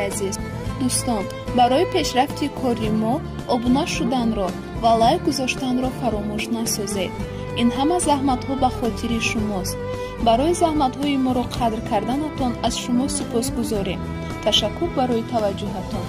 عزیز. دوستان، برای پیشرفت کاری ما ابونه شدن را و لایک گذاشتن را فراموش نسازید. این همه زحمت ها به خاطر شماست. برای زحمت های ما را قدر کردنتان از شما سپاسگزاریم. تشکر برای توجهتان.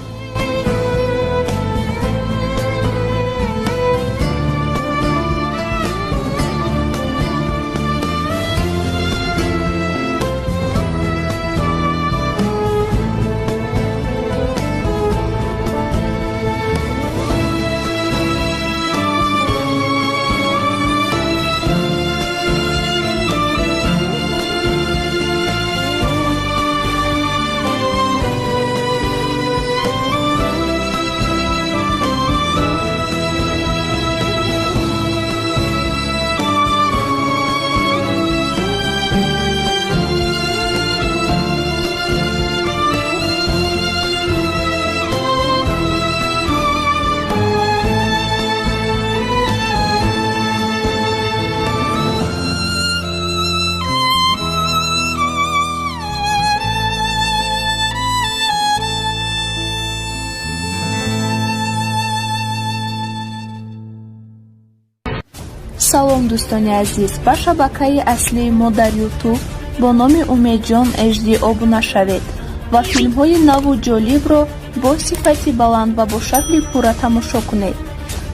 салом дӯстони азиз, ба шабакаи аслии мо дар ютуб бо номи умедҷон HD обуна шавед ва филмҳои наву ҷолибро бо сифати баланд ва бо шакли пурра тамошо кунед.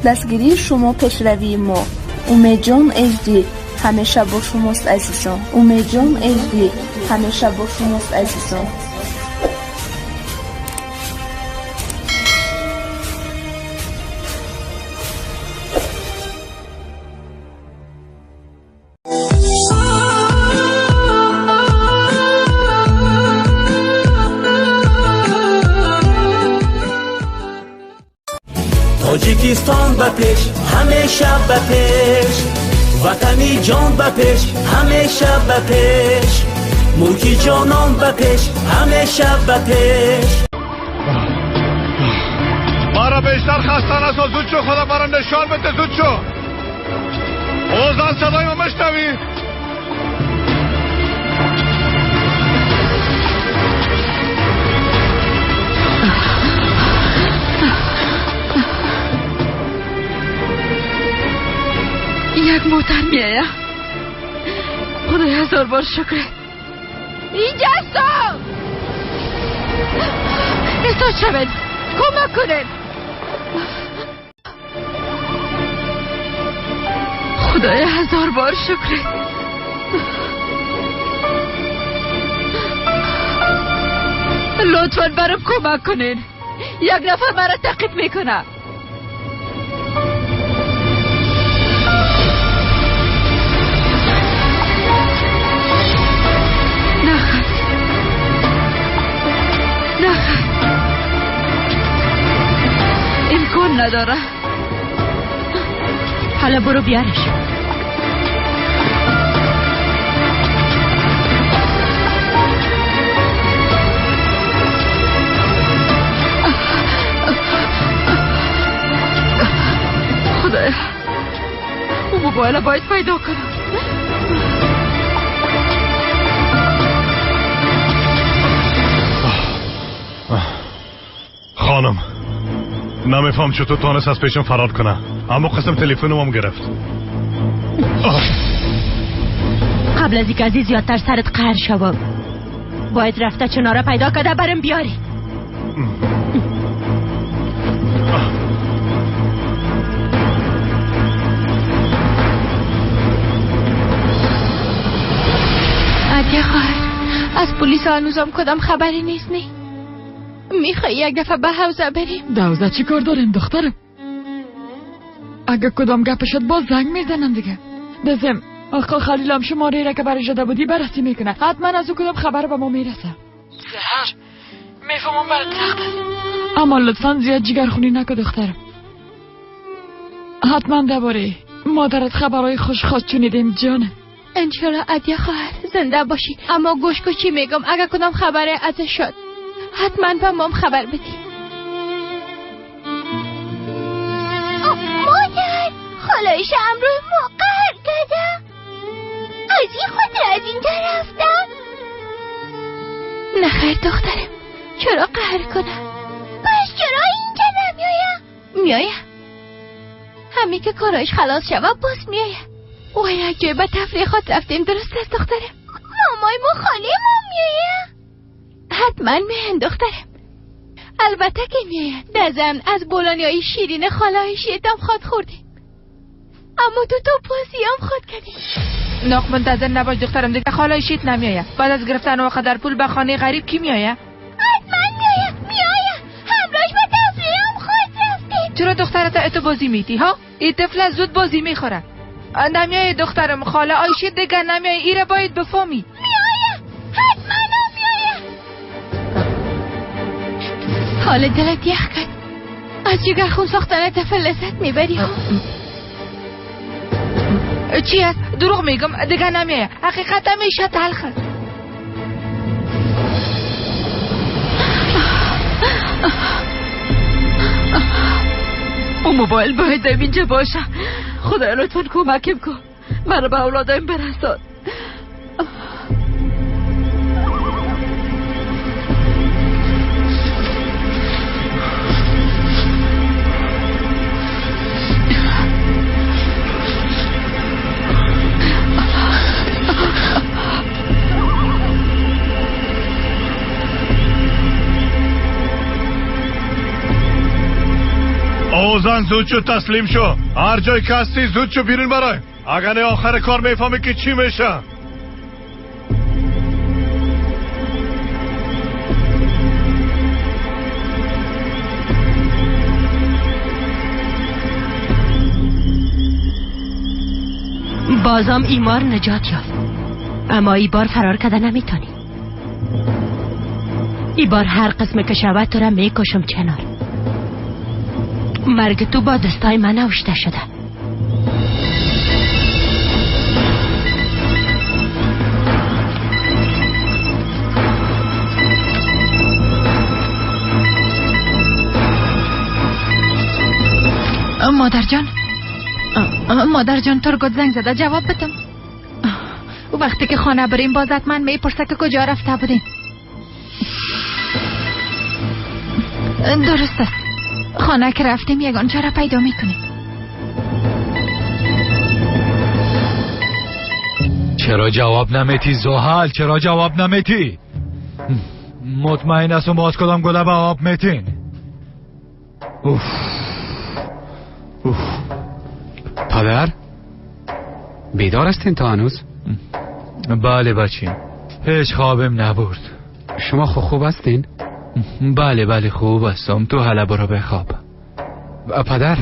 дастгирии шумо пешравии мо. умедҷон HD ҳамеша бо шумост азизон. умедҷон HD ҳамеша бо шумост азизон. تاجیکستان به پیش همیشه به پیش، وطنی جان به پیش همیشه به پیش، ملکی جانان به پیش همیشه به پیش. مرا بیشتر خسته نساز، زود شو، خدا مرا نشان بده، زود شو. اوزان صدای ما مشنوی؟ یک موتر میآید. خدای هزار بار شکر. اینجاست. احساس شوید، کمک کنید. خدای هزار بار شکر. لطفاً برام کمک کنید. یک نفر مرا تعقیب میکنه. امکان نداره. حالا برو بیارش. خدایا، اون موبایل باید پیدا کنم. خانم، نمیفهم چطور تانست از پیشم فرار کنه، اما قسم تلفنم هم گرفت. قبل از اینکه از این زیادتر سرت قهر شوم باید رفته چناره پیدا کرده برم بیاری. عدیه خواهر، از پلیس هنوزم کدام خبری نیست نی؟ میخوایی یک دفعه به حوزه بریم؟ حوزه چی کار داریم دخترم؟ اگه کدام گپ شد باز زنگ میزنن دیگه. دزم آقا خلیلم شماره را که برای جده بودی بررسی میکنه، حتما از او کدام خبر به ما میرسه. زهر میفهمم برات سخت است، اما لطفا زیاد جگرخونی نکن دخترم. حتما درباره مادرت خبرهای خوش خواست چونیدیم جانه. انشالله عدیه خواهر زنده باشی، اما گوش کو چی میگم، اگه کدام خبره ازش شد حتما به مام خبر بدی. مادر، خالایش امروز ما قهر کرده. از این خاطر از این طرفتم. نخیر دخترم، چرا قهر کنم؟ پس چرا اینجا نمیایم؟ میایم. همین که کارایش خلاص شود باز میایم. وای یک جای به تفریحات رفتیم، درست است دخترم؟ مامای ما خاله ما میایم؟ حتما میایم دخترم، البته که میایم. در ضمن از بولانیای شیرین خالهایش یدم خواد خوردیم، اما تو پاسیام خود کردیم. ناق منتظر نباش دخترم، دیگه خالای شیت نمیایه. بعد از گرفتن و قدر پول به خانه غریب کی میایه؟ حتما میایم. همراهش به تفریحم خود رفتیم. چرا دخترت اتو بازی میتی ها؟ این طفل زود بازی میخوره. نمیایه دخترم، خاله آیشید دیگه نمیایه، ایره باید بفهمی. میایم، حتما میایم. حال دلت یخ کرد، از جگر خون ساختن طفل لذت میبری ها؟ چی هست؟ دروغ میگم، دیگه نمیایه، حقیقت میشه تلخ. اون موبایل باید اینجا باشه. خدا لطفاً کمکم کن، منو به اولادایم برسان. اوزن زود شو، تسلیم شو. هر جای که هستی زود شو بیرون برای. اگر نه آخر کار میفهمی که چی میشه. بازم ایمار نجات یافت، اما ای بار فرار کده نمیتونی. ای بار هر قسم که شود تو را میکشم کنار. مرگ تو با دستای من نوشته شده. مادر جان ترگت زنگ زده، جواب بدم. وقتی که خانه بریم باز حتما میپرسه که کجا رفته بودین. درست است، خانه که رفتیم یگان چرا پیدا میکنیم. چرا جواب نمیتی زحل؟ چرا جواب نمیتی؟ مطمئن است و باز کدام گله به آب میتین. پدر بیدار هستین تا هنوز؟ بله بچیم، هیچ خوابم نبرد. شما خوب هستین؟ بله خوب هستم، تو حالا برو بخواب. پدر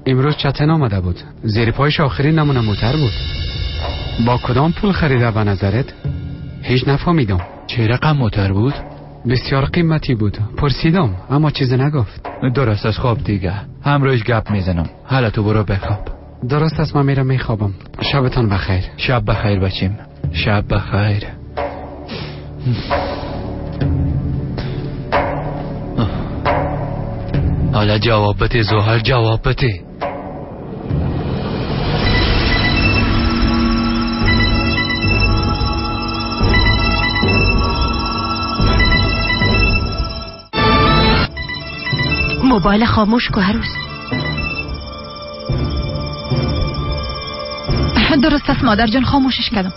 امروز چتن آمده بود، زیر پایش آخرین نمونه موتر بود. با کدام پول خریده به نظرت؟ هیچ نفهمیدم. چه رقم موتر بود؟ بسیار قیمتی بود. پرسیدم اما چیزی نگفت. درست است، خواب دیگه همراهش گپ میزنم. حالا تو برو بخواب. درست است، من میرم میخوابم. شبتان بخیر. شب بخیر بچیم، شب بخیر. حالا جواب بده زهر، جواب بده. موبایل خاموش کو هر روز. درست است مادر جان، خاموشش کردم.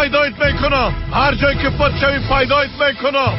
پیدایت میکنم، هر جایی که پد شوی پیدایت میکنم.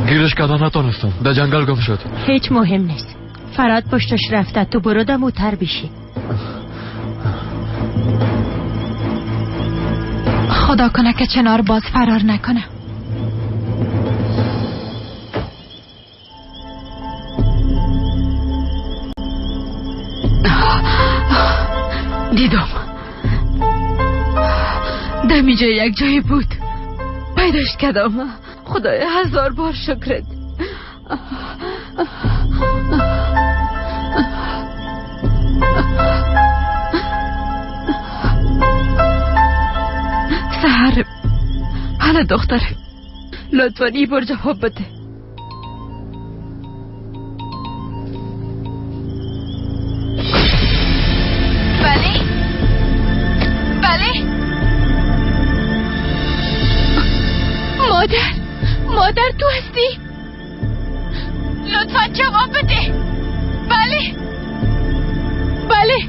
گیرش کردن نتونستم، در جنگل گم شد. هیچ مهم نیست، فراد پشتش رفته، تو برو ده موتر بشی. خدا کنه که چنار باز فرار نکنه. دیدم دمیجه یک جایی بود، پیداش کردم. خدای 1000 بار شکرت. سهر حالا دختر لطفاً ای بار جواب بده. بله بله مادر تو هستی؟ لطفاً جواب بده. بله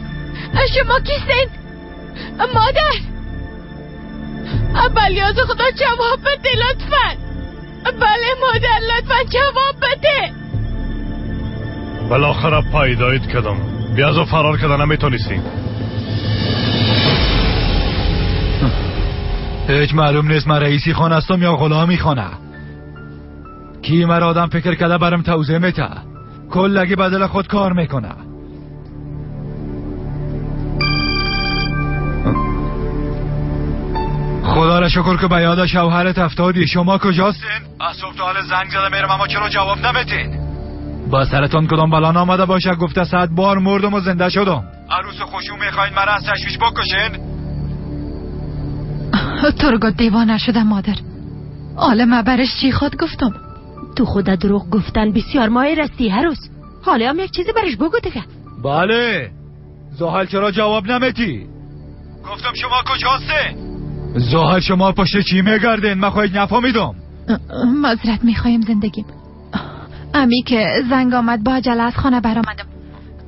شما کیستین؟ مادر بلیاز خدا جواب بده لطفاً. بله مادر لطفاً جواب بده. بالاخره پیدایت کردم. بیازو فرار کردن نمیتونستیم. هیچ معلوم نیست من رئیسی خانه هستم یا غلامی خانه. کی مرا آدم فکر کرده برم توضیح میته. کلگی بدل خود کار میکنه. خدا را شکر که به یاد شوهرت افتادی. شما کجاستین؟ از صبح تا حال زنگ زده میرم اما چرا جواب نمیتین؟ با سرتون کدام بلا نامده باشه گفته 100 بار مردم و زنده شدم. عروس خوشو میخواین مرا از تشویش بکشین؟ تو رو دیوانه شده مادر. عالم برش چی خود گفتم؟ تو خدا دروغ گفتن بسیار ماهر هستی عروس. حالا هم یک چیزی برش بگو دیگه. بله زحل چرا جواب نمیتی؟ گفتم شما کجاستین؟ زحل شما پشت چی میگردین؟ من خواهید نفهمیدم. معذرت میخوایم زندگیم. امی که زنگ آمد با عجله از خانه برآمدم.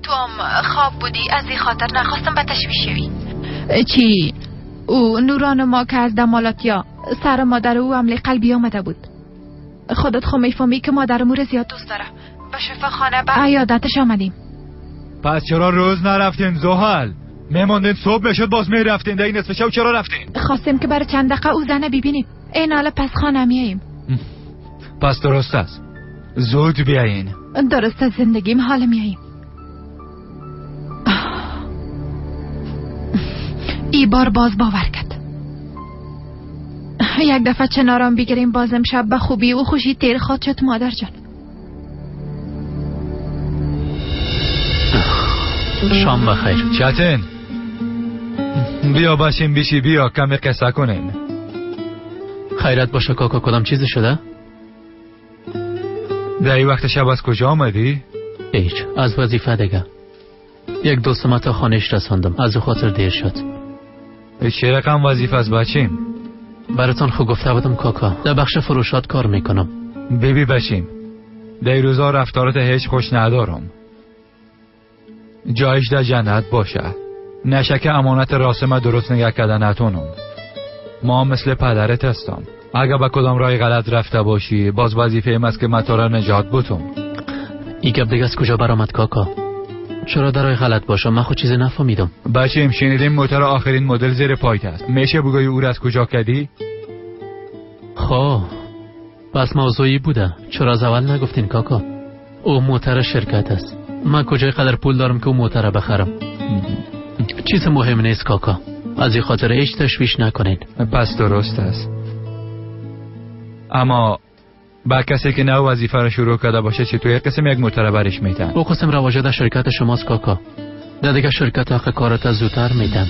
تو هم خواب بودی از این خاطر نخواستم به تشویش شوی. چی؟ او نوران ما که از دمالاتیا سر مادر او عمل قلبی آمده بود. خودت خو میفهمی که مادر مور زیاد دوست داره. به شفاخانه به عیادتش آمدیم. پس چرا روز نرفتین زحل؟ میماندین صبح بشد باز میرفتین ده این نصف شب چرا رفتین؟ خواستیم که برای چند دقیقه او زنه ببینیم. این حالا پس خانه میاییم. پس درست است زود بیاین. درست است زندگیم حالا میاییم. ای بار باز باور کرد. یک دفعه چنارم بگیریم بازم شب به خوبی و خوشی تیر خواد شد مادر جان. شام بخیر. چتن بیا باشیم بیشی بیا کمی قصه کنیم. خیرت باشه کاکا کدام چیزی شده؟ در این وقت شب از کجا آمدی؟ هیچ از وظیفه دیگه. یک دوستم تا خانهش رساندم از او خاطر دیر شد. چه رقم وظیفه از بچیم؟ براتون خود گفته بودم کاکا در بخش فروشات کار میکنم. بیبی بچیم در روزا رفتارات هیچ خوش ندارم. جایش در جنت باشه. نشه که امانت راسمه درست نگه کردن نتونم. ما مثل پدرت هستم. اگه با کدام رای غلط رفته باشی باز وظیفه ایم است که من تو را نجات بتم. این گپ دیگه از کجا برآمد کاکا؟ چرا در رای غلط باشم؟ من خود چیزی نفهمیدم. بچیم شنیدیم موتور آخرین مدل زیر پایت است. میشه بگویی او را از کجا کردی؟ خب بس موضوعی بوده. چرا از اول نگفتین کاکا؟ او موتر شرکت است. من کجای قدر پول دارم که او موتر بخرم؟ چیز مهم نیست کاکا. از این خاطر هیچ تشویش نکنین. پس درست است. اما با کسی که نو وظیفه را شروع کرده باشه چطور یک قسم یک موتر برش میدن؟ او قسم رواجه شرکت شماست کاکا. در دیگه شرکت حق کارت زودتر میدن.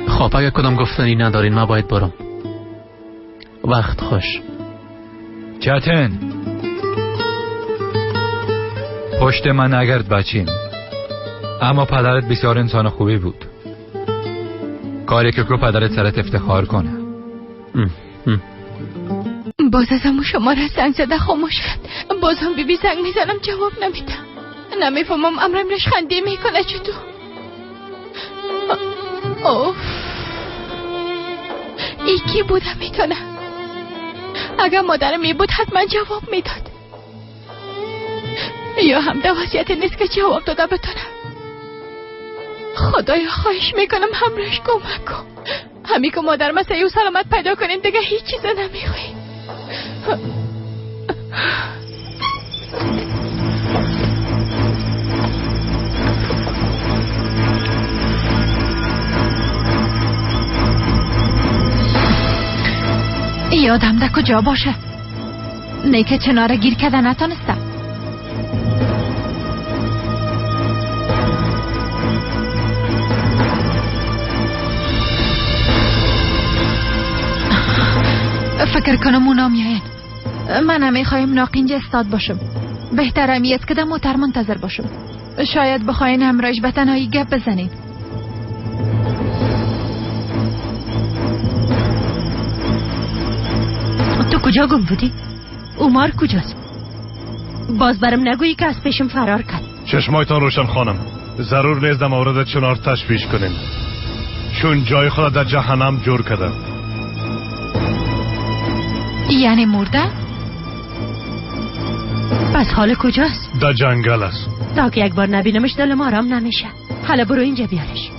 خب اگه کدام گفتنی ندارین من باید برم. وقت خوش. چتن پشت من نگرد بچیم. اما پدرت بسیار انسان خوبی بود. کاری که پدرت سرت افتخار کنه. باز از همون شما را زنگ زده خاموش کرد. باز هم بیبی زنگ میزنم جواب نمیده. نمیفهمم امرم رش خنده میکنه چطور. اوف ای کی بوده میتونه؟ اگر مادرم می بود حتما جواب میداد. یا هم ده وصیت نیست که جواب داده بتونم. خدایا خواهش میکنم همراهش کمک کن. همی که مادر مسیح و سلامت پیدا کنیم دیگه هیچ چیز نمیخواییم. یادم ده کجا باشه. نیکه چناره گیر کده نتانستم. فکر کنم اونا میاین. من نمیخوایم ناقینج استاد باشم. بهتر است که در موتر منتظر باشم. شاید بخواین همراهش به تنهایی گپ بزنین. تو کجا گم بودی؟ عمر کجاست؟ باز برم نگویی که از پیشم فرار کرد. چشمایتان روشن خانم. ضرور نیست در مورد چنار تشویش کنیم، چون جای خود در جهنم جور کرده. یعنی مرده؟ پس حال کجاست؟ در جنگل است. تا که یک بار نبینمش دلم آرام نمیشه. حالا برو اینجا بیارش.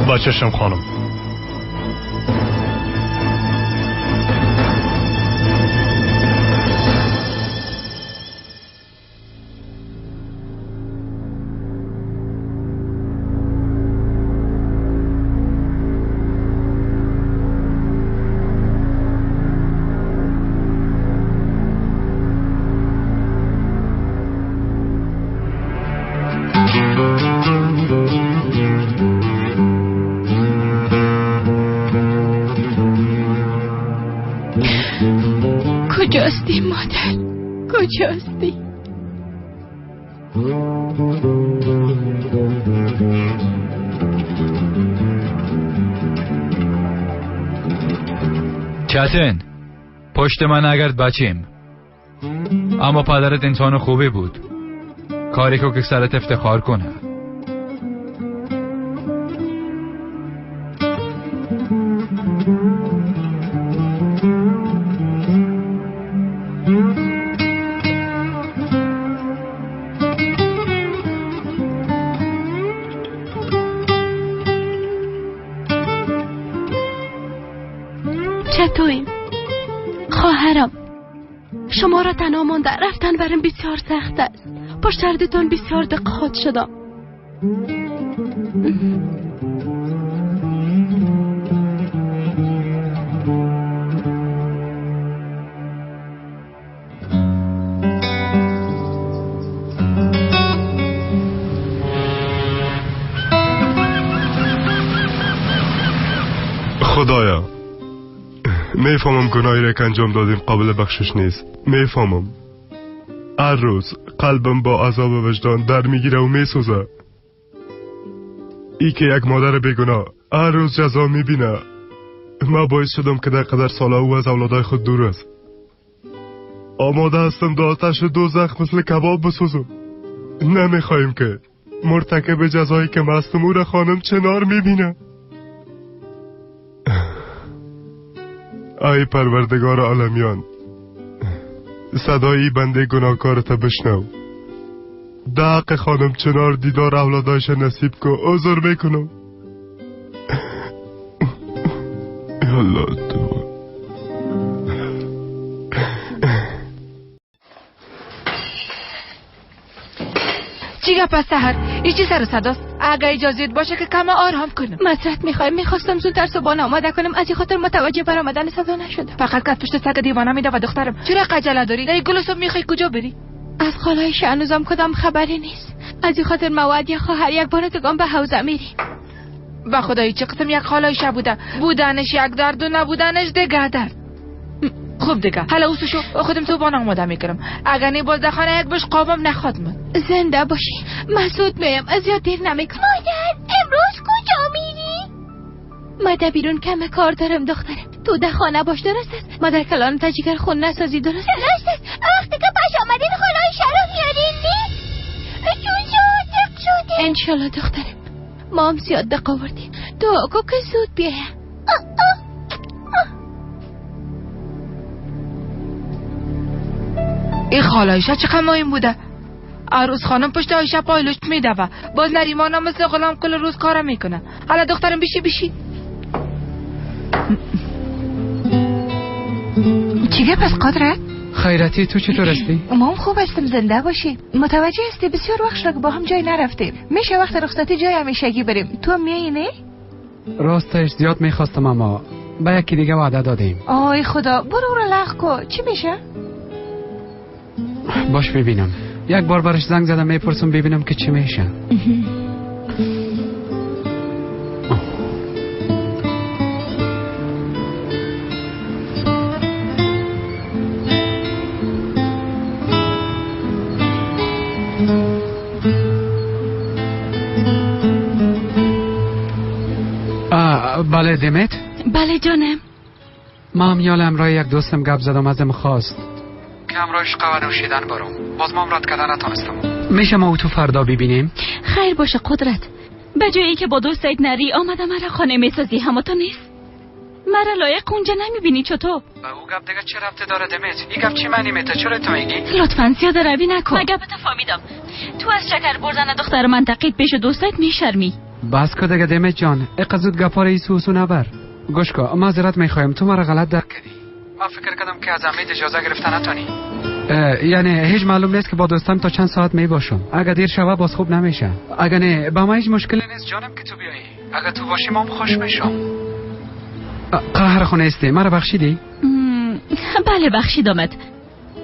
با چشم خانم. کجاستی مادر؟ کجاستی؟ چتن پشت من نگرد بچیم. اما پدرت انسان خوبی بود. کاری که سرت افتخار کنه. چطورین؟ خواهرم، شما را تنها مانده رفتن برم بسیار سخت است. پشت سردتون بسیار دقیق شدم. خدایا میفهمم گناهی را که انجام دادیم قابل بخشش نیست. میفهمم. هر روز قلبم با عذاب وجدان در میگیره و میسوزه. ای که یک مادر بیگناه هر روز جزا میبینه. من باعث شدم که در قدر ساله او از اولادای خود دور است. آماده هستم در آتش دوزخ مثل کباب بسوزم. نمیخوایم که مرتکب جزایی که مستمور خانم چنار میبینه. ای پروردگار عالمیان، صدایی بنده گناهکارت بشنو. در حق خانم چنار دیدار اولادایش نصیب کو. عذر میکنم. الله تو چی گپ است سحر؟ ایچی سر صداست؟ اگه اجازت باشه که کم آرام کنم. مسرت میخواستم زودتر صبحانه آماده کنم، از این خاطر متوجه برآمدن صدا نشدم. فقط کت پشت سگ دیوانه میده و دخترم چرا عجله داری؟ ای گل صبح میخوای کجا بری؟ از خالای شهنوزم کدام خبری نیست. از این خاطر موعد یا خواهر یک بار تگام به حوزه میری. با خدایی چه قسم یک خالایش بوده؟ بودنش یک درد و نبودنش دیگه درد. خوب دیگه حالا اوسوشو خودم صبحانه آماده میکنم. اگر نی باز دخانه یک باش قابم نخواد من. زنده باشی. مسعود میم از یاد دیر نمیکنم. مادر امروز کجا میری؟ ماده بیرون کم کار دارم دخترم. تو ده خانه باش. درست است؟ مادر کلان تجیگر خون نسازی. درست است؟ وقتی که پاش آمدین خالای شرف میارین نی؟ چون زود دق شده. انشالله دخترم. ما هم زیاد دق آوردیم. دعا که زود بیایم. این خالایش چقدر مهم بوده؟ عروس خانم پشت آیشه پایلوش میدوه، باز نریمانا مثل غلام کل روز کارم میکنه. حالا دخترم بیشی چیگه پس قدرت؟ خیرتی تو چطور هستی؟ ما هم خوب هستم، زنده باشی. متوجه هستی بسیار وقت شد با هم جای نرفتیم. میشه وقت رخصتی جای همیشگی بریم. تو هم میایی نه؟ راستش زیاد میخواستم اما با یکی دیگه وعده دادیم. آی خدا، برو رو لغ کو. چی میشه؟ باش ببینم. یک بار برش زنگ زدم میپرسم ببینم که چی میشه. بله دمت؟ بله جانم. ما هم یال امرای یک دوستم گپ زدم ازم خواست که امرایش قهوه نوشیدن برم. باز ما هم رد کردن نتونستم. میشه ما او تو فردا ببینیم؟ خیر باشه قدرت. به جایی که با دوستت نری آمده مرا خانه میسازی، همه تو نیست؟ مرا لایق اونجا نمیبینی چطور؟ او گپ دیگه چه ربطی داره دمت؟ این گپ چی معنی میته؟ چرا تو میگی؟ لطفاً زیاده روی نکن. من گپت فهمیدم. تو از شکر بردن دختر من تقید پیش دوستت میشرمی. بس که دیگه دمت جان، اقزود گپار ایسوسو نبر. گوش کن، معذرت میخوایم، تو مرا غلط درک کردی. من فکر کردم که از امید اجازه گرفته نتونی. یعنی هیچ معلوم نیست که با دوستم تا چند ساعت میباشم. اگه دیر شوه باز خوب نمیشه. اگه نه با ما هیچ مشکلی نیست جانم که تو بیایی. اگه تو باشی ما خوش میشم. قهر خونه استی، مرا بخشیدی؟ بله بخشیدمت.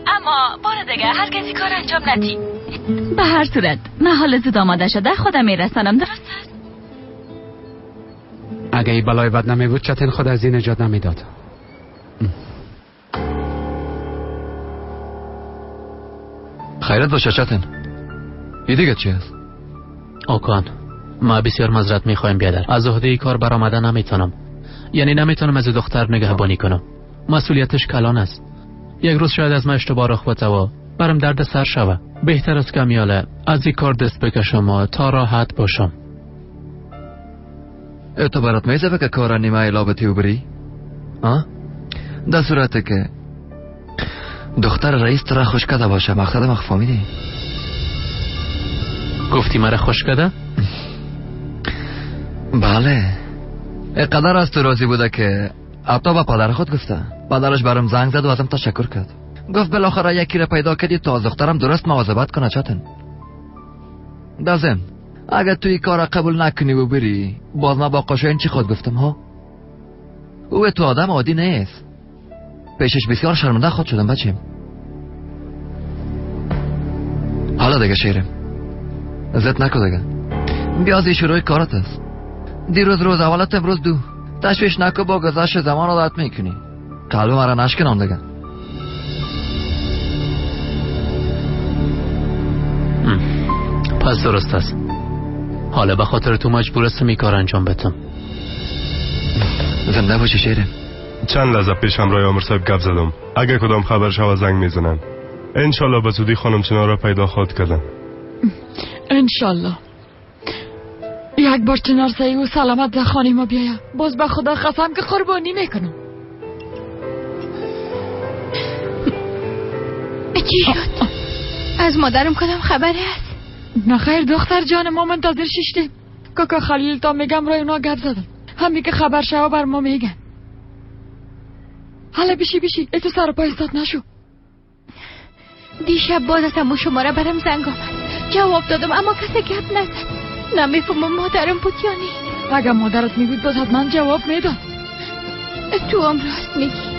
اما بار دیگه هر کسی کار انجام ندی. به هر صورت من حال زود آماده شده خودم میرسانم، درست است؟ اگه این بلای بد نمی بود چتن خود از این نجات نمیداد. خیرت باشه چتن. این دیگه چی هست؟ آکان ما بسیار معذرت میخوایم بیادر، از عهده ای کار برآمده نمیتونم. یعنی نمیتونم از دختر نگهبانی کنم، مسئولیتش کلان است. یک روز شاید از من اشتباه رخ بده و برم درد سر شوه. بهتر است که میاله از این کار دست بکشم و تا راحت باشم. تو برات میزه که کار نیمه ایلابتی و بری؟ در صورت که دختر رئیس ترا خوش کده باشه، مقصد ما فهمیدی؟ گفتی مرا خوش کده؟ بله. اقدر از تو راضی بوده که حتی با پدر خود گفته. پدرش برام زنگ زد و ازم تشکر کرد. گفت بالاخره یکی را پیدا کردی تا از دخترم درست مواظبت کنه چتن. دازم اگه توی کار قبول نکنی و بری باز ما با قشاین چی خود گفتم ها؟ او تو آدم عادی نیست. پیشش بسیار شرمنده خود شدم بچیم. حالا دیگه شیرم زد نکو دیگه، بیازی شروع کارت است. دیروز روز اولت، امروز دو. تشویش نکو، با گذشت زمان عادت میکنی. قلب مرا نشکنم دیگه. پس درست است. حالا به خاطر تو مجبور هستم این کار انجام بدم. زنده باشی شیرم. چند لحظه پیش همراه آمر صاحب گپ زدم. اگه کدام خبر شوه زنگ میزنن. انشالله به زودی خانم چنا را پیدا خواهد کردن. انشالله. یک بار چنار سعی و سلامت در خانه ما بیایم. باز به خدا قسم که قربانی میکنم. چی شد؟ از مادرم کدام خبری هست؟ نخیر دختر جان، ما منتظر ششتیم. کاکا خلیل تا میگم رای اونا گپ زدن. همی که خبر شوه بر ما میگن. حالا بیشی ای تو سر پا ایستاد نشو. دیشب باز از همون شماره برم زنگ آمد. جواب دادم اما کسی گپ نزد. نمیفهمم مادرم بود یا نه. اگر مادرت میگوید باز حتما جواب میداد. تو هم راست میگی.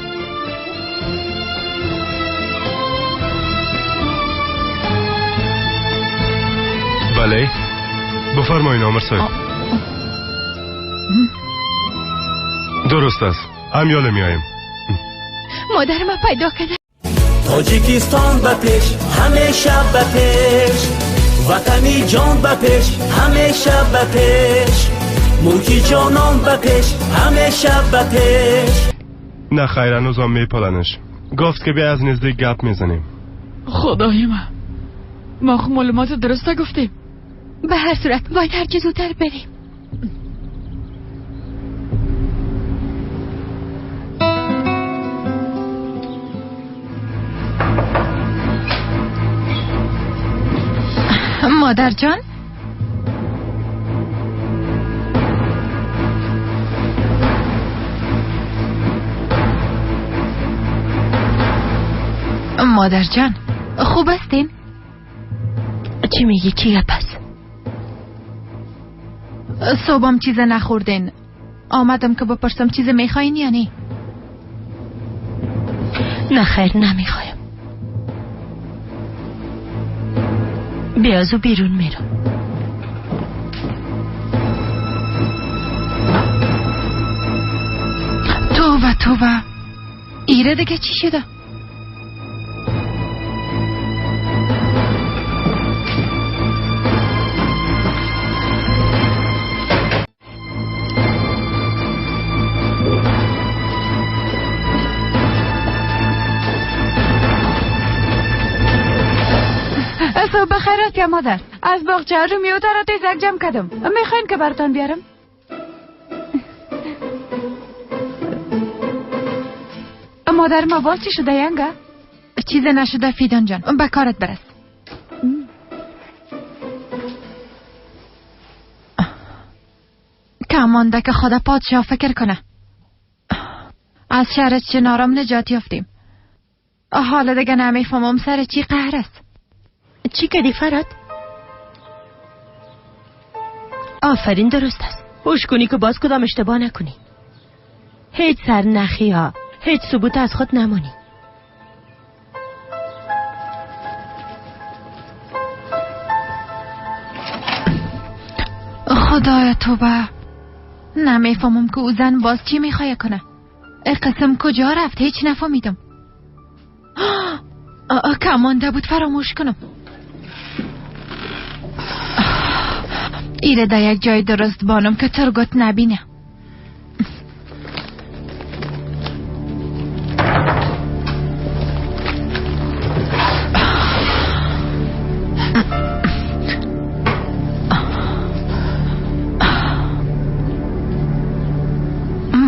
بله بفرمایین آمر صاحب. درست است، همیاله میاییم. مادرم پیدا کنه. تاجیکستان به پیش، همیشه به پیش. وطنی جان به پیش، همیشه به پیش. ملکی جانان به پیش، همیشه به پیش. نه خیر، هنوز هم میپالنش. گفت که بیا از نزدیک گپ میزنیم. خدای من، ما خب معلومات درسته گفتیم. به هر صورت باید هر چه زودتر بریم. مادر جان؟ مادر جان خوب هستین؟ چی میگی؟ چیه پس؟ صبحم چیز نخوردین. آمدم که بپرسم چیز میخواین یا نه؟ نه خیر نمیخوایم. بیازو بیرون میرم. توبه ایره دیگه چی شده؟ صبح بخیرات یا مادر. از باغچه رو میوتا را تیزک جمع کردم. میخواین که براتان بیارم؟ مادر ما باز چی شده ینگه؟ چیز نشده فیدان جان. به کارت برس. کمانده که خدا پادشاه فکر کنه. از شهر چنارم نجات یافتیم. حالا دیگه نمیفهمم سر چی قهر است. چی کردی فراد؟ آفرین درست است. هوش کنی که باز کدام اشتباه نکنی. هیچ سرنخی ها، هیچ ثبوت از خود نمانی. خدایا توبه. نمیفهمم که او زن باز چی میخواه کنه. قسم کجا رفت هیچ نفهمیدم. کمانده بود فراموش کنم. ایره در یک جای درست بانم که ترگوت نبینه.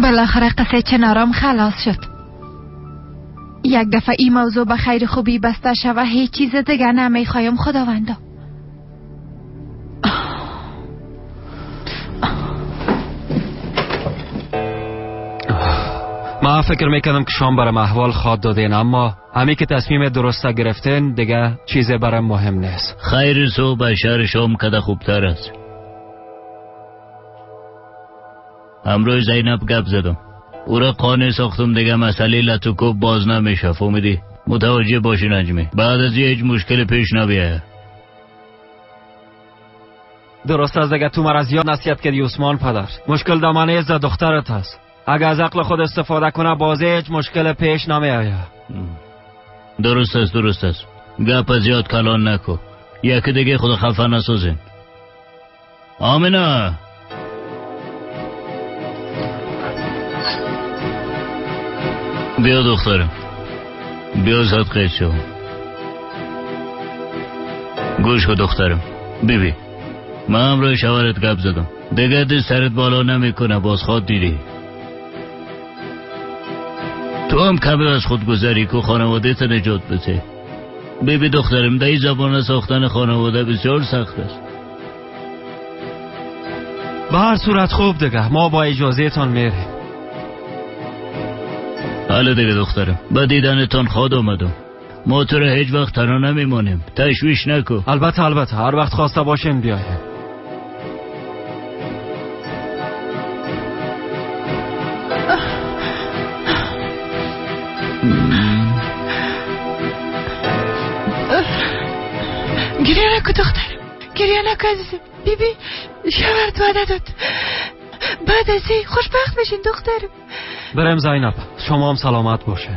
بالاخره قصه چنارم خلاص شد. یک دفعه این موضوع به خیر خوبی بسته شد و هیچ چیز دیگه نمیخوایم خداوندا. ما فکر میکنم که شام برام احوال خواد دادین، اما همی که تصمیم درست گرفتین دیگه چیزی برام مهم نیست. خیر صبح شهر شام کده خوبتر است. امروز زینب گپ زدم، او را قانع ساختم دیگه مسئله لطوکوب باز نمیشه. فهمیدی؟ متوجه باشی نجمی، بعد از هیچ مشکل پیش نبیه. درست است دیگه، تو مرا زیاد نصیحت کردی عثمان پدر. مشکل دامنه از دخترت است. اگه از عقل خود استفاده کنه باز هیچ مشکل پیش نمیآید. درست است. گپ زیاد کلان نکو. یکی دیگه خود خفه نسازین. آمینه. بیا دخترم، بیا زد قید شو. گوش کن دخترم، بیبی من امروز شوهرت گپ زدم دیگه دست سرت بالا نمیکنه. باز خود دیدی تو هم کمی از خود گذری که خانواده تا نجات بده. بیبی دخترم در این زبان ساختن خانواده بسیار سخت است. به هر صورت خوب دیگه، ما با اجازه تان میریم. حالا دیگه دخترم، با دیدنتان خواد آمدم. ما تو را هیچ وقت تنها نمیمانیم، تشویش نکن. البته هر وقت خواسته باشین بیایم. گریه نکن دخترم، گریه نکن عزیزم. بیبی شوهرت وعده داد بعد از این خوشبخت بشین دخترم. برم زینب، شما هم سلامت باشین.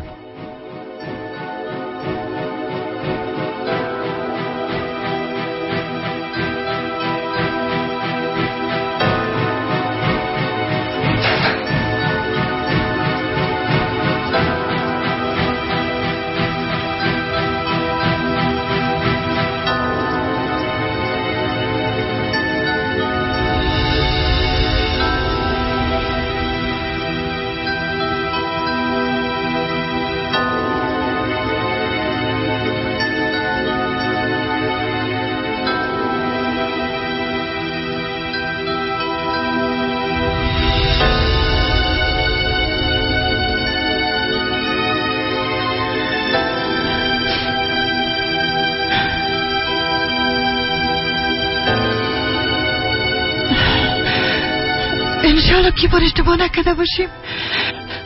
خدایم که بار اشتباه نکرده باشیم.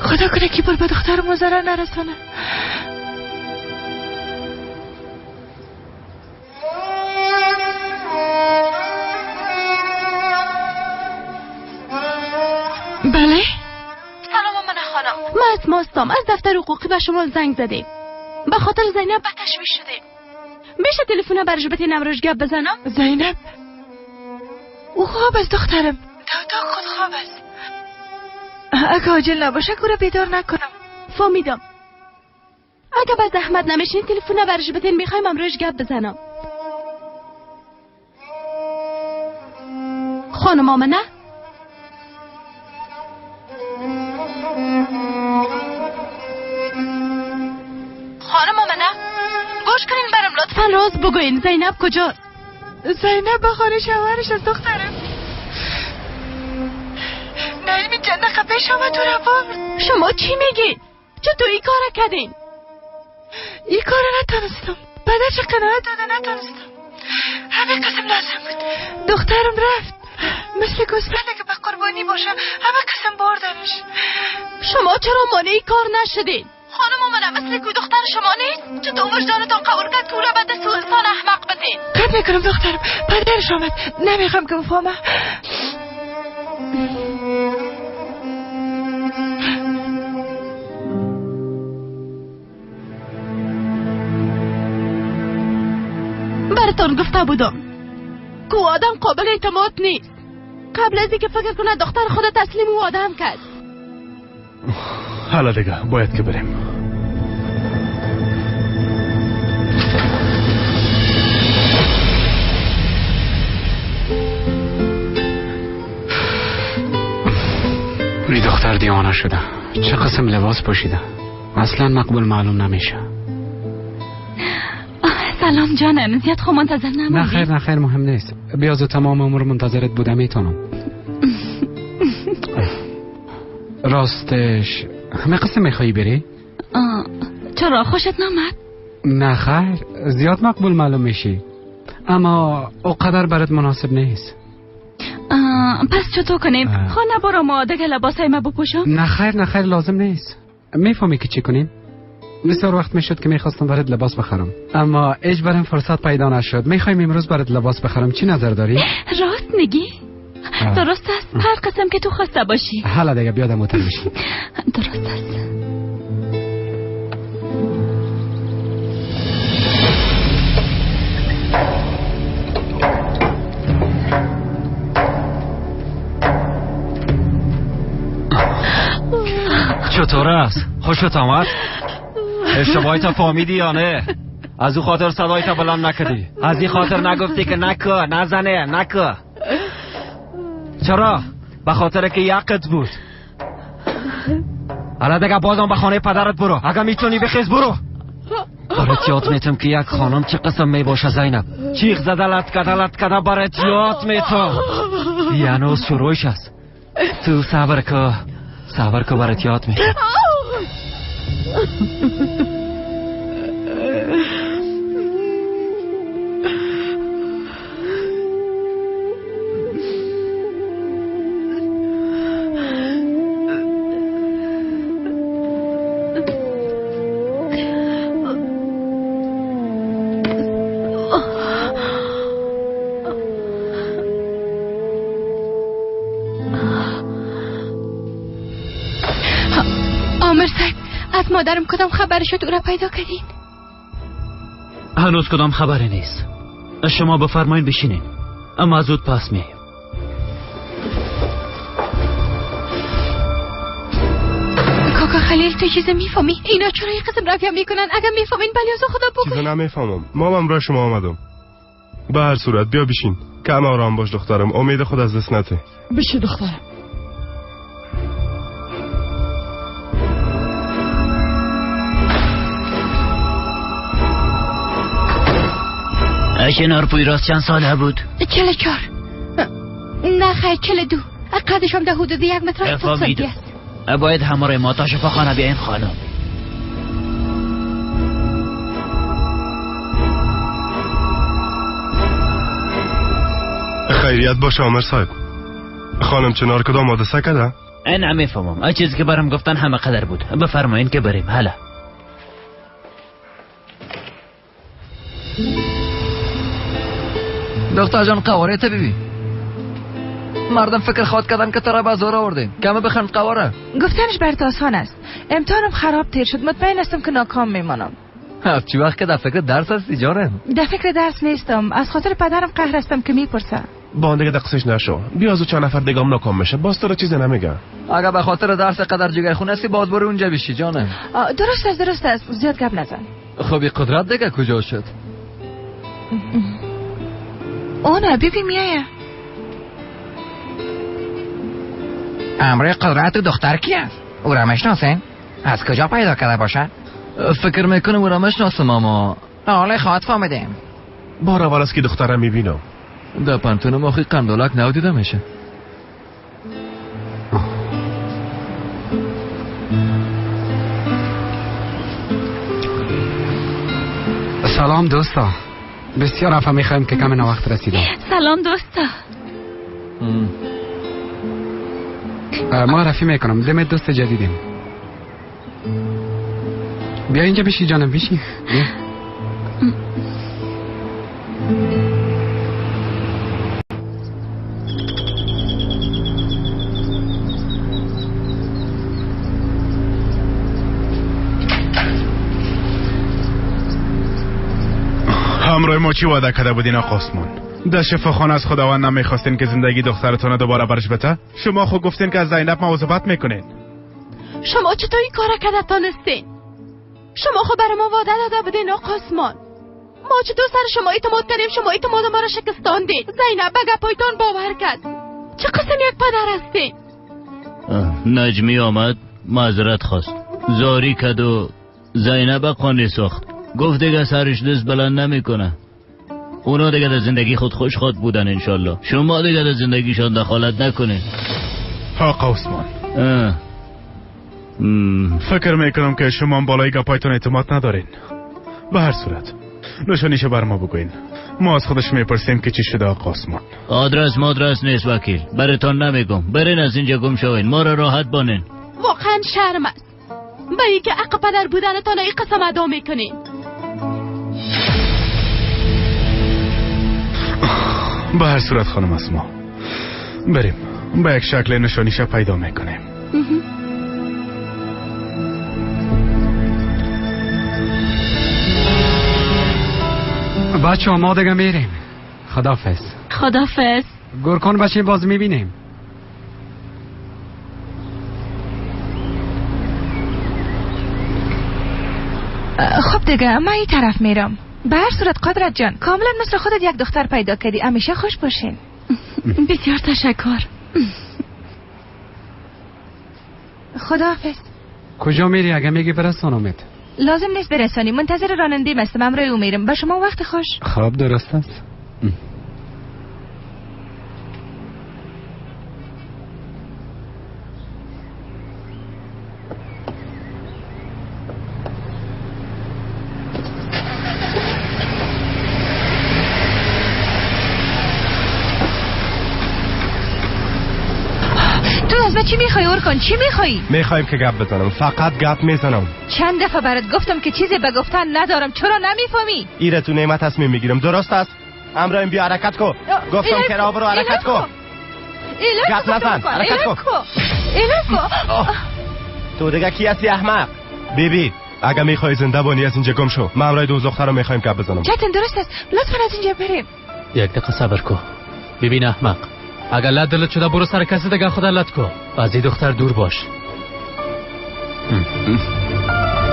خدا کنه که بار به دخترم ضرر نرسانه. بله؟ سلام آمنه خانم، ما از ماستام، از دفتر حقوقی به شما زنگ زدیم. به خاطر زینب به تشویش شدیم. میشه تلفن برش بتین امروز گپ بزنم؟ زینب او خواب است دخترم. تا خود خواب است. اگه عاجل نباشه که رو بیدار نکنم. فهمیدم. اگه به زحمت نمیشین تلفن برش بتین، میخوایم امروز گپ بزنم. خانم آمنه؟ خانم آمنه گوش کنین برام لطفا راز بگوین. زینب کجاست؟ زینب به خانه شوهرش از دخترم. نایمی جنده خفش آمد تو رفا. شما چی میگین؟ چطور این کار کردین؟ این کار نتانستم. پدرش قناعت داده نتانستم. همه قسم لازم بود. دخترم رفت مثل گوسفنده که به قربانی باشه. همه قسم بردنش. شما چرا مانعی کار نشدین؟ خانم آمنه مثل که دختر شما نیست؟ چطور وجدانتان قبول کرد که او را به دست انسان احمق بدین؟ قد میکنم دخترم پدرش آمد. نمیخوام که بفهمه. براتون گفته بودم که آدم قابل اعتماد نیست. قبل از اینکه فکر کنه دختر خود تسلیم او آدم کرد. حالا دیگه باید که بریم. این دختر دیوانه شده. چه قسم لباس پوشیده؟ اصلا مقبول معلوم نمیشه. سلام جانم، زیاد خوب منتظر نموندی؟ نه خیر مهم نیست. بیا زود تمام عمر منتظرت بودم. میتونم. راستش همه قسم میخوایی بری؟ چرا خوشت نامد؟ نه خیر، زیاد مقبول معلوم میشی، اما اونقدر برات مناسب نیست. پس چطور کنیم؟ خانه برو ما دیگه لباسای ما بپوشم؟ نه خیر لازم نیست. میفهمی که چی کنیم؟ بسیار وقت میشد که میخواستم برات لباس بخرم، اما اجبارم فرصت پیدا نشد. میخوایم امروز برات لباس بخرم. چی نظر داری؟ راست میگی؟ درست است. هر قسم که تو خواسته باشی. حالا دیگه بیادم موتر بشی. درست است. چطور است؟ خوشت آمد؟ اشتباهیت فهمیدی یا نه؟ از او خاطر صدایت بلند نکردی؟ از این خاطر نگفتی که نکو نزنه نکو؟ چرا؟ به خاطر که یقت بود. حالا دیگه بازم به خانه پدرت برو. اگه میتونی بخیز برو. برات یاد میتم که یک خانم چه قسم میباشه زینب. چیخ زده لط کده برات یاد میتم. یعنی شروعش است. تو صبر که برات یاد میتم. از مادرم کدام خبر شد او را پیدا کردین؟ هنوز کدام خبری نیست. شما بفرمایید بشینین، اما زود پس میایم. کاکا خلیل تو چیز میفهمی؟ اینا چرا این قسم راکم میکنن؟ اگر میفهمین بلیازو خدا بگوی. چیزا نمیفهمم. ما هم را شما آمدم. به هر صورت بیا بشین. کم آرام باش دخترم. امید خود از دست نده. بشی دخترم. اشنار پویراز چند ساله بود؟ 44. نه خیر 42. قدش هم در حدود 1 متر 80 سانتی است. باید همراه ما تا شفاخانه بیایم خانم. خیریت باشه عامر صاحب. خانم چنار کدام حادثه کرده؟ این میفهمم. این چیزی که برام گفتن همه قدر بود. بفرمایین که بریم. حالا دختر جان قواره تا ببین. مردم فکر خواهد کردن که تو را به زور آوردیم. کمه بخند قواره. گفتنش برات آسان است. امتحانم خراب تیر شد. مطمئن هستم که ناکام میمانم. از چی وقت که در فکر درس هستی جانم؟ در فکر درس نیستم. از خاطر پدرم قهر هستم که میپرسه. با دیگه دقیقش نشو. بیا زو چند نفر دیگه هم ناکام میشه. باز تو رو چیزی نمیگن. اگه به خاطر درس قدر جگر خون هستی باز برو اونجا بشی جانم. درست است. زیاد گپ نزن. خب قدرت دیگه کجا شد؟ اون بیبی میایه. امر قدرت دختر کی است؟ او را میشناسین؟ از کجا پیدا کرده باشه؟ فکر میکنم او را میشناسم اما حالا خواهد فهمیدیم. بار اول است که دخترم میبینم. در پنتون ماخی قندولک نودیده میشه. سلام دوستا. بسیار عفو میخوایم که کم وقت رسیدم. سلام دوستا. معرفی میکنم. دمت دوست جدیدیم. بیا اینجا بشی جانم. بشی. همراه ما چی وعده کرده بودین آقا عثمان؟ در شفاخانه از خداوند نمیخواستین که زندگی دخترتون دوباره برش بته؟ شما خود گفتین که از زینب مواظبت میکنین. شما چطور این کار کرده تانستین؟ شما خود برای ما وعده داده بودین آقا عثمان. ما چطور سر شما اعتماد کردیم؟ شما اعتماد ما را شکستاندین. زینب به گپایتان باور کرد. چه قسم یک پدر هستین؟ نجمی آمد معذرت خواست، زاری کد و زینب قانع ساخت. گفت دیگه سرش دست بلند نمیکنه. اونا دیگه در زندگی خود خوشخواد بودن. انشالله شما دیگه در زندگیشان دخالت نکنین. آقا عثمان فکر میکنم که شما بالای گپایتون اعتماد ندارین. به هر صورت نشانیشه بر ما بگوین. ما از خودش میپرسیم که چی شده آقا عثمان. آدرس مادرس نیست وکیل، براتون نمیگم. برین از اینجا گم شوین، ما را راحت بانین. واقعا شرم است برای که حق پدر بودنتان این قسم ادا میکنین. به هر صورت خانم اسما بریم با یک شکل نشانیشه پیدا میکنیم. بچه ما دیگه میریم. خدافظ. خدافظ. گرکان بچه باز میبینیم. خب دیگه من این طرف میرم. به هر صورت قدرت جان کاملا مثل خودت یک دختر پیدا کردی. همیشه خوش باشین. بسیار تشکر. خداحافظ. کجا میری؟ اگه میگی برسانمت. لازم نیست برسانی. منتظر راننده هستم. امروز او میرم. به شما وقت خوش. خب درست است. چی میخوای اورکان؟ چی میخوای؟ میخوایم که گپ بزنم. فقط گپ میزنم. چند دفعه برات گفتم که چیزی به گفتن ندارم. چرا نمیفهمی؟ ایره تو نعمت تصمیم میگیرم. درست است؟ امروز بیا حرکت کو. گفتم که را برو حرکت کو. گپ نزن. حرکت کو. تو دیگه کی هستی احمق؟ بیبی اگه میخوای زنده بانی از اینجا گم شو. ما امروز دو دختر رو میخوایم گپ بزنم. چتن درست است. لطفا از اینجا بریم. یک دقیقه صبر کو. ببین احمق، اگر لد دلت شده برو سر کسی دیگه خدا لد کو. از این دختر دور باش.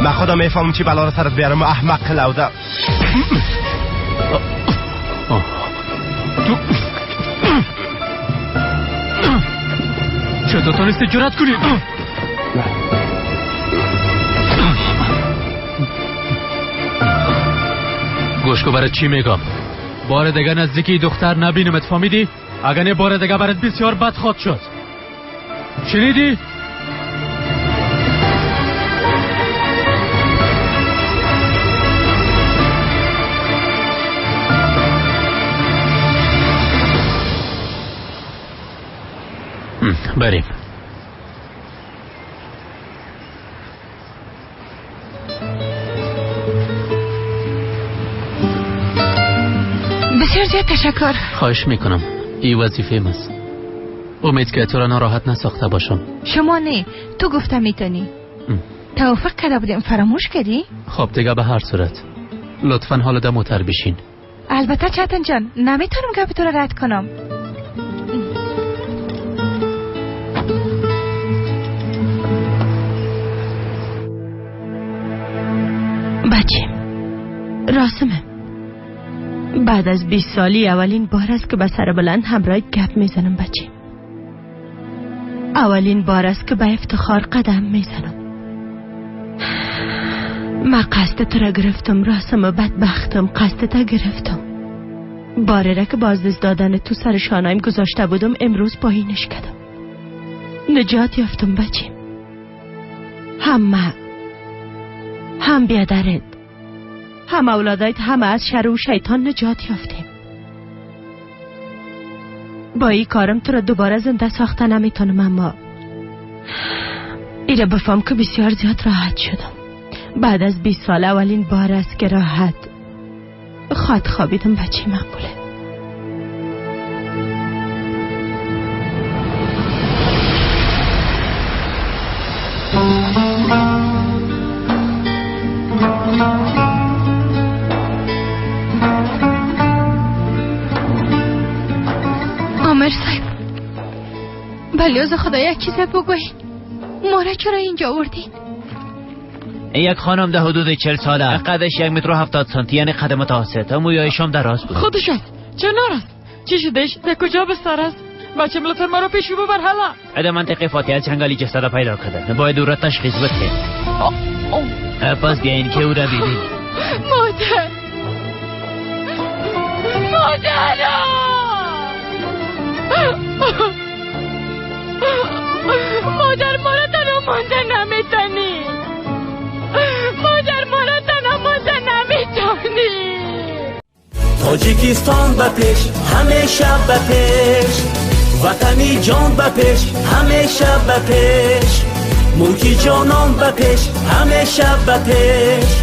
من خدا میفهمم چی بلا رو سرت بیارم. احمق لوده. چطور تونستی جرأت کنی؟ گوش کو برای چی میگم. بار دیگه نزدیکی دختر نبینمت، فهمیدی؟ اگر نه بار دیگه برات بسیار بد خواهد شد. شنیدی؟ بریم. بسیار زیاد تشکر. خواهش میکنم، این وظیفه است. امید که تو را ناراحت نساخته باشم. شما نه، تو گفتم میتونی. توافق کرده بودیم، فراموش کردی؟ خب دیگه به هر صورت لطفا حالا دموتر بشین. البته چتن جان، نمیتونم گپ تو را رد کنم. بچه راسمه، بعد از 20 سالی اولین بار است که به سر بلند همراه گپ میزنم. بچه اولین بار است که به افتخار قدم میزنم. من قصد تو را گرفتم راسم و بدبختم، قصد تا گرفتم. باره را که بازدست دادن تو سر شانایم گذاشته بودم امروز پایینش کردم. نجات یافتم بچه. هم بیادرت، هم اولادایت، همه از شر و شیطان نجات یافتیم. با این کارم تو را دوباره زنده ساخته نمیتونم، اما ایره بفهم که بسیار زیاد راحت شدم. بعد از 20 سال اولین بار است که راحت خوابیدم. بچه مقبوله. آمر صاحب، بلیاز خدا یک چیز بگوین. ما را چرا اینجا آوردین؟ یک خانم ده حدود 40 ساله، قدش 1 متر و 70 سانتی، یعنی قد متوسط، مویایشم دراز بود. خودش است. چنار است. چی شدش؟ در کجا بستر است؟ بچه لطفا ما را پیش ببر حالا. در منطقه فاتحه جنگلی جسد پیدا کرده، باید او را تشخیص بدهیم. پس بیاین که او را ببینیم. مادر مادر ما را تنها مانده نمیتونی. مادر ما را تنها مانده نمیتونی. تاجیکستان به پیش، همیشه به پیش. وطنی جان به پیش، همیشه به پیش. ملکی جانان به پیش، همیشه به پیش.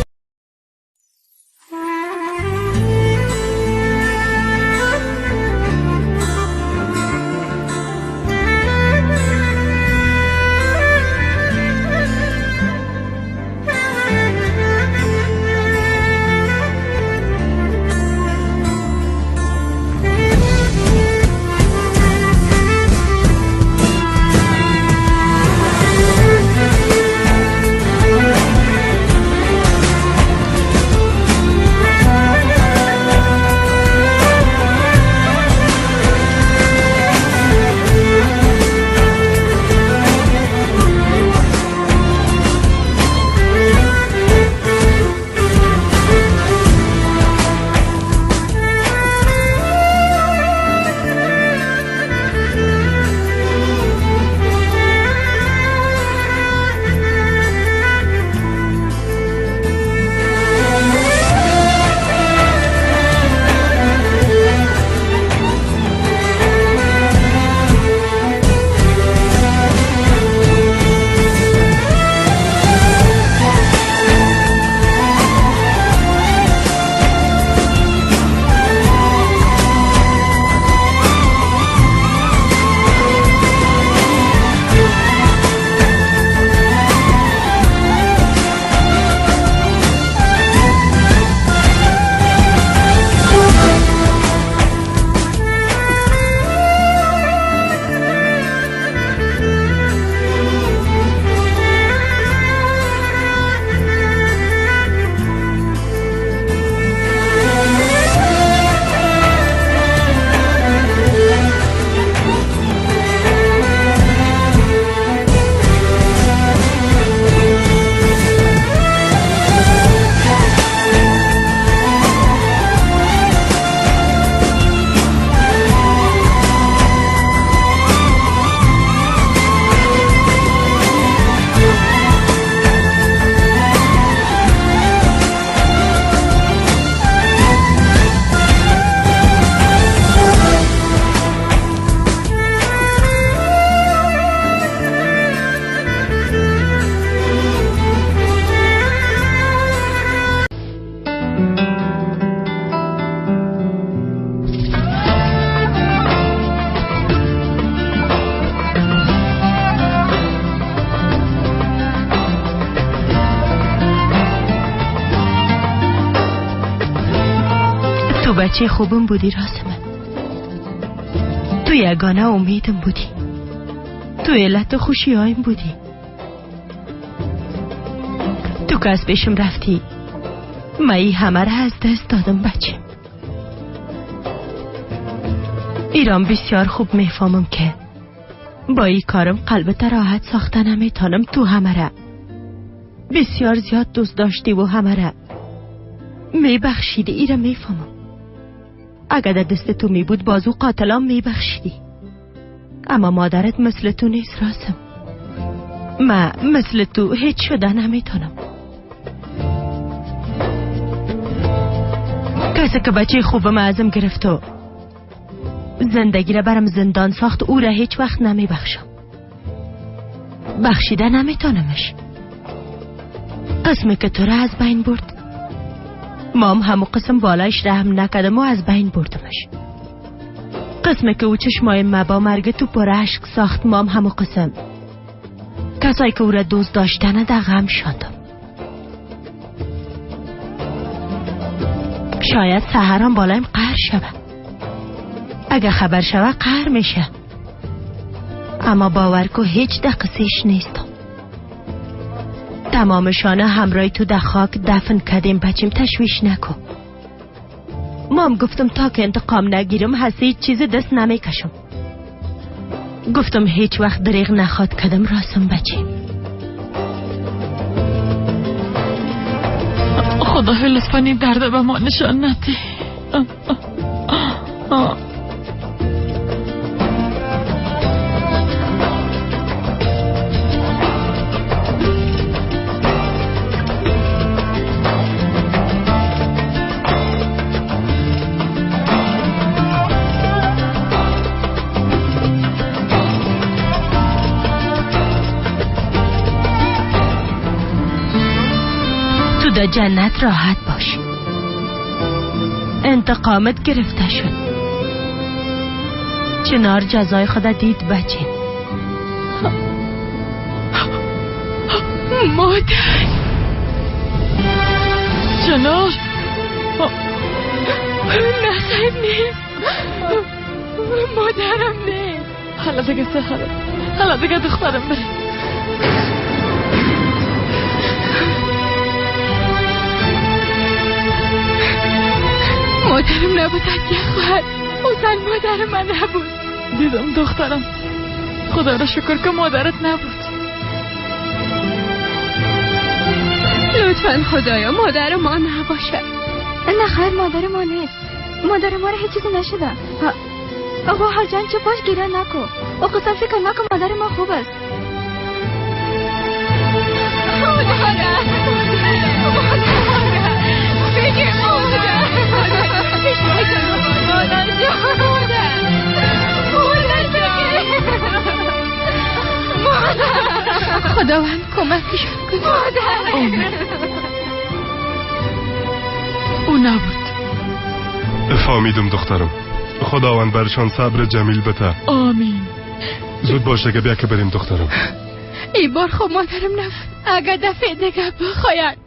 تو بچه خوبم بودی راسمه، تو یگانه امیدم بودی، تو علت و خوشی هایم بودی. تو که از پیشم رفتی مایی همه را از دست دادم بچه. ایران بسیار خوب میفهمم که با ای کارم قلبت راحت ساخته نمیتانم. تو همه را بسیار زیاد دوست داشتی و همه را میبخشیدی. ای را میفهمم. اگر در دست تو می بود بازو قاتلان میبخشیدی، اما مادرت مثل تو نیست راسم. من مثل تو هیچ شده نمیتونم. کسی که بچه خوبم ازم گرفت و زندگی را برم زندان ساخت، او را هیچ وقت نمیبخشم. بخشیده نمیتونمش. قسمی که تو را از بین برد، مام همو قسم بالایش رحم نکدم و از بین بردمش. قسمی که او چشمای مبا مرگ تو پر عشق ساخت، مام همو قسم کسایی که او را دوست داشتن در غم شاندم. شاید سحرم بالایم قهر شوه. اگه خبر شوه قهر میشه، اما باور که هیچ دقیقیش نیستم. تمامشانه همراهی تو در خاک دفن کردیم بچیم، تشویش نکن. مام گفتم تا که انتقام نگیرم هستی هیچ چیز دست نمیکشم. گفتم هیچ وقت دریغ نخواد کدم راسم بچیم. خدا لطفاً این درد به ما نشان ندی. در جنت راحت باش. انتقامت گرفته شد. چنار جزای خدا دید بچه. مادر چنار نه خیلی نیست. مادرم نیست. حالا دیگه سهرم، حالا دیگه دخترم بره. مادرم نبود عدیه خواهد. او زن مادر من نبود. دیدم دخترم. خدا را شکر که مادرت نبود. لطفاً خدایا مادر ما نباشه. نه خیر مادر ما نیست. مادر ما را هیچ چیزی نشده. آقا هر جان چه باش گیره نکو. او قصد فکر نکو مادر ما خوب است. خداوند کمکشون کنه. او نبود. فهمیدم دخترم. خداوند برشان صبر جمیل بده. آمین. زود باشه که بیا که بریم دخترم. این بار خب مادرم نبود. اگر دفعه دیگه بخواید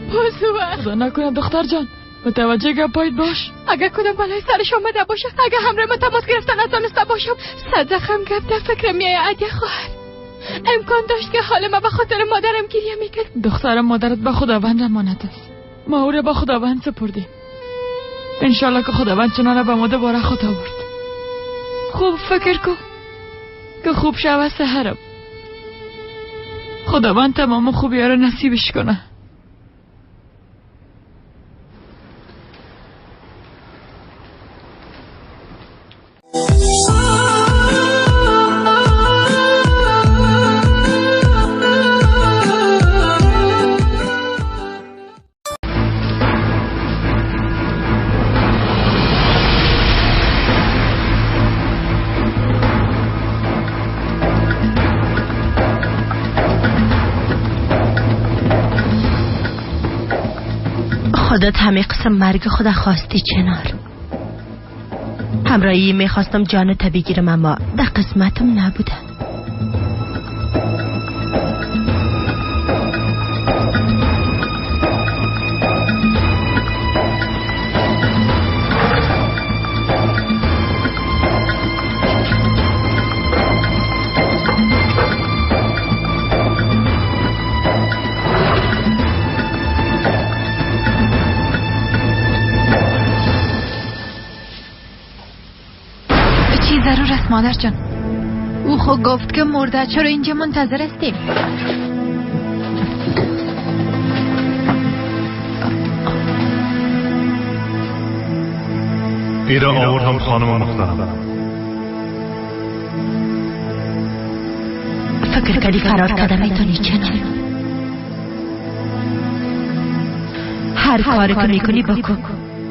بزرگ خدا نکنه دختر جان. متوجه گپایت باش. اگر کدام بالای سرش آمده باشه، اگر همراه ما تماس گرفتن ندانسته باشم، صدقم گپ در فکر میای عدیه خواهد. امکان داشت که حال ما به خاطر مادرم گریه میکرد. دخترم مادرت به خداوند امانت است. ما او را به خداوند سپردیم. انشالله که خداوند چنانه به ما دوباره خود آورد. خوب فکر کن که خوب شوه سحرم. خداوند تمام خوبی ها را نصیبش کنه. خودت همه قسم مرگ خدا خواستی چنار. همراهی میخواستم جانت بگیرم اما در قسمتم نبوده. است مادر جان. او خود گفت که مرده، چرا اینجا منتظر هستیم؟ ایره آوردم خانم محترم. فکر کردی فرار کردم میتونی چنان؟ هر کاری که میکنی بکن.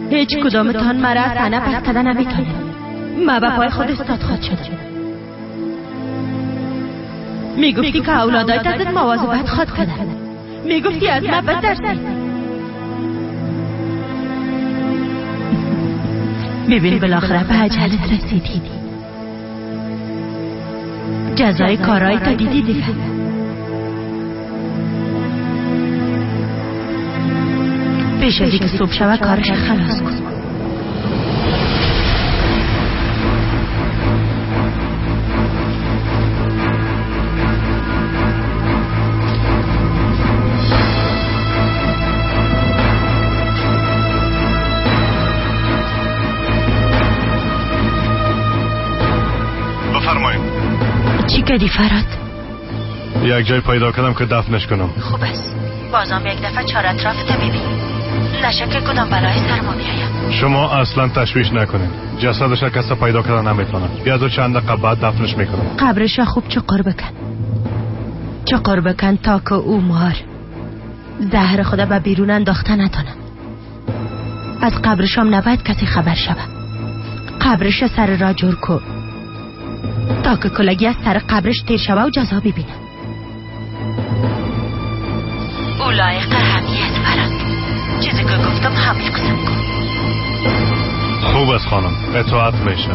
هیچ کدامتان مرا از تنه پس کردن نمیتونی. ما به پای خود استاد خود شدم. میگفتی که اولادایت ازت مواظبت خود کردن. میگفتی از ما بترسی. ببین بالاخره به اجلت رسیدی. جزای کارهای تا دیدی دیگه. پیش از اینکه صبح شوه کارش خلاص کن. چی کردی فراد؟ یک جای پیدا کردم که دفنش کنم. خوب است. بازم یک دفعه چهار اطرافت ببین. نشکه کدام بلای سر ما بیایم. شما اصلا تشویش نکنید. جسدش کسی پیدا کردن نمیتونه. بیاد و چند دقیقه بعد دفنش میکنم. قبرش خوب چقر بکن. چقر بکن تا که او مار زهر خدا به بیرون انداخته نتونه. از قبرش هم نباید کسی خبر شوه. قبرش سر را جور کن تا که کلگی از سر قبرش تیر شوه و جزا ببینه. او لایق همیت فرد. چیزی که گفتم همین قسم کن. خوب است خانم، اطاعت میشه.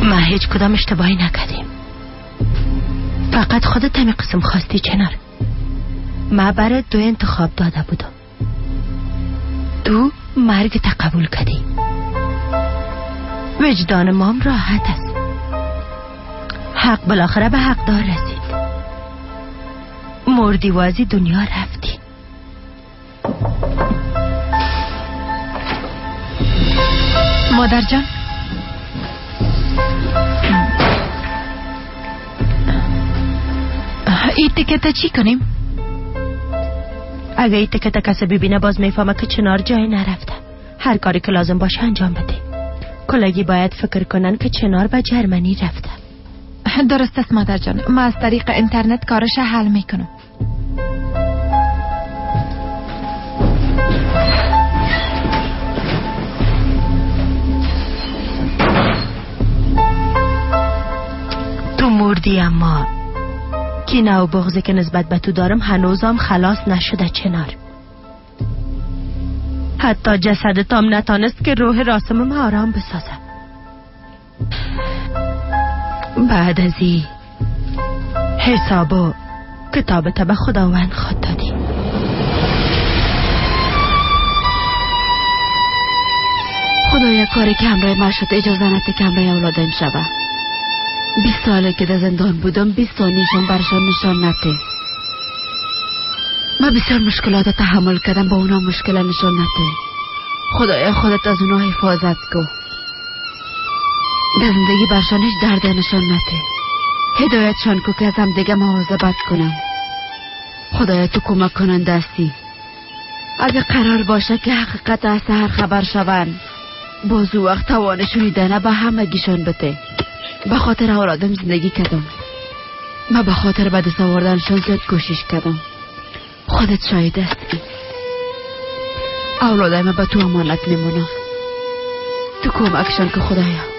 ما هیچ کدام اشتباهی نکردیم. فقط خودت همی قسم خواستی چنار. ما برای دو انتخاب داده بودم. تو مرگ تقبول کردی. وجدان مام راحت است. حق بالاخره به حق دار رسید. مردی و از دنیا رفتی. مادر جان، این تکتا چی کنیم؟ اگه این تکتا کسی ببینه باز میفهمه که چنار جای نرفته. هر کاری که لازم باشه انجام بده. کلگی باید فکر کنن که چنار به جرمنی رفته. درست است مادر جان. ما از طریق اینترنت کارش حل میکنم. تو مردی اما کینه و بغضی که نسبت به تو دارم هنوزم خلاص نشده چنار. حتی جسدتام نتانست که روح راسمم آرام بسازه. بعد از این حساب و کتابت به خداوند خود دادی. خدایا کاری که همراه ما شد اجازه نده که همراه اولادم شوه. 20 ساله که در زندان بودم 20 ثانیشون برشان نشان نده. من بسیار مشکلات تحمل کردم با اونا مشکل نشان نده. خدایا خودت از اونا حفاظت کن. در زندگی برشان هیچ درد نشان نده. هدایتشان کو که از هم دیگه مواظبت کنم. خدایا تو کمک کننده هستی. اگه قرار باشه که حقیقت از هر خبر شوند باز او وقت توانشونی دنه به همه گیشان بده. به خاطر اولادم زندگی کردم. من به خاطر به دست آوردنشان زیاد کوشش کردم. خودت شاهد هستی. اولادم به تو امانت میمونم. تو کمکشان که خدایا.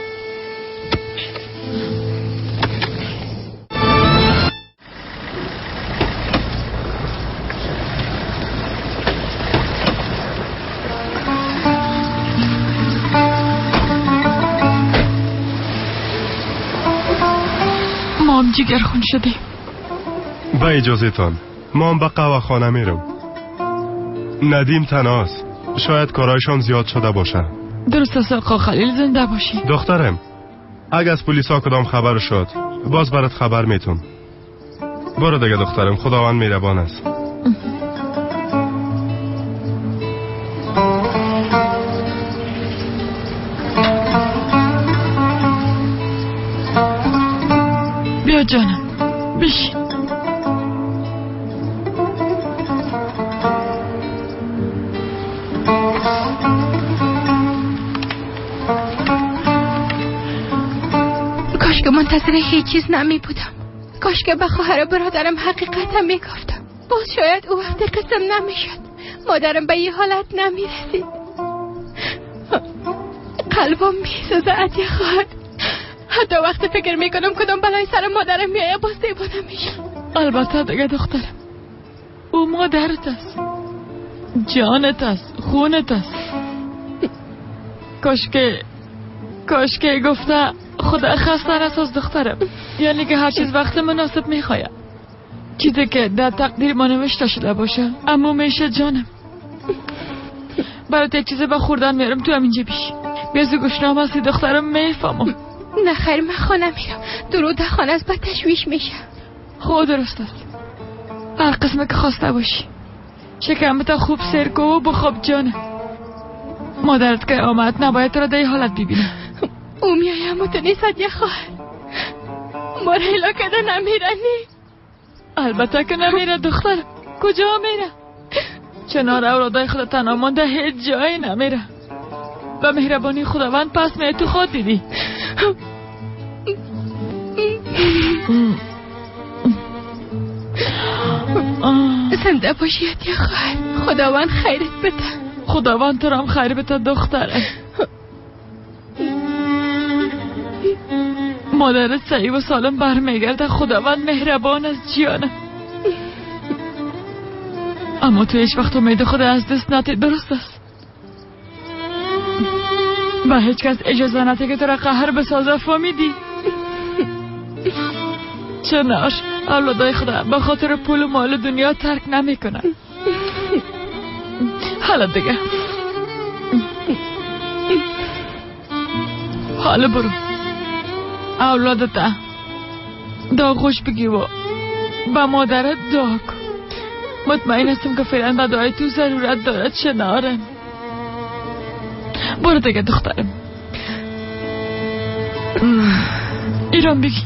مام جگرخون شدی. با اجازهتان ما هم به قهوه خانه میرم. ندیم تناست. شاید کارایشان زیاد شده باشه. درست است آقا خلیل، زنده باشی. دخترم اگه از پلیسا کدام خبر شد باز برات خبر میتون. برو دیگه دخترم، خداوند مهربان است. بیا جانم بشین. کاش که منتظر هیچ چیز نمی بودم. کاش که به خواهر برادرم حقیقتم می گفتم. باز شاید او وقتی قسم نمی شد. مادرم به یه حالت نمی رسید. قلبم می سوزه عطیه خواهر. حتی وقتی فکر می کنم کدام بلای سر مادرم میایه باز دیوانه میشم. البته دیگه دخترم، او مادرت است، جانت است، خونت است. کاش که گفته خدا خسته نساز دخترم. یعنی که هر چیز وقت مناسب میخواید. چیزی که در تقدیر ما نوشته شده باشه اما میشه جانم. برات یک چیزی به خوردن میارم، تو همینجا بیش. بیازو گوشنام هستی دخترم، میفهمم. نه خیر، من خانه میرم. درود خانه از بد تشویش میشه. خود درست است. هر قسمه که خواسته باشی. شکمت خوب سیر کو و بخواب جانم. مادرت که آمد نباید تو را در حالت ببینه. او میایه اما تو نیست یه خواهر. مارهیلا کده نمیره نی؟ البته که نمیره دختر. کجا میره؟ چنار اولادای خدا تنها مانده هیچ جایی نمیره. و مهربانی خداوند پس می تو خود دیدی. زنده باشید یه خواهر. خداوند خیرت بده. خداوند تو را هم خیر بده دختره. مادرت سعی و سالم برمیگرده. خداوند مهربان است جانم. اما تو هیچ وقت امید خود از دست نتی. درست است. و هیچ کس اجازه نتی که تو را قهر بسازه. فهمیدی؟ چنار اولادای خدا به خاطر پول و مال دنیا ترک نمی کنن. حالا دیگه حالا برو اولادت دا خوش بگی و با مادرت دعا کن. مطمئن هستم که فعلا به دعای تو ضرورت دارد. شنارم برو دیگه دخترم. ایران بگی.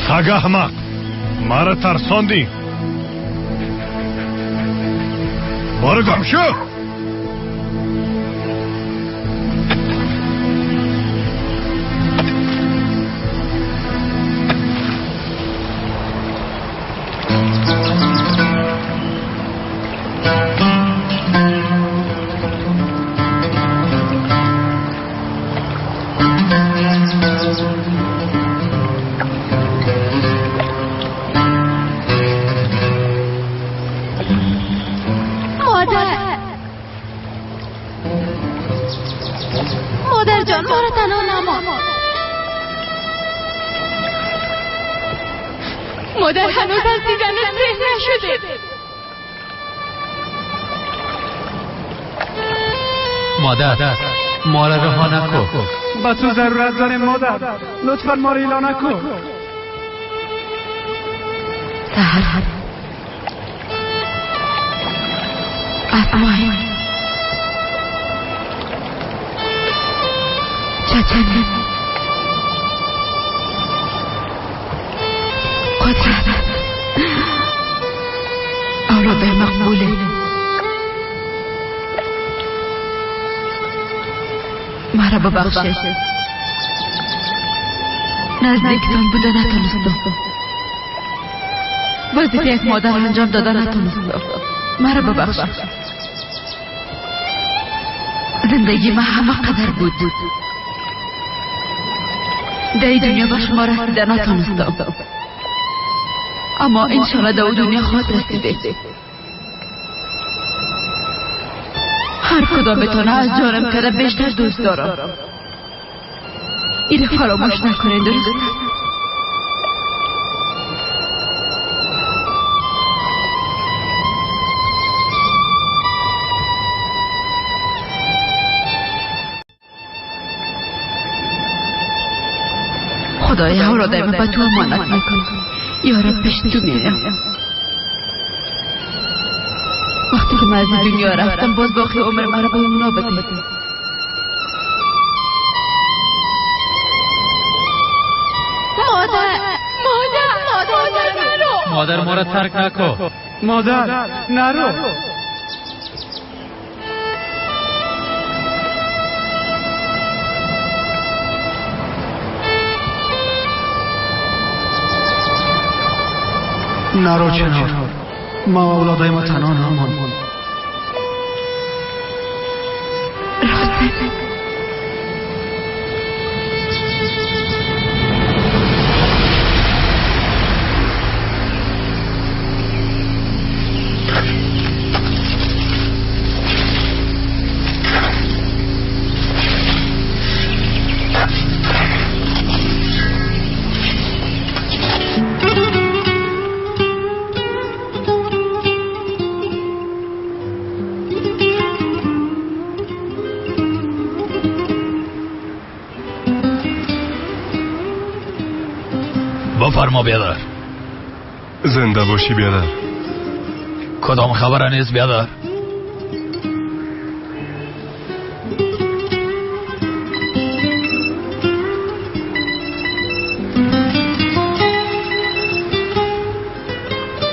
سگ احمق، مرا ترساندی. برو گم شو. مادر جان ما را تنها نمان. مادر هنوز از دیدن سیر نشده. مادر ما را رها نکن. با تو ضرورت داریم مادر. لطفا ما را ایلا نکن. سهر اسماعیل چچنه قدرت اولاد مقبوله. مرا ببخشید. نزدیکتان بوده نتونستم. وظیفه یک مادر انجام دادن نتونستم. مرا ببخش. زندگی ما همه قدر بود. در این دنیا به شما رسیده نتونستم، اما انشالله در دنیا خود رسیده. هر کدامتان از جانم کده بیشتر دوست دارم. این فراموش نکنین، درست؟ خدایا او را دائما به تو امانت میکنم. یا رب پیش تو میایم. وقتی که من از دنیا رفتم باز باقی عمر مرا به اونا بده. مادر ما را ترک نکن. مادر نرو. نرو چنار، ما و اولادای ما تنها نمان. بفرما بیادر. زنده باشی بیادر. کدام خبر نیست بیادر؟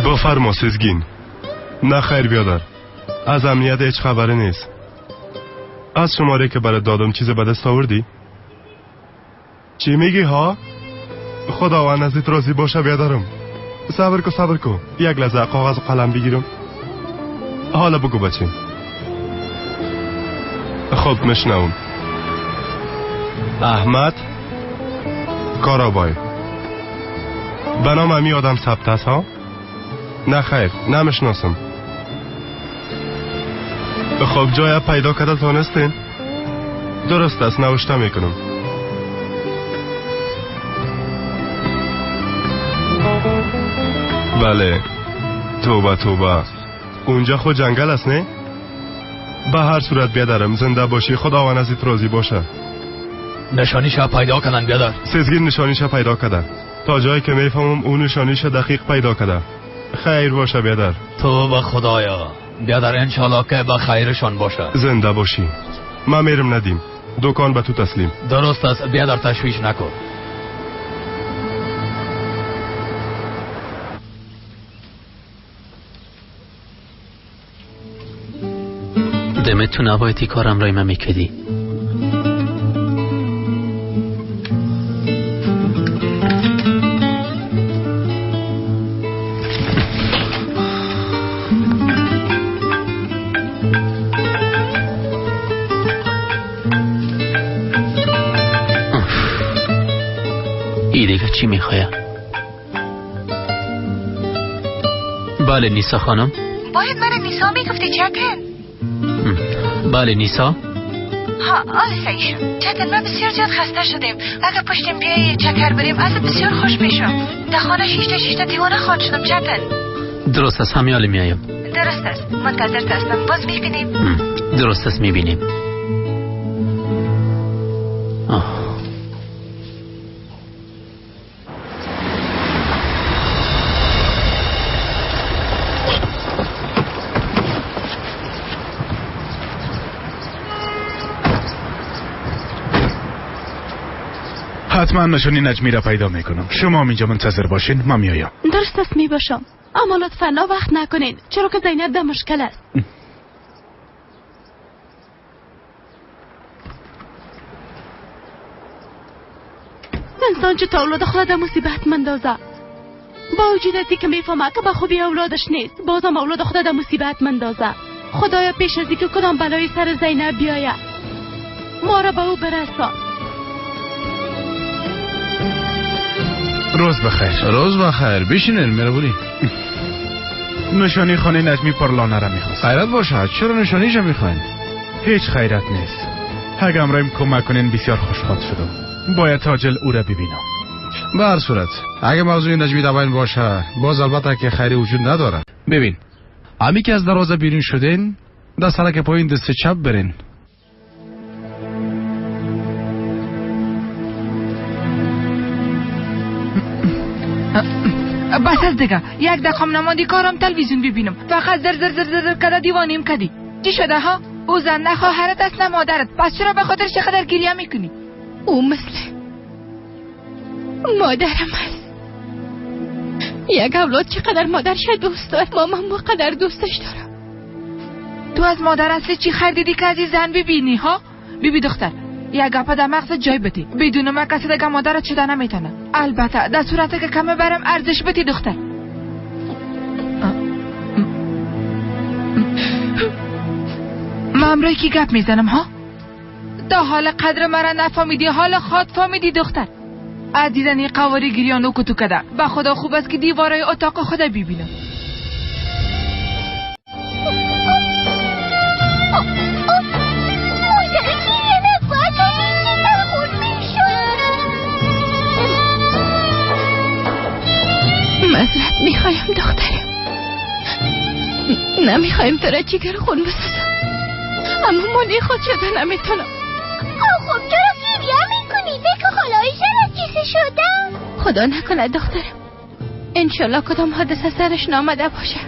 بفرما سزگین. نه خیر بیادر، از امنیت هیچ خبری نیست. از شماره که برات دادم چیز به دست آوردی؟ چی میگی ها؟ خداوند ازت راضی باشه بیادرم. صبر کو یک لحظه کاغذ و قلم بگیرم. حالا بگو بچه. خب مشنوم. احمد کارابای به نام امی آدم ثبت است ها؟ نه خیر نمیشناسم. خب جای پیدا کرده تانستین؟ درست است نوشته میکنم. بله توبه اونجا خود جنگل است نه؟ به هر صورت بیادرم زنده باشی، خداوند ازت راضی باشه. نشانیشو پیدا کردن بیادر؟ سزگین نشانیشو پیدا کرده. تا جایی که میفهمم اون نشانیشو دقیق پیدا کرده. خیر باشه بیادر. تو به خدایا بیادر، انشالله که به خیرشان باشه. زنده باشی. ما میرم ندیم، دکان به تو تسلیم. درست است بیادر، تشویش نکن. دمت تو نبایدی کارم رای من میکدی. ای دیگه چی میخواه؟ بله نیسا خانم. باید من نیسا میگفتی چتن؟ بله نیسا. ها آلی سایشون چتن ما بسیار زیاد خسته شدیم. اگه پشتیم بیایی چکر بریم از بسیار خوش میشم. در خانه شیشته دیوانه خود شدم چتن. درست است همیالی میایم. درست است منتظر هستم. باز میبینیم. درست است میبینیم. حتما نشانی نجمی را پیدا میکنم. شما اینجا منتظر باشین، من میایم. درست است میباشم، اما لطفا وقت نکنین، چرا که زینب در مشکل است. انسان چه اولاد خود در مصیبت مندازه. با وجود از اینکه میفهمه که به خوبی اولادش نیست، بازم اولاد خدا در مصیبت مندازه. خدایا پیش از اینکه کدام بلای سر زینب بیاید ما را به او برسان. روز بخیر. روز بخیر. بشینین مهربونی. نشانی خانه نجمی پرلانه را میخواست. خیرت باشد. چرا نشانیشو میخواین؟ هیچ خیرت نیست. اگه امرایم کمک کنین بسیار خوشحال شدم. باید تاجل او را ببینم. به هر صورت اگه موضوع نجمی دوین باشه باز البته که خیری وجود نداره. ببین امی که از دروازه بیرون شدین در سرک پایین دست چپ برین. بس از دیگه یک دقیقه نماندی کارم تلویزیون ببینم. فقط زر زر زر زر کده دیوانیم کدی. چی شده ها؟ او زن نه خواهرت است نه مادرت. پس چرا به خاطر چقدر گریه میکنی؟ او مثل مادرم است. یک اولاد چقدر مادرش دوست دارد مامان قدر دوستش دارم. تو از مادر اصلی چی خریدی که از این زن ببینی ها؟ بیبی دختر یک گپا در مغزت جای بتی. بدون ما کسی دیگه مادرت شده نمیتونه. البته در صورتی که کمه برم ارزش بتی دختر. من امروی کی گپ میزنم ها؟ تا حال قدر مرا نفهمیدی، حال خود فهمیدی دختر. از دیدن قواری گریانو کتو کده. به خدا خوب است که دیوارای اتاق خدا ببینم. معذرت میخوایم دخترم، نمیخوایم تو را جگر خون بسازم، اما منی خود شده نمیتونم. خب چرا گریه میکنی؟ فکر خالایش از چیزی شده؟ خدا نکنه دخترم، انشالله کدام حادثه سرش نامده باشه.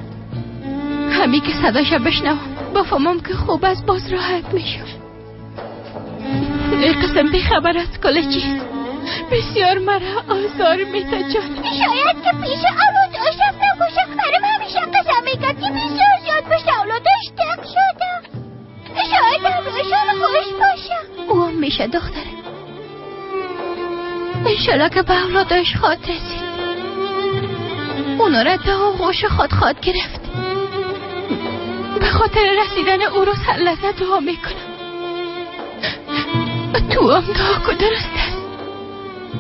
همی که صداشو بشنوم بفهمم که خوب از باز راحت میشم. ای قسم بیخبر از کل چیز بسیار مرا آزار میده جان. شاید که پیش اولادش نباشه. برم همیشه قسم میگد که بسیار زیاد پشت اولادش تک شده. شاید همشان خوش باشه. او هم میشه دخترم، انشالله که به اولادش خواهد رسید. اونا را ده آغوش خود گرفت. به خاطر رسیدن او رو سر لحظت دعا میکنم. تو هم دعا که درست است.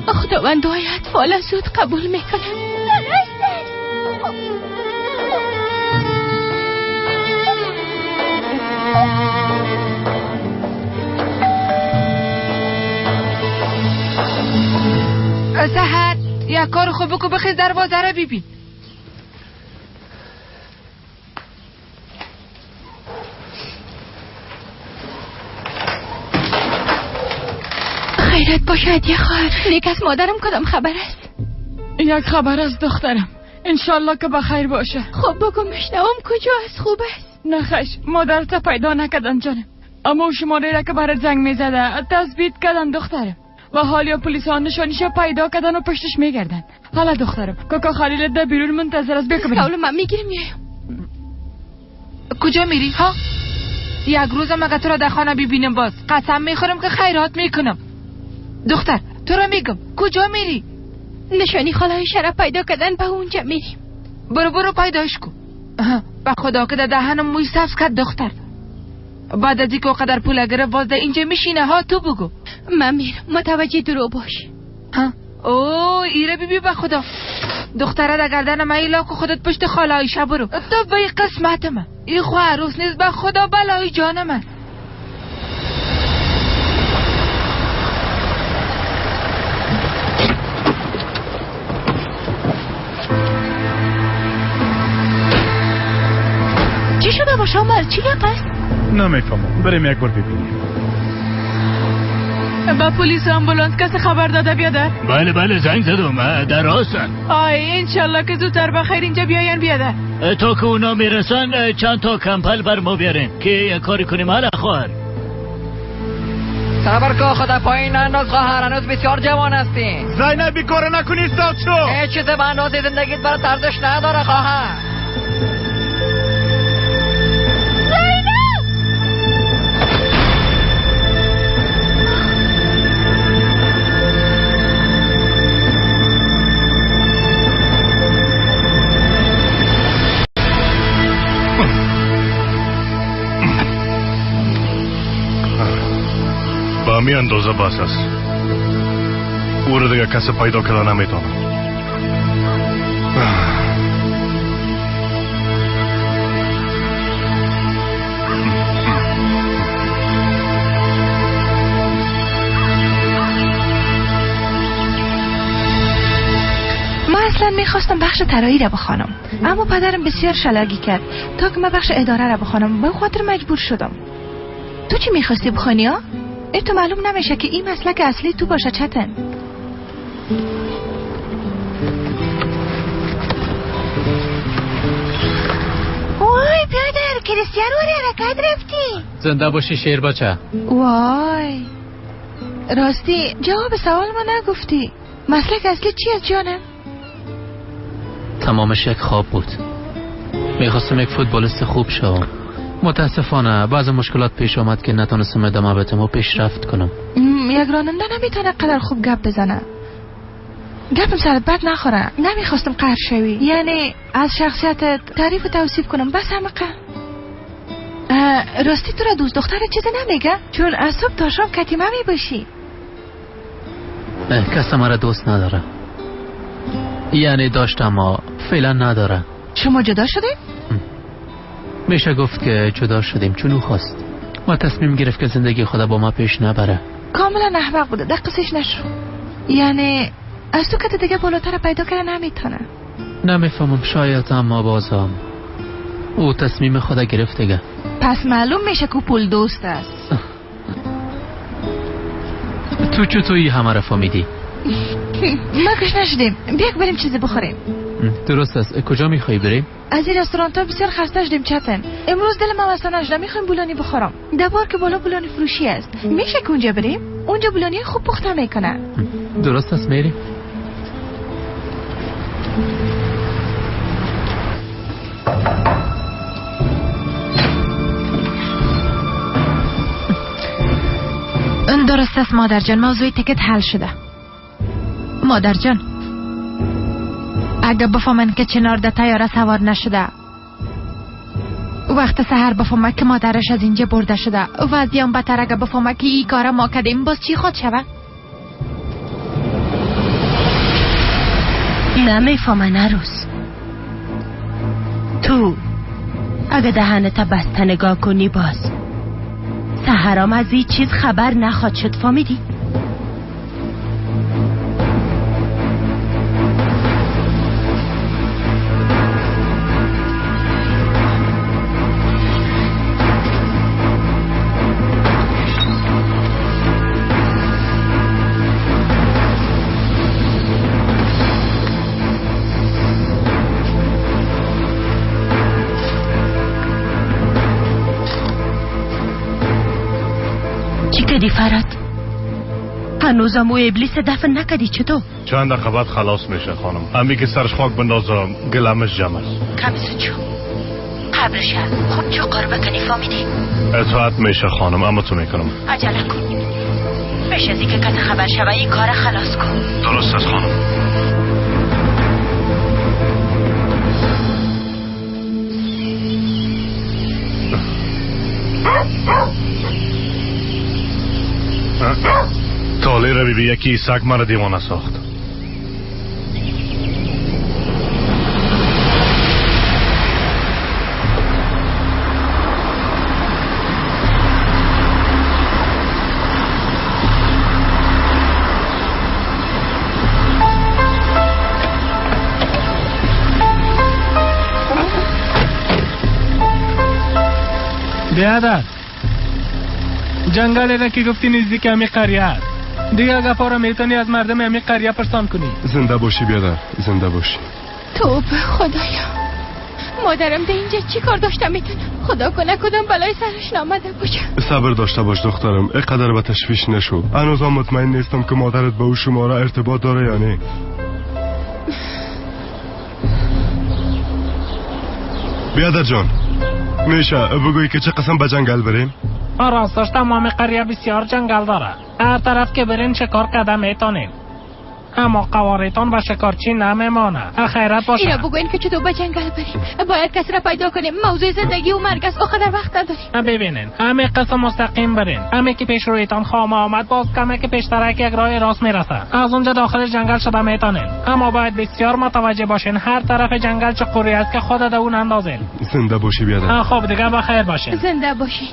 خداوند دعای اطفال زود قبول میکنه. درست است. سحر یک کار خوب بکو بخیز دروازه را ببین. خیرت باشد یه خواهر. نیک از مادرم کدام خبر است؟ یک خبر از دخترم، انشالله که بخیر باشه. خب بگو مشنوم کجا است؟ خوب است؟ نه خش مادرت پیدا نکردن جانم، اما شماره را که برات زنگ میزده تثبیت کردن دخترم و حالا پلیس ها نشانیشو پیدا کردن و پشتش میگردن. حالا دخترم کاکا خلیل ده بیرون منتظر است. بیا کاولو من میگیرم میایم. کجا میری ها؟ یک روزم اگه تو را در خانه ببینم باز قسم میخورم که خیرات میکنم. دختر تو را میگم کجا میری؟ نشانی خالای شرف پیدا کردن به اونجا میریم. برو پیداش کن. به خدا که در دهنم موی سبز کرد دختر. بعد از اینکه قدر پول گرفت باز در اینجا میشینه ها. تو بگو. من میرم، متوجه درو باش. ها اوه ایره بیبی به خدا. دختره در گردن ایلا که خودت پشت خالایشه برو. تو به قسمت من این خو عروس نیست. به خدا بلای جان من. چی شده باشه عمر؟ چی گپ است؟ نمیفهمم، بریم یک بار ببینیم. با پلیس و امبولانس کسی خبر داده بیاده؟ بله زنگ زدم، در راستن. انشالله که زودتر بخیر اینجا بیاین بیاده. تا که اونا میرسن چند تا کمپل بر ما بیارین که یک کاری کنیم. حالا خواهر صبر که خدا پایین انداز خواهر، هنوز بسیار جوان هستی. زینب بیکاره نکنی استاد شو. هیچ چیز به اندازه زندگیت برات ارزش نداره خواهر. همین اندازه بس است. او رو دیگه کسی پیدا کردن نمیتونه. اصلا میخواستم بخش طراحی را بخوانم، اما پدرم بسیار شلاگی کرد تا که من بخش اداره را بخوانم. به خاطر مجبور شدم. تو چی میخواستی بخوانی ها؟ تو معلوم نمیشه که این مسلک اصلی تو باشه چتن. وای پدر، کریستیانو حرکت رفتی. زنده باشی شیر بچه. وای راستی جواب سوال ما نگفتی. مسلک اصلی چی است جانم؟ تمامش یک خواب بود. میخواستم یک فوتبالیست خوب شوم. متاسفانه بعض مشکلات پیش آمد که نتونستم ادامه بدم و پیشرفت کنم. یک راننده نمیتونه قدر خوب گپ بزنه. گپم سرت بد نخوره. نمیخواستم قهر شوی. یعنی از شخصیتت تعریف و توصیف کنم بس همقه. راستی تو را دوست دختر چیزی نمیگه؟ چون از صبح تا شام کتیمه می باشی. کس مرا دوست نداره. یعنی داشتم اما فعلا نداره. شما جدا شدیم؟ میشه گفت که جدا شدیم چون او خواست. ما تصمیم گرفت که زندگی خدا با ما پیش نبره. کاملا احمق بوده. دقیقش نشو. یعنی از تو که دیگه بالاتر پیدا کنه نمیتونه. نمیفهمم شاید اما بازم او تصمیم خدا گرفت دیگه. پس معلوم میشه که پول دوست است. تو چطوری همه را فهمیدی؟ ما کش نشدیم. بیا بریم چیزی بخوریم. درست است. کجا میخوایی بریم؟ از این رستوران ها بسیار خسته شدیم چتن. امروز دل ما واسه نشده. میخوایم بولانی بخورم. دبار که بالا بولانی فروشی است. میشه که اونجا بریم؟ اونجا بولانی خوب پخته میکنه. درست است میریم. درست است مادر جان. موضوع تکت حل شده. مادر جان اگه بفهمن که چنار ده تیاره سوار نشده، وقت سحر بفهمه که مادرش از اینجا برده شده و از دیان بتر اگه بفهمه که این کار ما کردیم، باز چی خود شوه؟ نمیفهمن عروس. تو اگه دهنت بسته نگاه کنی باز سحرام از این چیز خبر نخواد شد. فهمیدی؟ کدی فراد هنوزم او ابلیس دفن نکدی چطور؟ چند دقیقه بعد خلاص میشه خانم. امی که سرش خاک بندازم گلمش جمع است. کمیسو چون قبلش خود چو قار بکنی فهمیدی؟ اطاعت میشه خانم. اما تو میکنم. عجله کن. پیش از اینکه کسی خبر شوه این کار خلاص کن. درست است خانم. تالی رو بی یکی سگ مرا دیوانه ساخت. بیادر جنگل را که گفتی نزدیک همی قریه است. دیگه گفا را میتونی از مردم همی قریه پرسان کنی. زنده باشی بیادر، زنده باشی. توبه خدایا، مادرم ده اینجا چی کار داشته میتونه؟ خدا کنه کدام بلای سرش نامده باشه. صبر داشته باش دخترم. اینقدر به تشویش نشو. هنوزم مطمئن نیستم که مادرت به او شما را ارتباط داره یا نه. بیادر جان میشه بگویی که چه قسم به جنگل بریم؟ راستش تمام قریه بسیار جنگل داره. هر طرف که برین شکار قدم میتونین. اما قواریتان و شکارچی نمیمانه. خیرت باشه. اینا بگوین که چطور به جنگل بریم. باید کسی را پیدا کنیم. موضوع زندگی و مرگ است. آخه در وقت نداریم. ببینین همه قسم مستقیم برین. همه که پیش رویتان خامه آمد باز کمه که پیشترک یک راه راست میرسه. از اونجا داخل جنگل شده میتونین. اما باید بسیار متوجه باشین هر طرف جنگل چقوری است که خودت اون اندازین. زنده باشی بیادر. خب دیگه بخیر باشین. زنده باشین.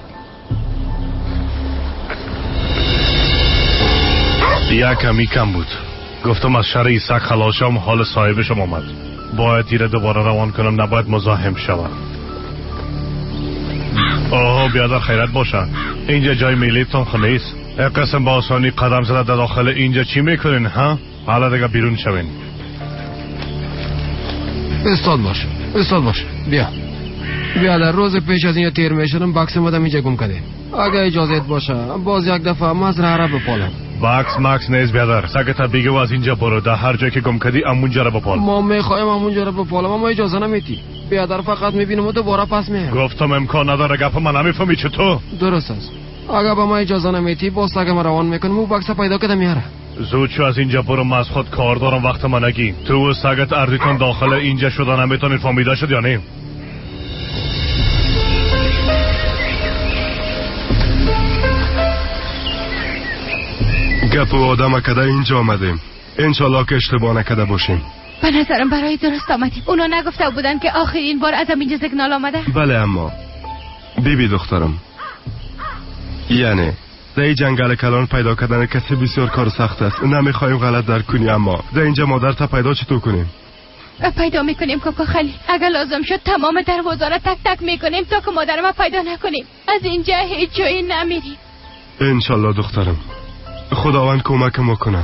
یک کمی کم بود. گفتم از شر ایسک خلاص شم، حال صاحبشم آمد. باید دیره دوباره روان کنم، نباید مزاحم شوم. آه بیادر خیرت باشه. اینجا جای میلیتون خونه ایست. یک قسم با آسانی قدم زده در داخل اینجا چی میکنین ها؟ حالا دیگه بیرون شوین. استاد باش بیا در روز پیش از این تیر میشدم بکس مدام اینجا گم کده. اگه اجازت باشه باز یک دفعه مزرعه را بپالم. بکس مکس نیست بیادر. سگتا بگو از اینجا برو، در هر جایی که گم کدی امونجا را بپال. ما میخوایم امونجا را بپالم اما اجازه نمیتی. بیادر فقط میبینم و دوباره پس میام. گفتم امکان نداره، گپ من نمیفهمی چطور؟ درست است. اگه با ما اجازه نمیتی باز سگم روان میکنم و بکس پیدا کده میاره. زود شو از اینجا برو، من از خود کار دارم، وقت من نگی. تو و سگت اردیتون داخل اینجا شده، نمیتونید فهمیده شد یا نه؟ گپ و آدم کده اینجا آمدیم. انشالله که اشتباه نکده باشیم. به نظرم برای درست آمدیم. اونا نگفته بودن که آخرین بار ازم اینجا سیگنال آمده؟ بله اما بیبی دخترم، یعنی در این جنگل کلان پیدا کردن کسی بسیار کار سخت است. نمیخوایم غلط در کنی، اما در اینجا مادر تا پیدا چطور کنیم؟ پیدا میکنیم کاکا خلیل. اگر لازم شد تمام دروازه را تک تک میکنیم تا که مادرم پیدا نکنیم. از اینجا هیچ جایی نمیریم. انشالله دخترم، خداوند کمک ما کنه.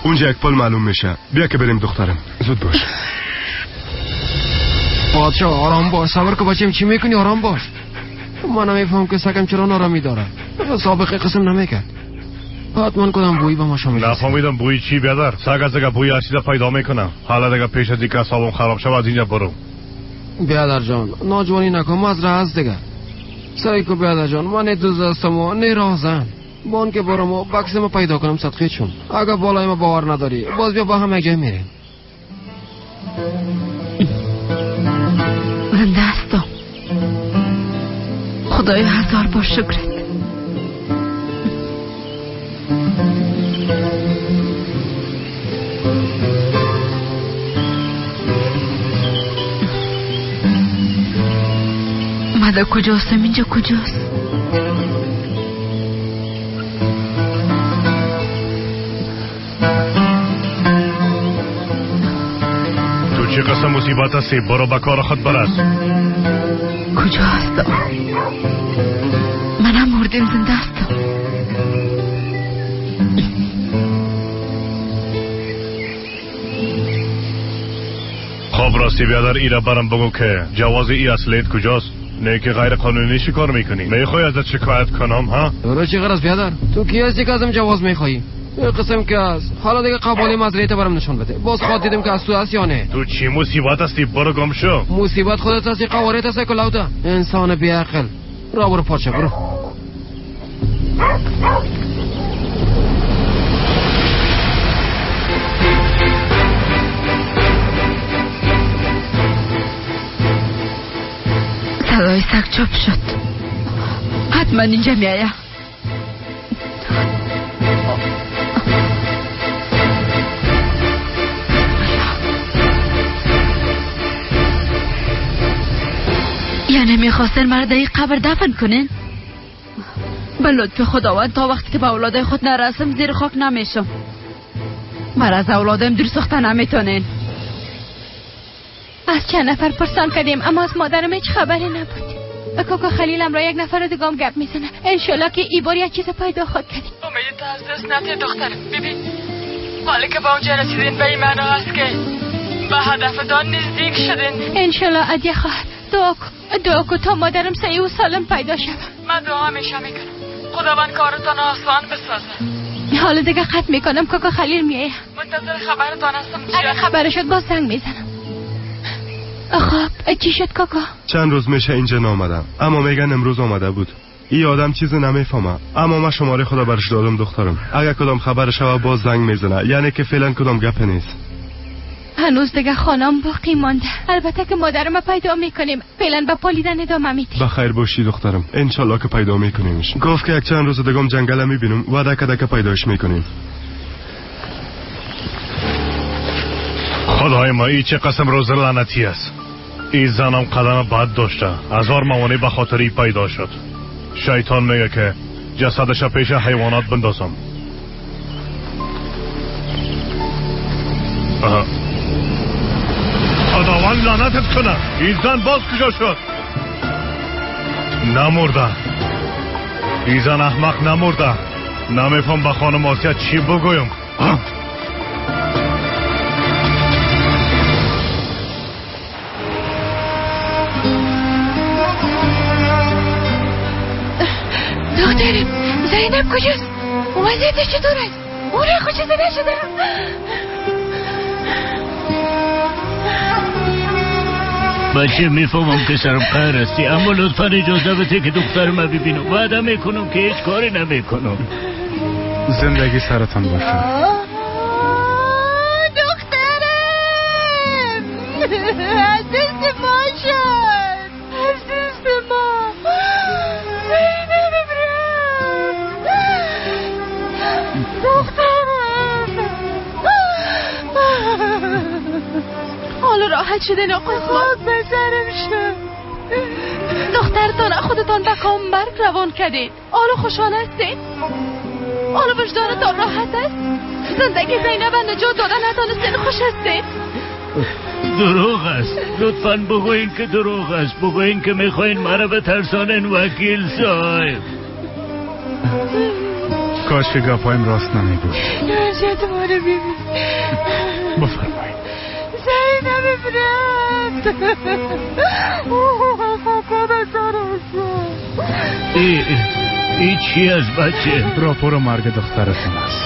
اونجا یک پل معلوم میشه. بیا که بریم دخترم، زود باش. پادشاه آرام باش، صبر که بچیم چی میکنی؟ آرام باش. من نمیفهم که سگم چرا نارامی داره. سابقه قسم نمیکرد. حتما کدام بویی به ما شما میرسه. نفهمیدم بویی چی بیادر. سگ از دیگه بویی اصیده پیدا میکنه. حالا دیگه پیش از اینکه حسابم خراب شد از اینجا برو. بیادر جان ناجوانی نکن، مزرعه از دیگه سعی کو. بیادر جان من دوست هستم و نیرازن بان که برم و بکس ما پیدا کنم صدقه چون. اگه بالای ما باور نداری باز بیا با هم یک جای میریم. زنده هستم. خدایا هزار بار شکرت. ماذا کجاستم؟ اینجا کجاست؟ تو چه قسم مصیبت هستی؟ برو به کار خود برس. کجا هستم؟ منم مردم زنده هستم. خب راستی بیادر ایره برم بگو که جواز ای اصلیت کجاست؟ نه که غیر قانونی شکار میکنی. میخوای ازت شکایت کنم ها؟ برو چی غرض بیادر؟ تو کی هستی که ازم جواز میخوایی؟ یه قسم که هست. حالا دیگه قبالی مزرعه برام نشون بده. باز خود دیدم که از تو هست یا نه. تو چی مصیبت هستی؟ برو گم شو. مصیبت خودت هستی، قوارت هستی که لوده. انسان بی عقل. برو پاچه برو. صدای سگ چپ شد. حتما اینجا میایم. یعنی میخواستن مرا در این قبر دفن کنین؟ به لطف خداوند تا وقتی که به اولادای خود نرسم زیر خاک نمیشم. مرا از اولادم دور ساخته نمیتونین. از چند نفر پرسان کردیم اما از مادرم هیچ خبری نبود. کاکا خلیلم را یک نفر دیگه هم گپ میزنه. انشالله که ای بار یک چیز پیدا خود کردیم. امید از دست نده دختر. ببین حالا که به اونجا رسیدین به این معنا هست که به هدفتان نزدیک شدین. انشالله ادیه خواهر دعا کن تا مادرم صحیح و سالم پیدا شود. من دعا همیشه میکنم خداوند کارتان آسان بسازه. حالا دیگه قطع میکنم کاکا خلیل میایه. منتظر خبرتان هستم. اگه خبر شد باز زنگ میزنم. خب چی شد کاکا؟ چند روز میشه اینجا نامدم اما میگن امروز آمده بود. این آدم چیزی نمیفهمه، اما من شماره خدا برش دادم دخترم. اگر کدام خبر شوه باز زنگ میزنه، یعنی که فعلا کدام گپ نیست. هنوز دیگه خانم باقی مانده. البته که مادرم پیدا میکنیم. فعلا به پالیدن ادامه میدیم. بخیر باشی دخترم، انشالله که پیدا میکنیمش. گفت که یک چند روز دیگه جنگل میبینم، وعده که پیداش میکنیم. خدای ما ای چه قسم روز لعنتی است. این زنم قدم بد داشته، هزار موانع به خاطر ای پیدا شد. شیطان میگه که جسدش پیش حیوانات بندازم. خداوند لعنتت کنه، این زن باز کجا شد؟ نمرده، این زن احمق نمرده. نمیفهم به خانم آسیا چی بگویم. دخترم زینب کجاست؟ وضعیتش چطور است؟ اون را خوش زده شده. بچه میفهمم که سرم قهر هستی، اما لطفا اجازه بده که دخترم ببینم. وعده میکنم که هیچ کاری نمیکنم. زندگی سرتان باشه. دخترم از دست ما شد، از دست ما. زینب حالا راحت شده ناقص خود بزرم شد. دخترتان خودتان به کامبرگ روان کردید. حالا خوشحال هستید؟ حالا وجدانتان راحت است؟ زندگی زینب نجات دادن ندانستین خوش هستید؟ دروغ است. لطفاً بگوین که دروغ است. بگوین که میخواین مرا به ترسانن وکیل صاحب. کاش که گپایم راست نمیگوش. نجات ما رو ببین. بفرمایید. زینب برد. ای چی از بچه؟ راپور مرگ دخترتون است.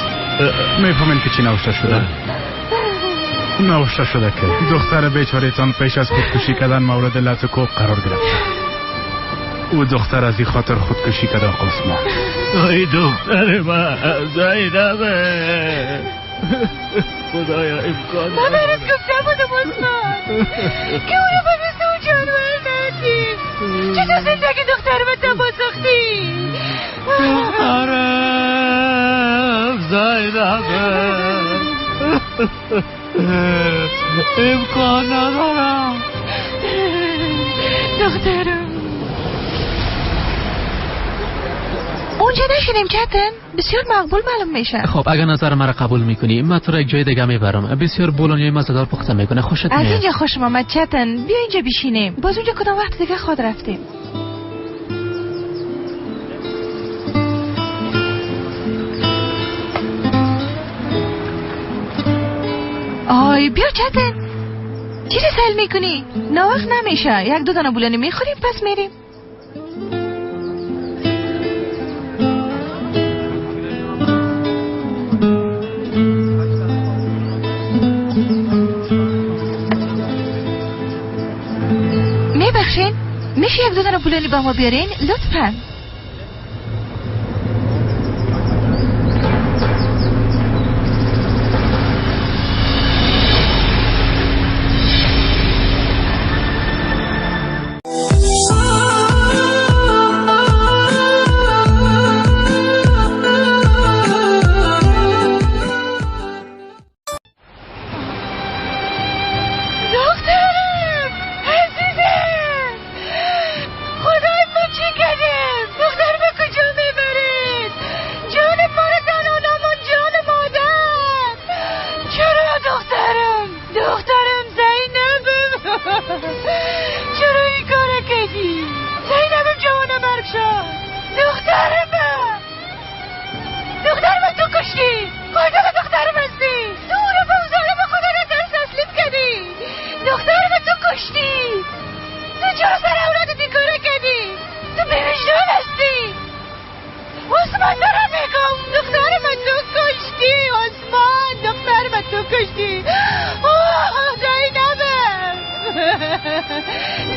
میفهمین که چی نوشته شده؟ نوشته شده که دختر بیچاره‌تان پیش از خودکشی کردن مورد لطف کوب قرار گرفته. او دختر از این خاطر خودکشی کرده آقا عثمان. ای دختر من زینبه. خدایا امکان من برات گفتم بودم عثمان که اونو به مثل اون جانور ندید. چطور زندگی دختر من تبا ساختی؟ دخترم زینبه. امکان ندارم. دخترم اونجا نشینیم چتن؟ بسیار مقبول معلوم میشه. خب اگر نظر مرا قبول میکنی من تو را یک جای دیگه میبرم. بسیار بولونیای مزه‌دار پخته میکنه. خوشت میاد؟ از اینجا خوشم آمد چتن. بیا اینجا بشینیم. باز اونجا کدام وقت دیگه خود رفتیم. آی بیا چتن. چی رو سهل میکنی؟ نه وقت نمیشه. یک دو دانه بولونی میخوریم پس میریم. میبخشین؟ میشه یک دو دانه بولونی با ما بیارین؟ لطفاً.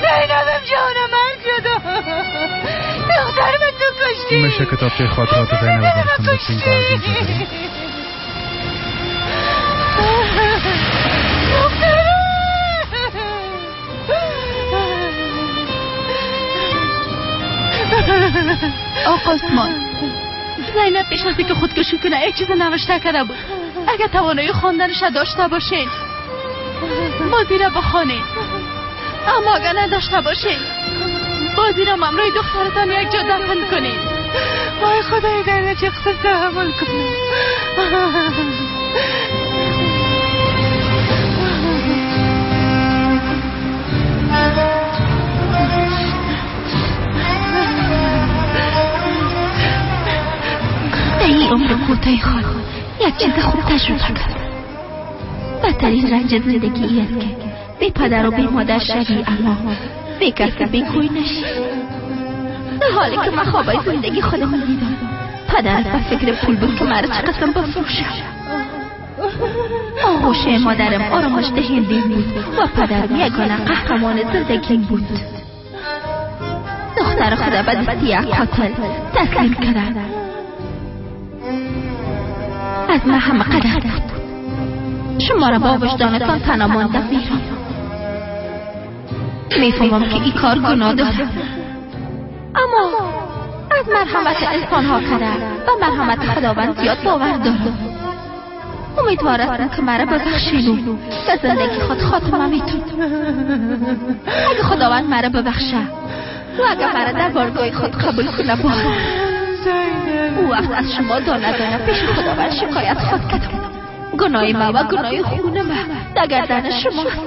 زینبم جانم مرگ شد. دخترم تو میشه کتابچه خاطرات زینب براتون بچین تا از اینجا بریم؟ آقا عثمان، زینب پیش از اینکه خودکشی کنه یک چیز نوشته کرده بود. اگر توانایی خواندنش داشته باشین بازی را بخوانین، اما اگر نداشته باشین بازی را ممروی دخترتان یک جا دفن کنین. وای خدای در چه قصد تحمل کنم. ای عمر کوتاه خود یک چیز خوب تجربه کرد. بدترین رنج زندگی ای است که بی پدر و بی مادر شوی اما بی کسی بی کوی نشی. در حالی که من خوابای زندگی خودم دیدم پدرت به فکر پول بود که مرا چه قسم بفروشم. آغوش مادرم آرامش دهنده بود و پدرم یگانه قهرمان زندگی بود. دختر خدا به دستی یک قاتل تسلیم کرد. از من همه قدر بود. شما را با وجدانتان تنها مانده میرم. میفهمم که این کار گناه دارد، اما از مرحمت انسان ها کرده و مرحمت خداوند زیاد باور دارم. امیدوار هستم که مرا ببخشید و به زندگی خود خاتمه میتون. اگه خداوند مرا ببخشه و اگه مرا در بارگاه خود قبول کنه با او وقت از شما دانه پیش خداوند شکایت خود کردم. گناه ما و گناه خون ما در گردن شما است.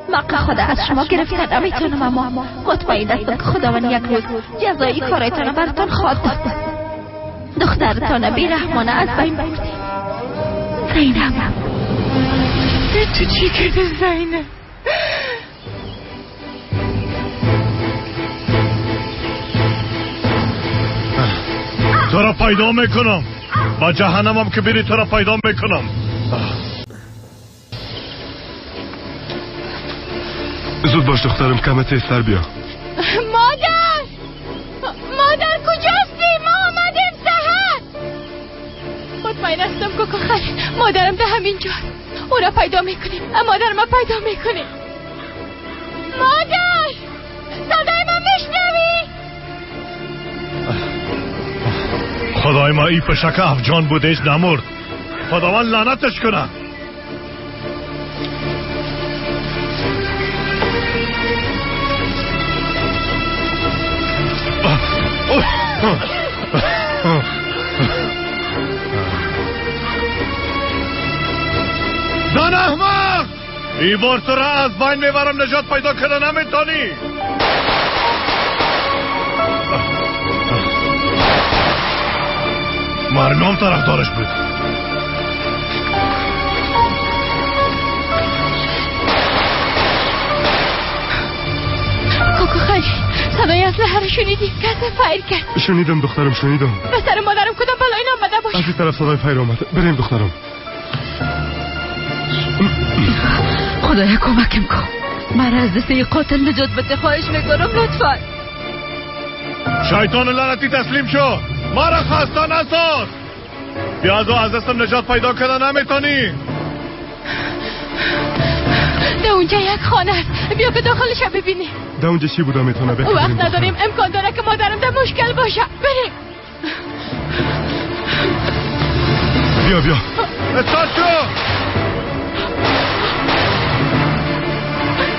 من خدا از شما گرفتن نمیتونم، اما مطمئن هستم که خداوند یک روز جزایی کارایتان براتان خواهد داد. دخترتان بیرحمانه از بین بردید. زینب تو چی کرده زینب؟ تو را پیدا میکنم و جهنمم که بری تو را پیدا میکنم. زود باش دخترم، کمه تیزتر بیا. مادر کجاستی؟ ما آمدیم سحر. مطمئن هستم کوکو خالی مادرم به همین جا. او را پیدا میکنیم، مادر ما پیدا میکنیم. مادر صدای من میشنوی؟ خدای ما ای پشک افجان بودش نمرد. خداوند لعنتش کنه. زن احمق، ای بار تو را از بین میبرم، نجات پیدا کنه نمیتونی. مرگام طرفدارش بود. کوکو خالی صدای اسلحه رو شنیدی؟ کسی فایر کرد. شنیدم دخترم، شنیدم. به سر مادرم کدام بلایی آمده باشه؟ از این طرف صدای فایر آمده. بریم دخترم. خدایا کمکم کن، مرا از دسته قاتل نجات بده، خواهش میکنم لطفا. شیطان لعنتی تسلیم شو، ما را خسته نساز. بیازو از دستم نجات پیدا کنه نمیتونی. ده اونجا یک خانه است، بیا که داخلش ببینی. ده اونجا چی بوده میتونه بکنیم؟ وقت نداریم، امکان داره که مادرم در مشکل باشه. بریم. بیا استاد شو.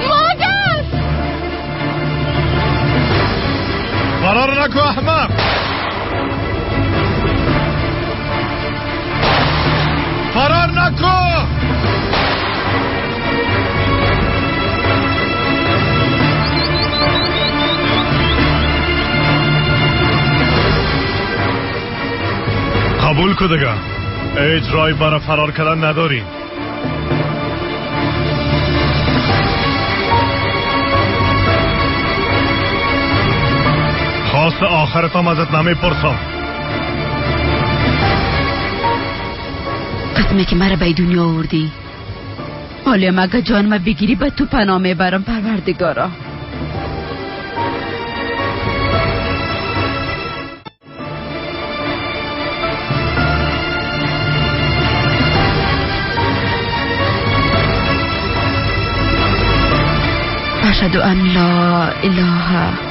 مادر فرار نکو احمق. فرار نکو. قبول کو دیگه، هیچ رای برای فرار کردن نداری. خواست آخرتم ازت نمیپرسم. قسمی که مرا به دنیا آوردی، حالا مگه جانم بگیری به تو پناه میبرم پروردگارا. اشهد ان لا اله.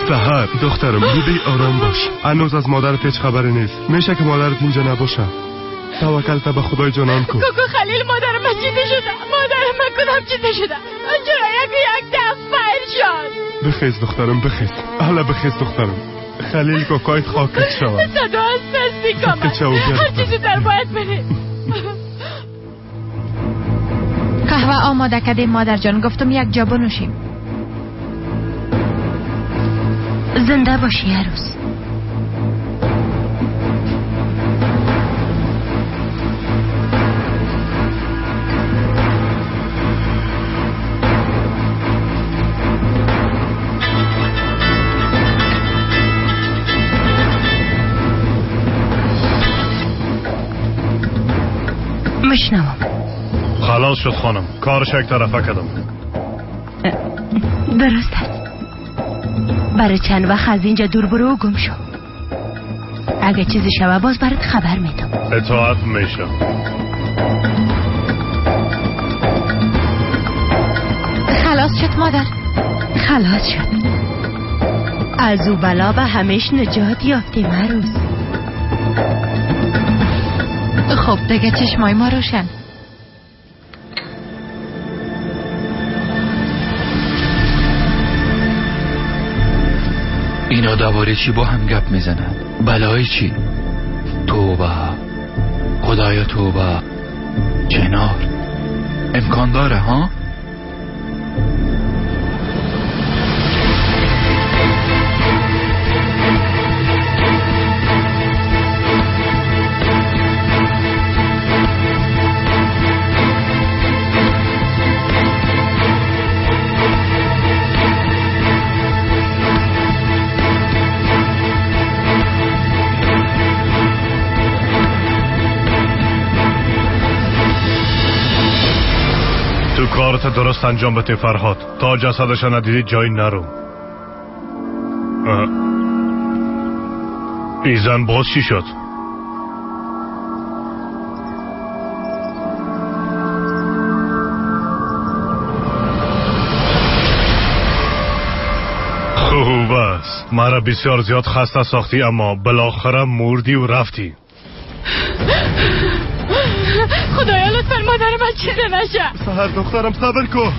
سهر دخترم بودی آرام باش. هنوز از مادرت هیچ خبری نیست. میشه که مادرت اینجا نباشه. توکل به خدای جانان کن. کوکو خلیل مادرم چیزی شده. مادرم کدام چیزی شده؟ چرا یک دست فایر شد؟ بخیز دخترم بخیز. حالا بخیز دخترم. خلیل کوکایت خاکت شود. صدا از پستی کامل. هر چیزی در باید برید. قهوه آماده کردیم مادر جان. گفتم یک جا بنوشیم. زنده باشی عروس. مشنوم. خلاص شد خانم. کارش یک طرفه کردم. درست است. برای چند وقت از اینجا دور برو و گم شو. اگه چیزی شوه باز برات خبر میدم. اطاعت میشه. خلاص شد مادر. خلاص شد. از او بلا به همیش نجات یافتیم عروس. خب دیگه چشمای ما روشن. اینا دواره چی با هم گپ میزنن؟ بلای چی؟ توبه خدایا توبه. کنار امکان داره ها؟ تو کارت درست انجام بده فرهاد. تا جسدش ندیدی جایی نرو. ایزن باز چی شد؟ خوب است. مرا بسیار زیاد خسته ساختی اما بالاخره مردی و رفتی. خدایا لطفاً مادر من چیزی نشه. سهر دخترم صبر کن.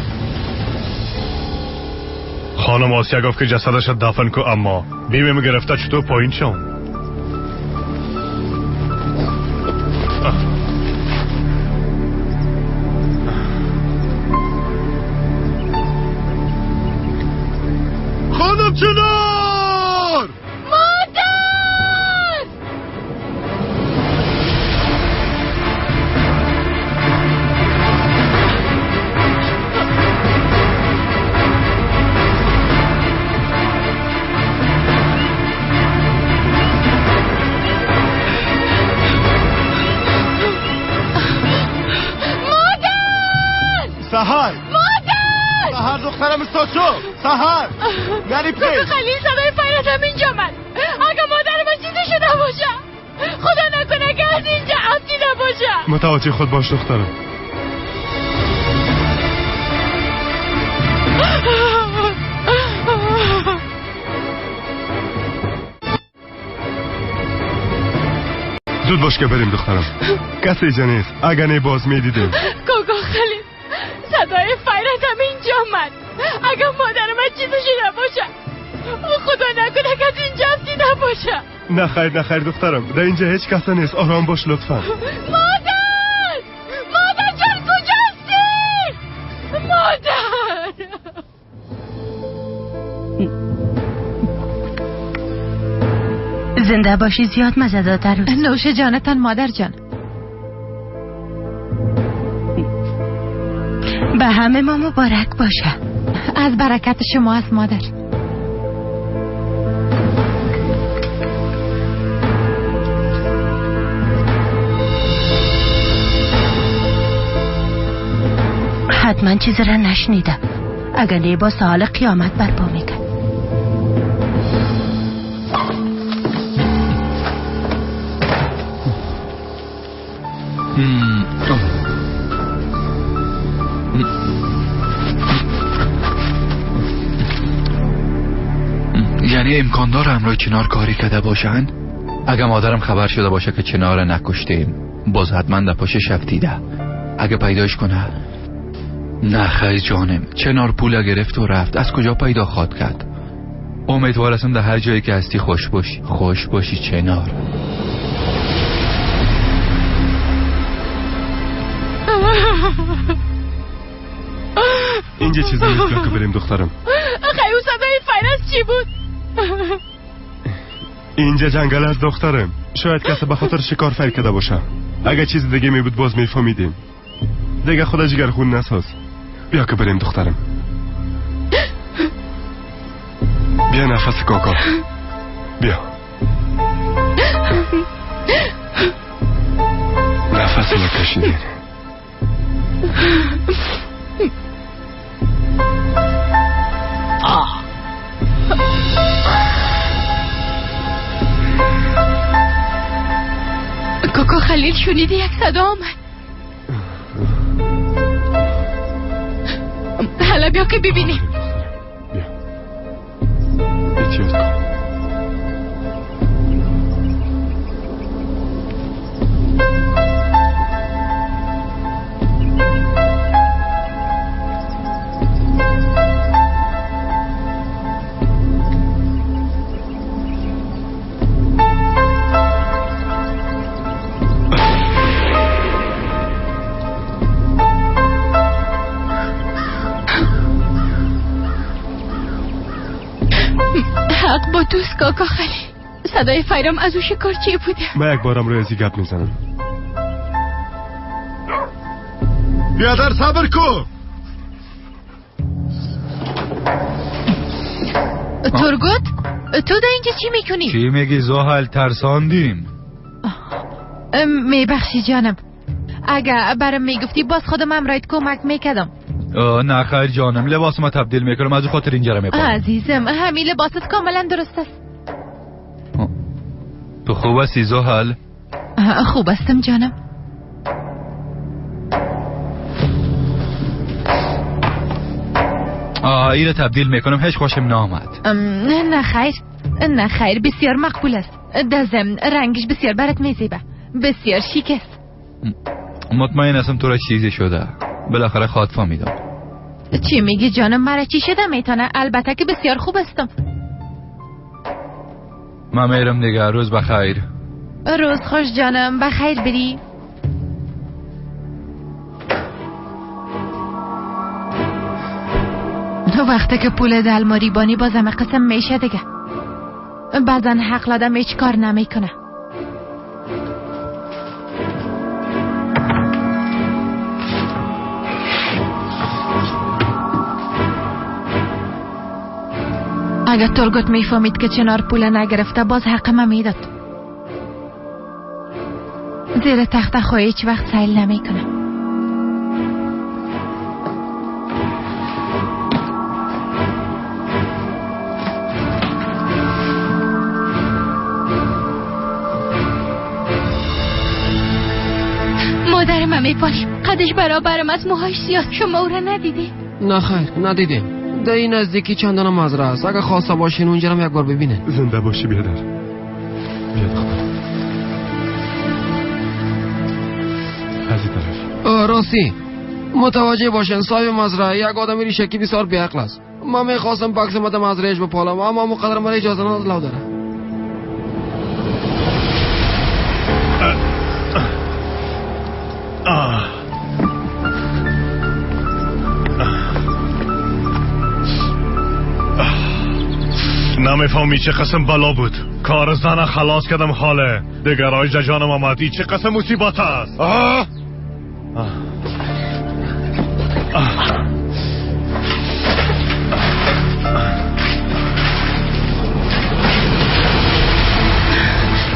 خانم آسیا گفت که جسدش دفن کو اما بیمه گرفته چطور پایین شون؟ خانم چنار! مادر! سهر! مادر! سهر دخترم استاد شو! سهر! نری پیش! خلیل صدای فریادم اینجا من. اگه مادر من چیزی شده باشه خدا نکنه که از اینجا عبدی نباشه. متوجه خود باش دخترم. زود باش که بریم دخترم. کسی اینجا نیست. اگه نه باز میدیدیم. کوکو خلیل صدای فریادم اینجا من. اگه مادر من چیزی شده باشه خدا نکنه که از اینجا عبدی نباشه. نه خیر نه خیر دخترم. در اینجا هیچ کسی نیست. آرام باش لطفا. مادر! مادر جان کجا هستی؟ مادر! زنده باشی. زیاد مزه داد عروس. نوش جانتان مادر جان. به همه ما مبارک باشه. از برکت شما است مادر. حتما چیزی را نشنیدم. اگر نه با سال قیامت برپا میکرد. یعنی امکان داره همراه چنار کاری کرده باشن؟ اگه مادرم خبر شده باشه که چنار نکشتیم باز حتما در پاش شفتیده. اگه پیداش کنه. نه خیر جانم، چنار پول گرفت و رفت. از کجا پیدا خواد کرد؟ امیدوارم در هر جایی که هستی خوش باشی. خوش باشی چنار. اینجا چیزی نیست که بریم دخترم. خیلی صدای فیروز چی بود؟ اینجا جنگل است دخترم. شاید کسی به خاطر شکار فکر کرده باشه. اگه چیز دیگه می بود باز میفهمیدیم. دیگه خدا جگر خون نساز. بیا که بریم دخترم. بیا نفس کاکا. بیا نفس نکشیدین. کاکا خلیل شنیدی یک صدا آمد. حالا بیا که ببینیم. بیا احتیاط کن. حق با دوست کاکا خلیل. صدای فیرم از او شکار چی بوده؟ من یک بارم روی ازی گپ میزنم. بیادر صبر کو. ترگوت تو در اینجا چی میکنی؟ چی میگی زحل؟ ترساندیم. میبخشی جانم. اگه برام میگفتی باز خودم امرایت کمک میکردم. نه خیر جانم، لباس ما تبدیل میکنم از خاطر اینجا رو میپرم. عزیزم همین لباست کاملا درست است. تو خوب هستی زحل؟ خوب هستم جانم. اینو تبدیل میکنم. هیچ خوشم نامد. نه خیر بسیار مقبول است. دزم رنگش بسیار برات میزیبه. بسیار شیک است. مطمئن هستم تو را چیزی شده. بالاخره خواهد فهمیدم. چی میگی جانم؟ مرا چی شده میتونه؟ البته که بسیار خوب هستم. من میرم دیگه. روز بخیر. روز خوش جانم. بخیر بری. وقتی که پول دلماری بانی بازم قسم میشه دیگه. بعضا حق لادم هیچ کار نمیکنه. اگر ترگوت میفهمید که چنار پول نگرفته باز حقم میداد. زیر تخت خواهی هیچ وقت سیل نمیکنه. مادرم هم میپاش. قدش برابرم از موهاش سیاه. شما او را ندیدی؟ نه خیر ندیدیم. در این نزدیکی چندان مزرعه است. اگه خواسته باشین اونجا هم یک بار ببینه. زنده باشی بیادر. بیاد خدا. از این طرف. راستی متوجه باشین صاحب مزرعه یک آدمی ریشکی بسیار بیعقل است. من میخواستم بکس مده مزرعهش بپالم اما مقدر من اجازه نداد لو داره. نمیفهمی چه قسم بلا بود. کار زن خلاص کردم خاله. دیگر آج جانم آمدی چه قسم مصیبت است.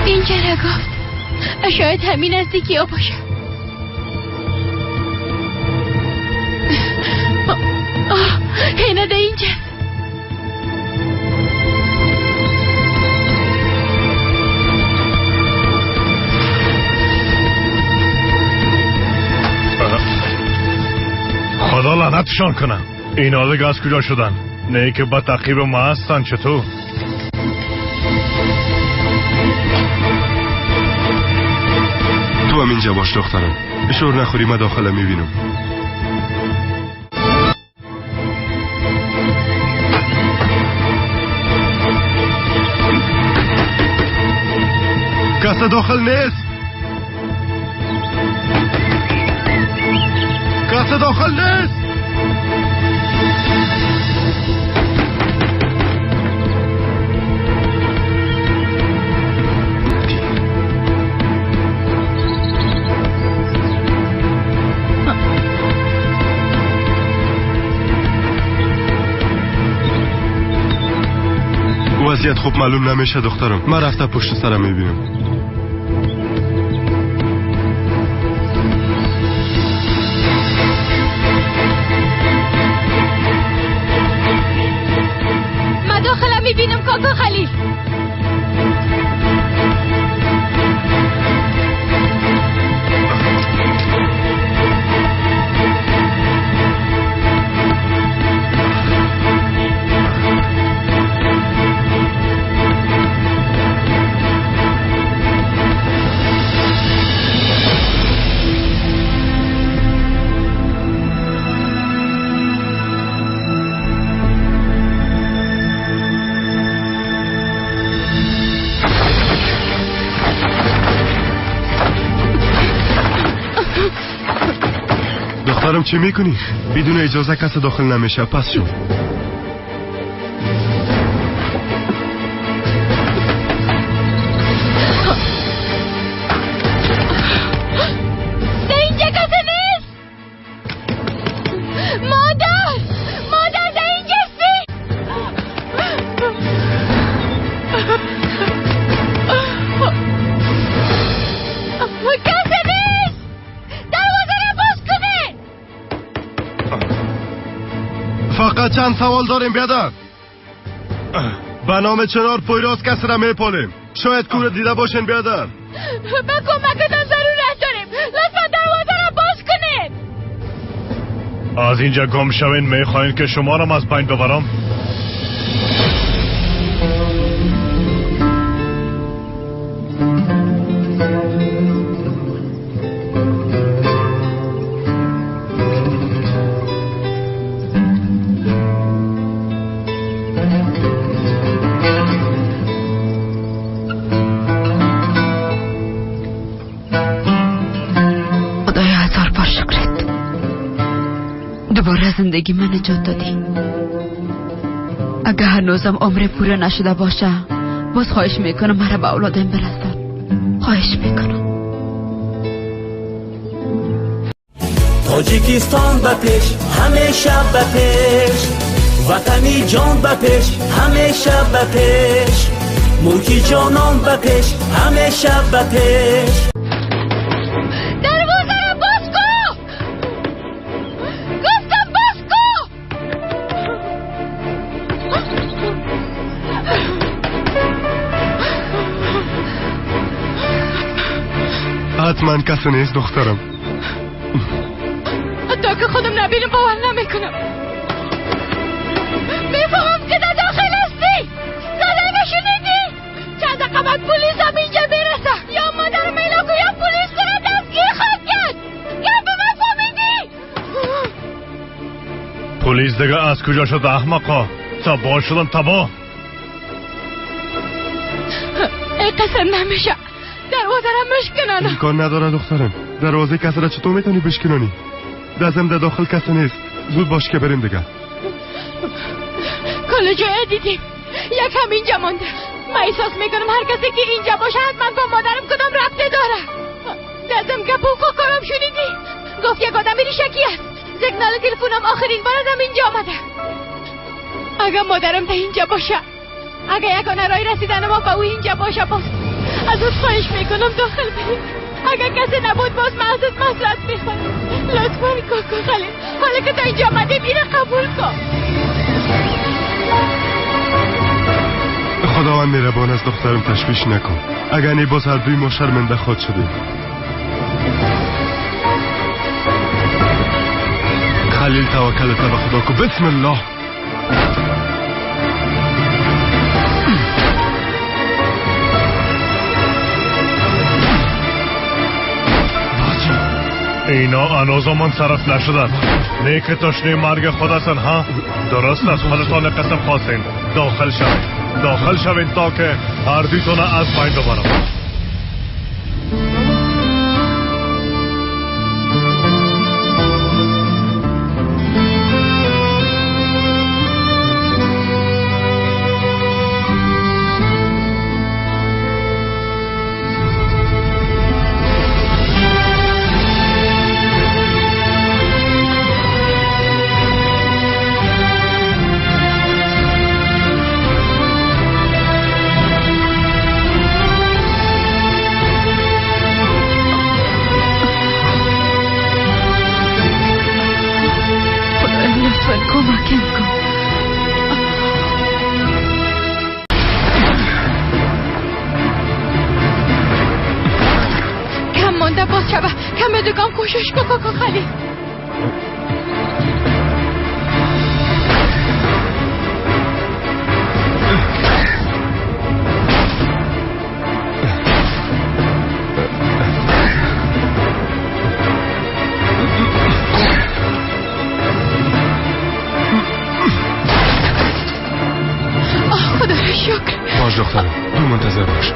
اینجا را گفت. شاید همین نزدیکی ها باشه. هنه ده اینجا. خدا لعنتشان کنه. اینا دیگه از کجا شدن؟ نه که با تعقیب ما هستن. چطور؟ تو هم اینجا باش دخترم. شور نخوری من داخله میبینم. کس داخل نیست. کس داخل نیست. وضعیت خوب معلوم نمیشه دخترم. من رفته پشت سرم میبینم. من داخلم میبینم کاکا خلیل. دخترم چی میکنی؟ بدون اجازه کس داخل نمیشه. پس شو. اینجا کسی نیست. مادر ده اینجا سی. کسی نیست. دروازه را باز کنه. فقط چند سوال داریم بیادر. به نام چنار پویراز کس را میپالیم. شاید کور دیده باشین بیادر. به کمکتان ضرورت داریم. لطفا دروازه را باز کنید. از اینجا گم شوین. میخواین که شما را از بین ببرم؟ دوباره زندگی من نجات دادی. اگه هنوزم عمر پوره نشده باشه باز خواهش میکنم مرا به اولادم برسان. خواهش میکنم. تاجیکستان به پیش همیشه به پیش. وطنی جان به پیش همیشه به پیش. ملکی جانان به پیش همیشه به پیش. دروازه را باز کن. گفتم باز کن. حتما کسی نیست دخترم. تا که خودم نبینم باور نمیکنم. میفهمم که در داخل هستی. صدای شنیدی؟ چند قبل پلیس هم اینجا میرسه. یا مادر میلاگو یا پلیس کنه دستگیر خواهد کرد. یا به من فهمیدی؟ پلیس دیگه از کجا شد احمقا؟ تباه شدم تباه. ای قسم نمیشه. دروازه را مشکنانه. امکان نداره دخترم. دروازه کسی را چطور میتونی بشکنانی؟ دزم در داخل کسی نیست. زود باش که بریم دیگه. کل جای دیدیم. یک هم اینجا مونده. من احساس میکنم هر کسی که اینجا باشه حتما با مادرم کدام ربطه داره. دادم گپو کوکارم شنیدی؟ گفت یک آدم ریشکی است. سیگنال تلفنم آخرین بار ازم اینجا آمده. اگه مادرم تا اینجا باشه، اگه یگانه راه رسیدن ما به او اینجا باشه، باز از اون خواهش میکنم داخل برید. اگه کسی نبود باز من ازت مصلحت میخوام. لطفا کوکو خلیل، حالا که تا اینجا آمده میره قبول کن. خداوند مهربان از دخترم تشویش نکن. اگر نی باز هر دوی ما شرمنده خود شدیم. خلیل توکلت به خدا کو. بسم الله. اینا هنوزمان صرف نشدن. نه که تشنه مرگ خود هستن ها. درست است. خودتان قسم خواستین داخل شوین تا که هر دویتون از پایین ببرم. کوشش کوکو خلیل. خدا را شکر. باش دخترم، تو منتظر باش.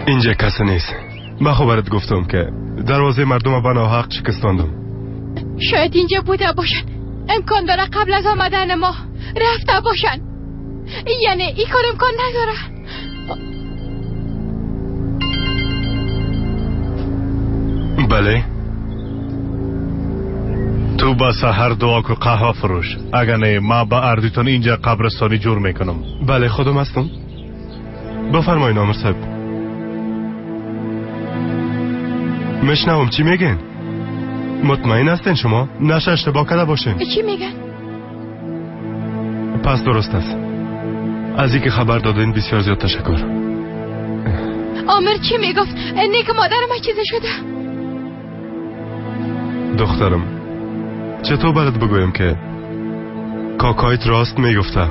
اینجا کسی نیست. من خبرت گفتم که دروازه مردم به ناحق شکستاندم. شاید اینجا بوده باشن. امکان داره قبل از آمدن ما رفته باشن. یعنی این کار امکان نداره. بله. تو با سحر دعا کو قهوه فروش. اگر نه ما با اردیتون اینجا قبرستانی جور میکنم. بله خودم هستم. بفرمایید آمر صاحب. مشنوم چی میگن؟ مطمئن هستین شما؟ نشه اشتباه کرده باشین. چی میگن؟ پس درست است. از اینکه خبر دادین بسیار زیاد تشکر. آمر چی میگفت؟ اینی که مادرم چیزی شده؟ دخترم چطور برات بگویم که کاکایت راست میگفته؟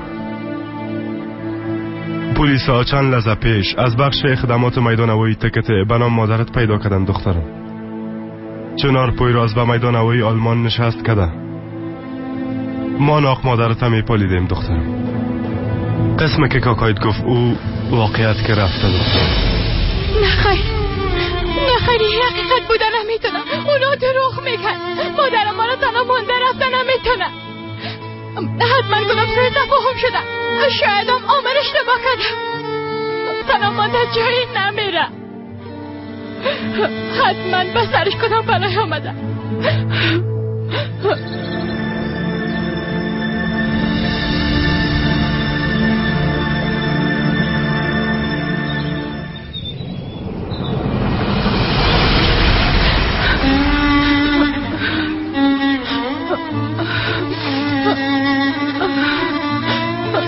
پلیس ها چند لحظه پیش از بخش خدمات میدان هوایی تکت به نام مادرت پیدا کردن دخترم. چنار پوی را از به میدان هوایی آلمان نشست کده. ما ناق مادرت هم میپالیدیم دخترم. قسمه که کاکایت گفت او واقعیت که رفته دخترم. نخیر حقیقت بودن نمیتونم. اونا دروغ میگن. مادرم ما را تنها مانده رفتن نمیتونه. حتما گناه سوی تفاهم شده. شاید هم آمر اشتباه کرده. تنها مانده جایی نمیره. حتما به سرش کدام بلای آمده.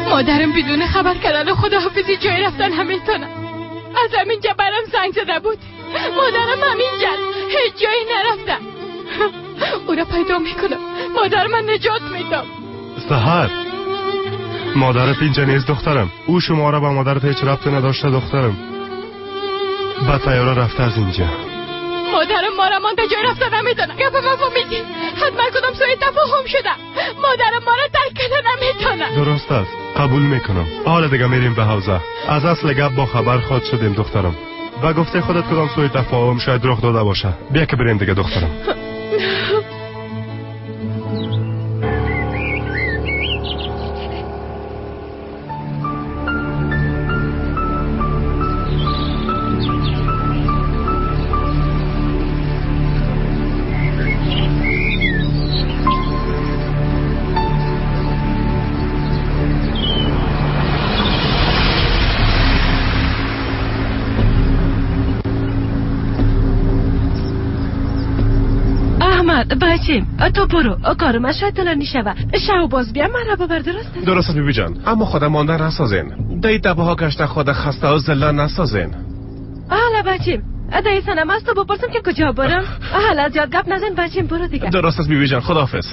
مادرم بدون خبر کردن خداحافظی جای رفتن نمیتونه. از همینجا برام زنگ زده بود. مادرم همینجا هیچ جایی نرفته. او را پیدا میکنم، مادر من نجات میدم. سحر، مادرت اینجا نیست دخترم. او شما را به مادرت هیچ ربطی نداشته دخترم. با طیاره رفته از اینجا. مادرم ما را مانده جای رفته نمیتونه. گپ ما فهمیدی؟ حتما کدام سوی تفاهم شده. مادرم ما را ترک کرده نمیتونه. درست است، قبول میکنم. حالا دیگه میریم به حوزه. از اصل گپ با خبر خود شدیم دخترم. و گفته خودت کدام سوی تفاهم شاید رخ داده باشه. بیا که بریم دیگه دخترم. بچیم تو برو، کارم شاید طولانی شوه. شو باز بیا مرا ببر. درست است بیبی جان، اما خود مانده نسازین. دای دبه ها گشته خود خسته و زله نسازین. حالا بچیم دای سنم از تو بپرسم که کجا برم. حالا زیاد گپ نزن بچیم، برو دیگه. درست است بیبی جان، خداحافظ.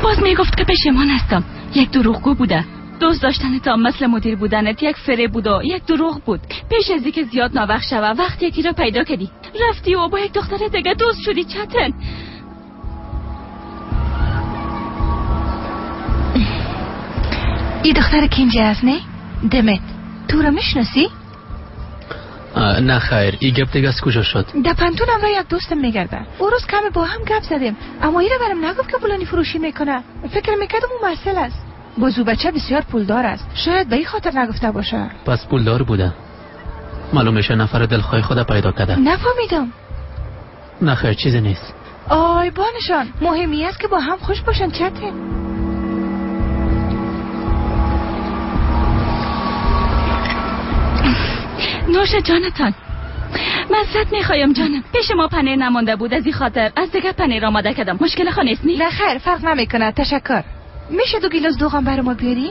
باز میگفت که پشیمان هستم. یک دروغگو بوده. دوست داشتن تا مثل مدیر بودنت یک فریب بود و یک دروغ بود. پیش از اینکه زیاد ناوقت شوه وقتی یکی را پیدا کردی رفتی و با یک دختر دیگه دوست شدی. چتن این دختر کینجه است نه؟ دمت تو را میشناسی؟ نه خیر، این گپ دیگه از کجا شد؟ در پنتونم را یک دوستم میگرده. او روز کمی با هم گپ زدیم، اما این را برم نگفت که پولانی فروشی میکنه. فکر میکردم اون مرسل است. بازو بچه بسیار پولدار است. شاید به این خاطر نگفته باشه. پس پولدار بوده. معلوم میشه نفر دلخواه خود پیدا کرده. نفهمیدم. نه خیر، چیزی نیست. آی بانشان، مهمی است که با هم خوش باشن. چته نوش جانتان. مزرعت میخوایم جانم. پیش ما پنیر نمانده بود، از این خاطر از دیگه پنیر آماده کردم. مشکل خانه است نی؟ نه خیر، فرق نمیکنه. تشکر. میشه 2 گیلاس دوغم برای ما بیاری؟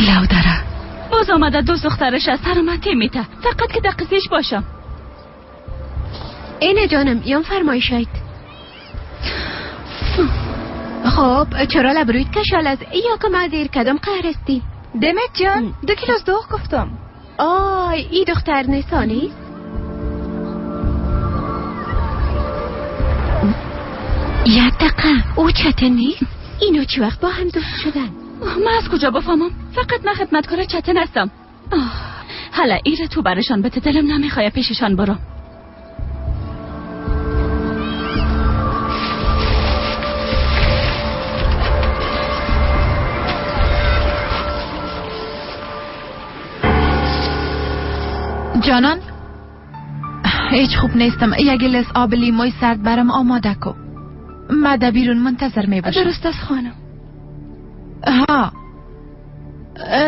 لودره باز آمده دوست دخترش از سرمتی میته. فقط که دقیقش باشم. اینه جانم، یام فرمایشید. خب چرا لبروید کشال از یا که ما دیر کدام قهرستی؟ دمت جان 2 گیلاس دوغ گفتم. آی ای دختر نسانی؟ یه دقیقه او چته نیست؟ اینو چی وقت با هم دوست شدن؟ من از کجا بفهمم؟ فقط من خدمتکار چتن هستم. حالا ایره تو برشان بده، دلم نمیخواه پیششان برم. جانان هیچ خوب نیستم. یک گلاس آب لیموی سرد برام آماده کو. مده بیرون منتظر می باشم. درست است خانم. ها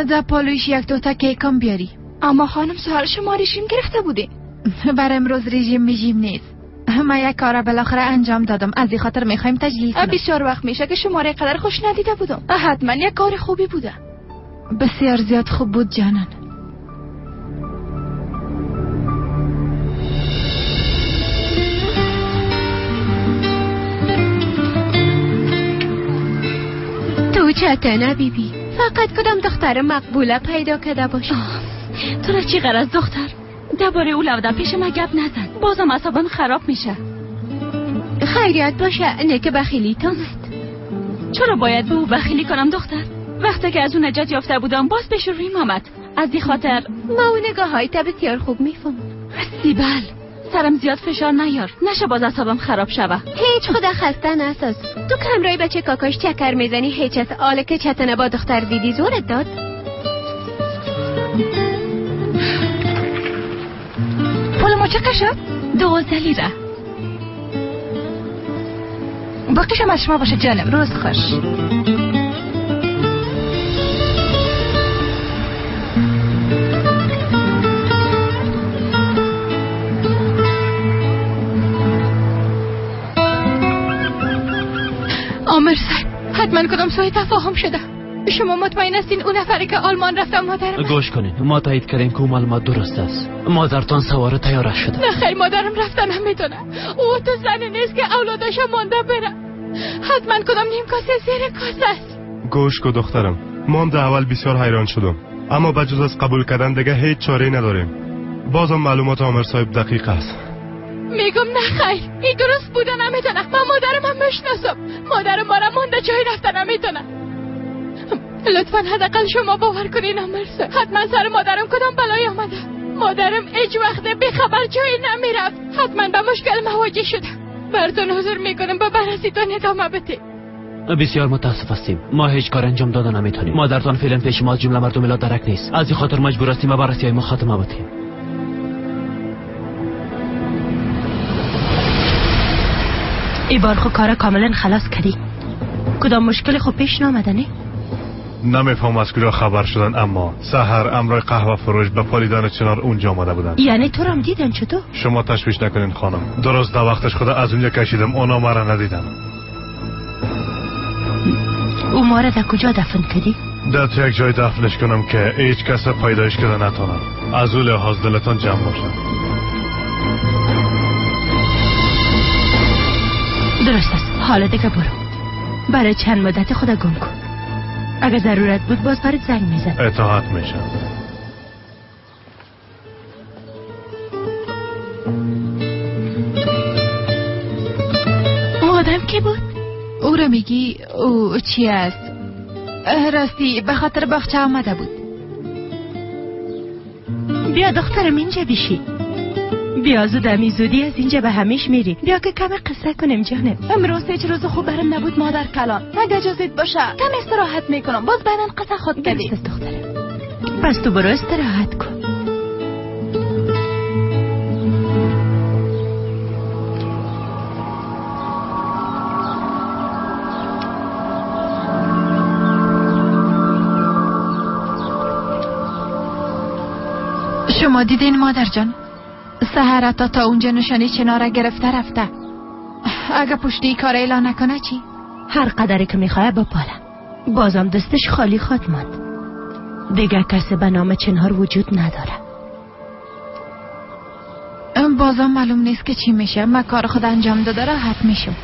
در پالویش 1-2 تا کیکم بیاری. اما خانم سهر شما رژیم گرفته بودی. بر امروز رژیم نیست. من یک کار بالاخره انجام دادم، از این خاطر میخوایم تجلیل کنم. بسیار وقت میشه که شما را قدر خوش ندیده بودم. حتما یک کار خوبی بوده. بسیار زیاد خوب بود جانان. تو چته بیبی؟ فقط کدام دختر مقبوله پیدا کرده باشه. تو را چی غرض دختر؟ درباره او لوده پیش ما گپ نزن، بازم اعصابم خراب میشه. خیریت باشه، نه که بخیلی تانست. چرا باید به او بخیلی کنم دختر؟ وقتی که از اون نجات یافته بودم باز پیش روی آمد. از این خاطر ما اون نگاه های تا بسیار خوب میفهم. سیبل سرم زیاد فشار نیار، نشه باز اعصابم خراب شوه. هیچ خدا خسته نساز. تو کمرای بچه کاکاش چکر میزنی، هیچ از آله که چتنه با دختر دیدی زورت داد. پول ما چقدر شد؟ 12 لیره. باقیشم از شما باشه جانم. روز خوش. عمر صاحب حتما کدام سوء تفاهم شده. شما مطمئن هستین اون نفری که آلمان رفته مادرم؟ گوش کنین، ما تایید کردیم که اون معلومات درست است. مادرتان سوار طیاره شده. نه خیر، مادرم رفتن هم میتونه. او تو زنی نیست که اولادش مانده بره. حتما کدام نیم کاسه زیر کاسه است. گوش کو دخترم، ما هم در اول بسیار حیران شدم، اما بجز از قبول کردن دیگه هیچ چاره نداریم. بازم معلومات عمر صاحب دقیق است. میگم نه خیر، این درست بوده نمیتونه. من مادرم هم میشناسم. مادرم ما را مانده جایی رفته نمیتونه. لطفا حداقل شما باور کنین عمر صاحب، حتما سر مادرم کدام بلایی آمده. مادرم هیچ وقت بیخبر جایی نمیرفت. حتما به مشکل مواجه شده. براتون حضور میکنم به بررسیتون ادامه بده. بسیار متاسف هستیم، ما هیچ کار انجام داده نمیتونیم. مادرتان فعلا پیش ما جمله مردم لا درک نیست. از این خاطر مجبور هستیم به بررسی ما خاتمه بدیم. ای بار خو کارا کاملا خلاص کردی. کدام مشکل خو پیش نامده نه؟ نمیفهم از کجا خبر شدن، اما سحر امرای قهوه فروش به پالیدن چنار اونجا آمده بودن. یعنی تو رم دیدن چطور؟ شما تشویش نکنین خانم، درست در وقتش خدا از اونجا کشیدم، اونا ما را ندیدن. او ما را در کجا دفن کردی؟ در تو یک جای دفنش کنم که هیچ کس پیدایش کرده نتونم. از اون لحاظ دلتان جمع باشم. درست است، حالا دیگه برو. برای چند مدت خدا گم کن. اگه ضرورت بود باز برات زنگ میزن. اطاعت میشم. او آدم کی بود؟ او را میگی او چی است؟ راستی به خاطر باغچه آمده بود. بیا دخترم اینجا بشی. بیا زودمی زودی از اینجا به همیش میری. بیا که کم قصه کنیم جانم. امروز هیچ روز خوب برم نبود مادر کلان. اگه اجازت باشه کم استراحت میکنم، باز بعدن قصه خود کردی. درست دخترم، پس تو برو استراحت کن. شما دیدین مادر جان؟ سحر تا اونجا نشانی چناره گرفته رفته. اگه پشتی کار اعلان نکنه چی؟ هر قدری که میخواه بپاله. بازم دستش خالی خود ماند. دیگه کسی به نام چنار وجود نداره. بازم معلوم نیست که چی میشه. من کار خود انجام داده راحت میشم.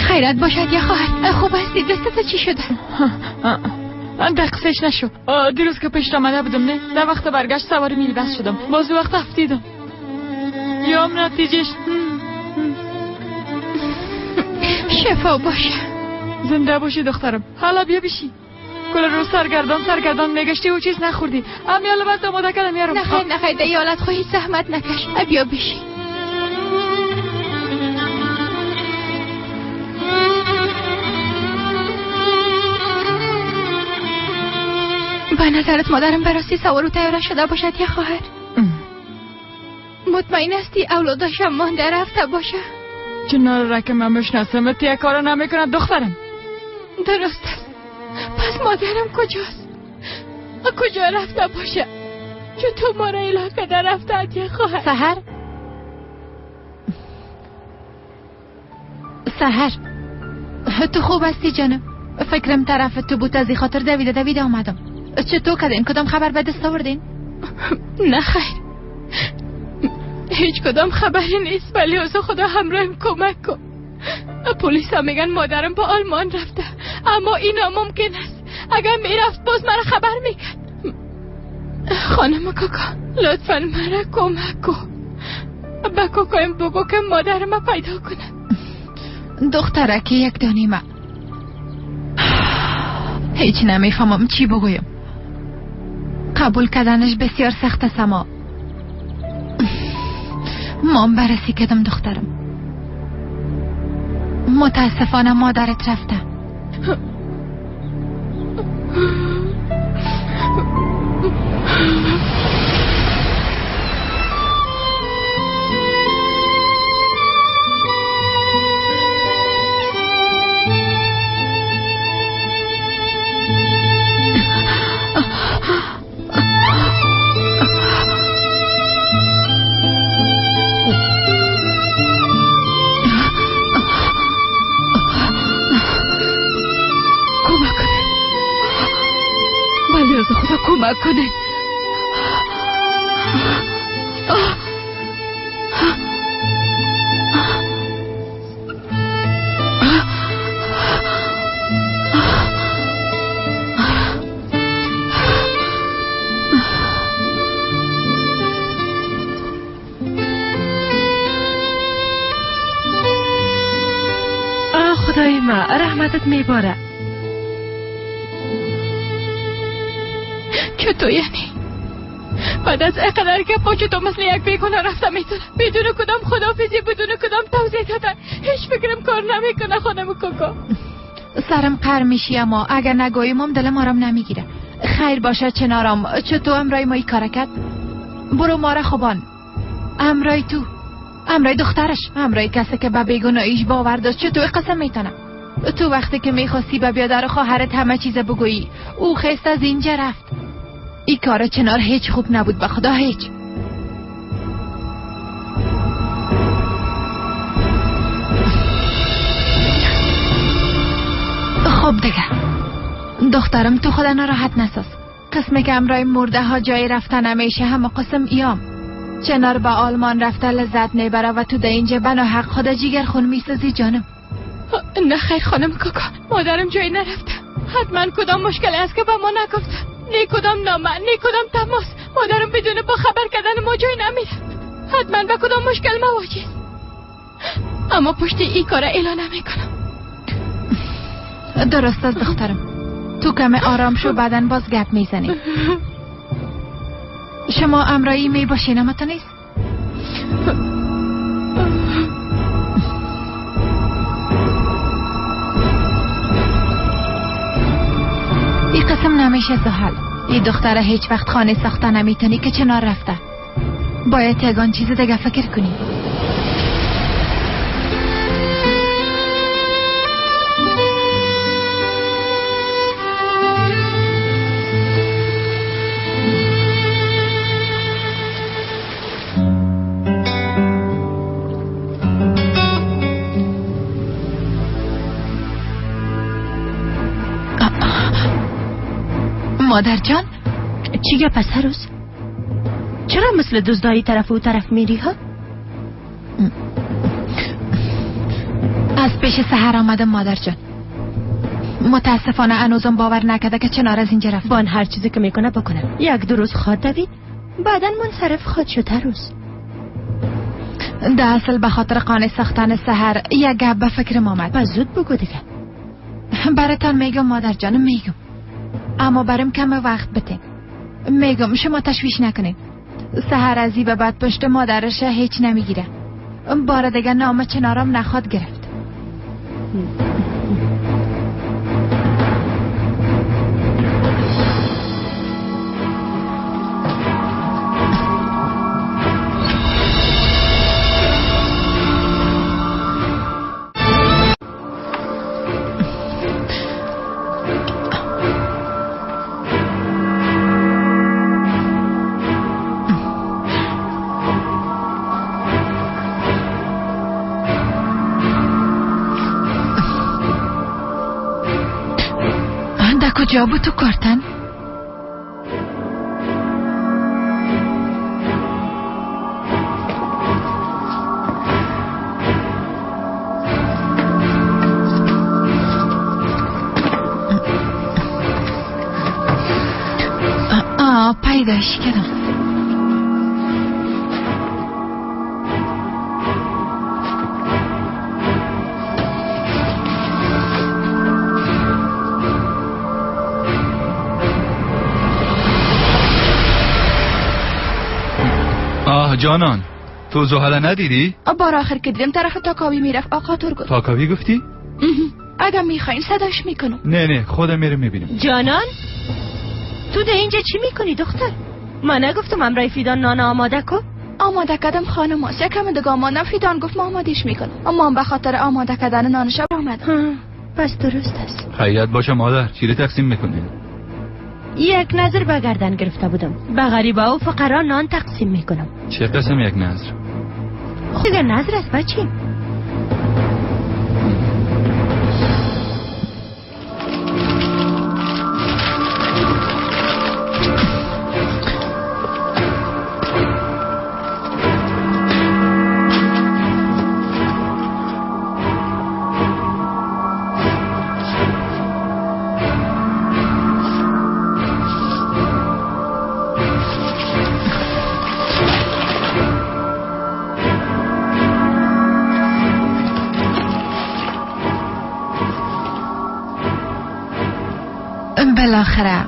خیرت باشد یا خواهر. خوب هستی؟ دستت چی شده؟ دقیقش نشو. دیروز که پیش آمده بودم نه، در وقت برگشت سوار میل بس شدم، باز وقت افتیدم. یام نتیجهش شفا باشه. زنده باشی دخترم. حالا بیا بشی. کل روز سرگردان میگشتی و چیز نخوردی. امیال بعد آماده کردم یارم. نخیر دیالت خواهی زحمت نکش. بیا بشی. به نظرت مادرم براستی سوار و طیاره شده باشد یا خواهر؟ مطمئن هستی اولاداشم مانده رفته باشه؟ چنار را که من مشناسم تیه کارا نمیکنه دخترم. درست است. پس مادرم کجاست؟ کجا رفته باشه؟ چون تو ما را علاقه در رفته اتیه خواهد. سحر تو خوب هستی جانم؟ فکرم طرف تو بود، از این خاطر دویده آمدم. چطور کردین؟ کدام خبر به دست آوردین؟ نه خیر، هیچ کدام خبری نیست، ولی از خدا همراهم کمک کن. پلیس ها میگن مادرم با آلمان رفته، اما این ممکن است. اگر میرفت باز مرا خبر میکرد. خانم کاکا لطفا مرا کمک کن. به کاکایم بگو که مادرم پیدا کنه. دخترک یک دانیمه، هیچ نمیفهمم چی بگویم. قبول کردنش بسیار سخت است، اما من بررسی کردم دخترم. متاسفانه مادرت رفته. کمک کنه. خدای ما رحمتت میباره. چطور یعنی؟ بعد از اقدر که با چطور مثل یک بیگناه رفته میتونه بدون کدام خدافیزی، بدون کدام توضیح دادن؟ هیچ فکرم کار نمیکنه خانم کوکا. سرم قر میشی، اما اگر نگویم هم دلم آرام نمیگیره. خیر باشه چنارم، چطور امرای ما ای کار کرد؟ برو ماره خوبان. امرای تو، امرای دخترش، امرای کسی که به بیگناهیش باور داشت، چطور قسم میتونه؟ تو وقتی که میخواستی به بیادر خواهرت همه چیز بگویی، او خیست از اینجا رفت. این کار چنار هیچ خوب نبود، به خدا هیچ. خب دیگه دخترم، تو خدا ناراحت نساز. قسمی که امرای مرده ها جای رفتن نمیشه، همه قسم ایام. چنار به آلمان رفته لذت نیبره و تو ده اینجا بنا حق خدا جیگر خون میسازی جانم. نه خیر خانم کاکا، مادرم جایی نرفته. حتما کدام مشکلی است که با ما نگفته. نه کدام نامه، نه کدام تماس. مادرم بدون با خبر کردن ما جایی نمیره. حتما به کدام مشکل مواجه است. اما پشت این کار اعلان نمیکنم. درست است دخترم، تو کم آرام شو، بعدن باز گپ میزنی. شما امرایی می باشین اما تو نیست؟ این قسم نمیشه زحل. این دختره هیچ وقت خانه ساخته نمیتونی که چنار رفته. باید یگان چیز دیگه فکر کنی. مادر جان، چی گپ است هروز؟ چرا مثل دزدایی طرف و طرف میری ها؟ از پیش سحر آمدم مادر جان. متاسفانه هنوزم باور نکرده که چنار از اینجا رفت. بان هر چیزی که میکنه بکنه. یک دو روز خواد دوید، بعدن منصرف خواد شد هروز. ده اصل به خاطر قانع ساختن سحر یک گپ به فکرم آمد. پس زود بگو دیگه. براتان میگم مادر جانم، میگم، اما برام کم وقت بده. میگم شما تشویش نکنید. سحر ازی به بعد پشت مادرش هیچ نمیگیره. بار دیگه نام چنارم نخواد گرفت. جابو تو کارتن؟ پیداش کردم. جانان تو زحله ندیدی؟ بار آخر که دیدم طرف تاکاوی میرفت آقا ترگو. تاکاوی گفتی؟ اگه میخواین صداش میکنم. نه خودم میرم میبینم. جانان تو ده اینجا چی میکنی دختر؟ من نگفتم امرای فیدان نان آماده کن؟ آماده کردم خانم هست یکم دیگه آمادم فیدان گفت ما آمادش میکنم اما به خاطر آماده کردن نانش آمدم. پس درست است. خیلیت باشه مادر چیلی تقسیم میکنین؟ یک نظر به گردن گرفته بودم به غریبه و فقرا نان تقسیم میکنم. چه قسم یک نظر؟ دیگه نظر است بچه. بالاخره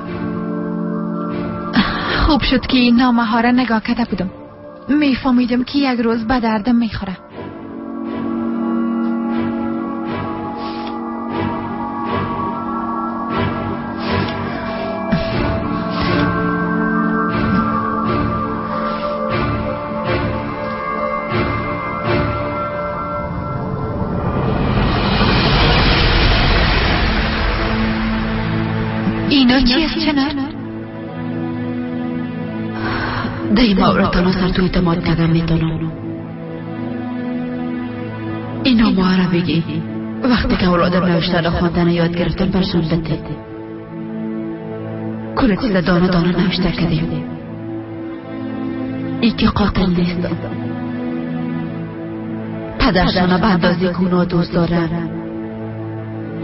خوب شد که این نامه ها را نگاه کرده بودم. میفهمیدم که یک روز به دردم میخوره. اینا چیست چنار؟ دیما اورتانا سر تو اعتماد کردم میتونم. اینا ما را بگی وقتی که اولادم نوشتن و خواندن یاد گرفتن برشون بده. کل چیز دانه دانه نوشته کردیم. ای که قاتل نیست. پدرشان به اندازه که اونا دوست دارن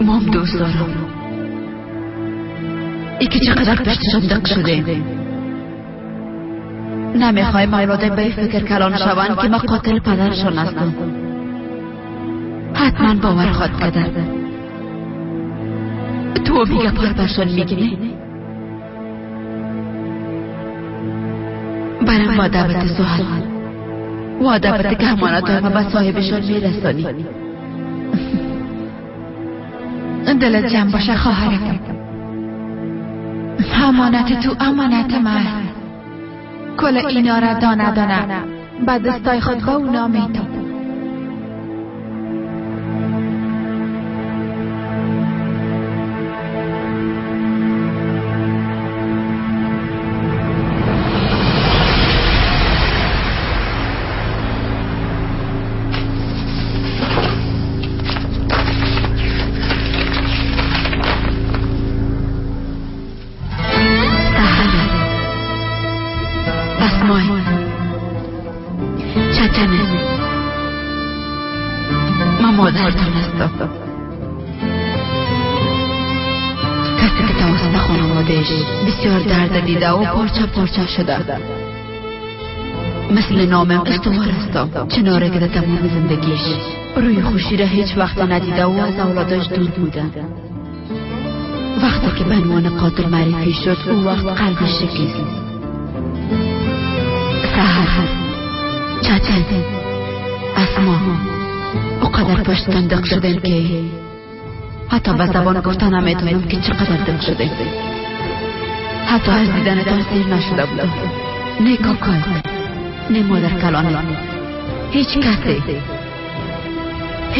مام دوست دارم. ای که چقدر پشتشان دق شده. نمیخوایم اولادم به فکر کلان شوند که ما قاتل پدرشان هستم. حتما باور خواهد کردن. تو میگه پر برشان میگی نه؟ برم با دعوت سوال و دعوت که همانت های ما به صاحبشان میرسانی. دلت جمع باشه خواهرم. امانت تو امانت من. کل اینا را دانه دانه به دستای خود با اونا میتم. مادرتان هستم. کسی که توسط خانوادهش بسیار درد دیده و پارچه پارچه شده. مثل نامم استوار هستم. چناره که در تمام زندگیش روی خوشی را هیچ وقت ندیده و از اولادش دور بوده. وقتی که به عنوان قاتل معرفی شد او وقت قلبش شکست. سحر چچل اسما اقدر پشتن دق شدن که حتی به زبان گفتن نمیتونم که چقدر دق شده. حتی از دیدنتان سیر نشده بودم. نه کاکای نه مادر کلانه هیچ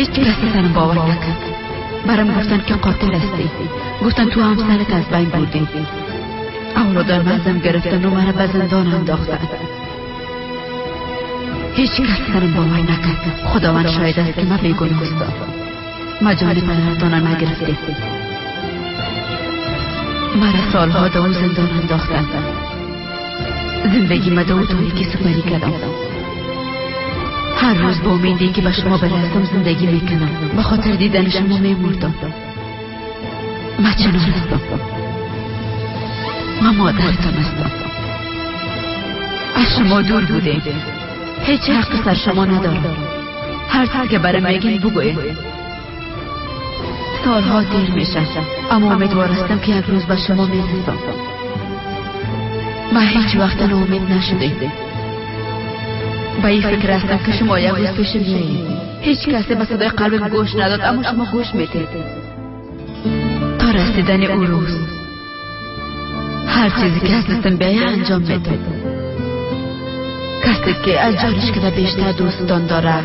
کسی سن باور نکرد. برام گفتن که قاتل هستی. گفتن تو همسرت از بین بودی. اولادان مزم گرفتن و مرا به زندان انداختن. هیچ کس سرم باور نکرد. خداوند شاید است که من بیگناه هستم. مجال پدرتان نگرفته. مرا سالها دو زندان انداختن. زندگی ما دو تاریکی سپری کردم. هر روز با امیدی که به شما برسم زندگی میکنم. به خاطر دیدن شما میمردم. من چنان هستم. من مادرتان هستم. از شما دور بوده. هیچ حق سر شما ندارم. هر چیز که برای میگین بگوین. سالها دیر میشه اما امیدوار هستم که یک روز به شما میرسم. من هیچ وقت ناامید نشده. با این فکر هستم که شما یک روز پیش میایید. هیچ کسی به صدای قلبم گوش نداد اما شما گوش میدید. تا رسیدن او روز هر چیزی که از دستم بیایه انجام میدم. کسی که از جانش که بیشتر دوستان داره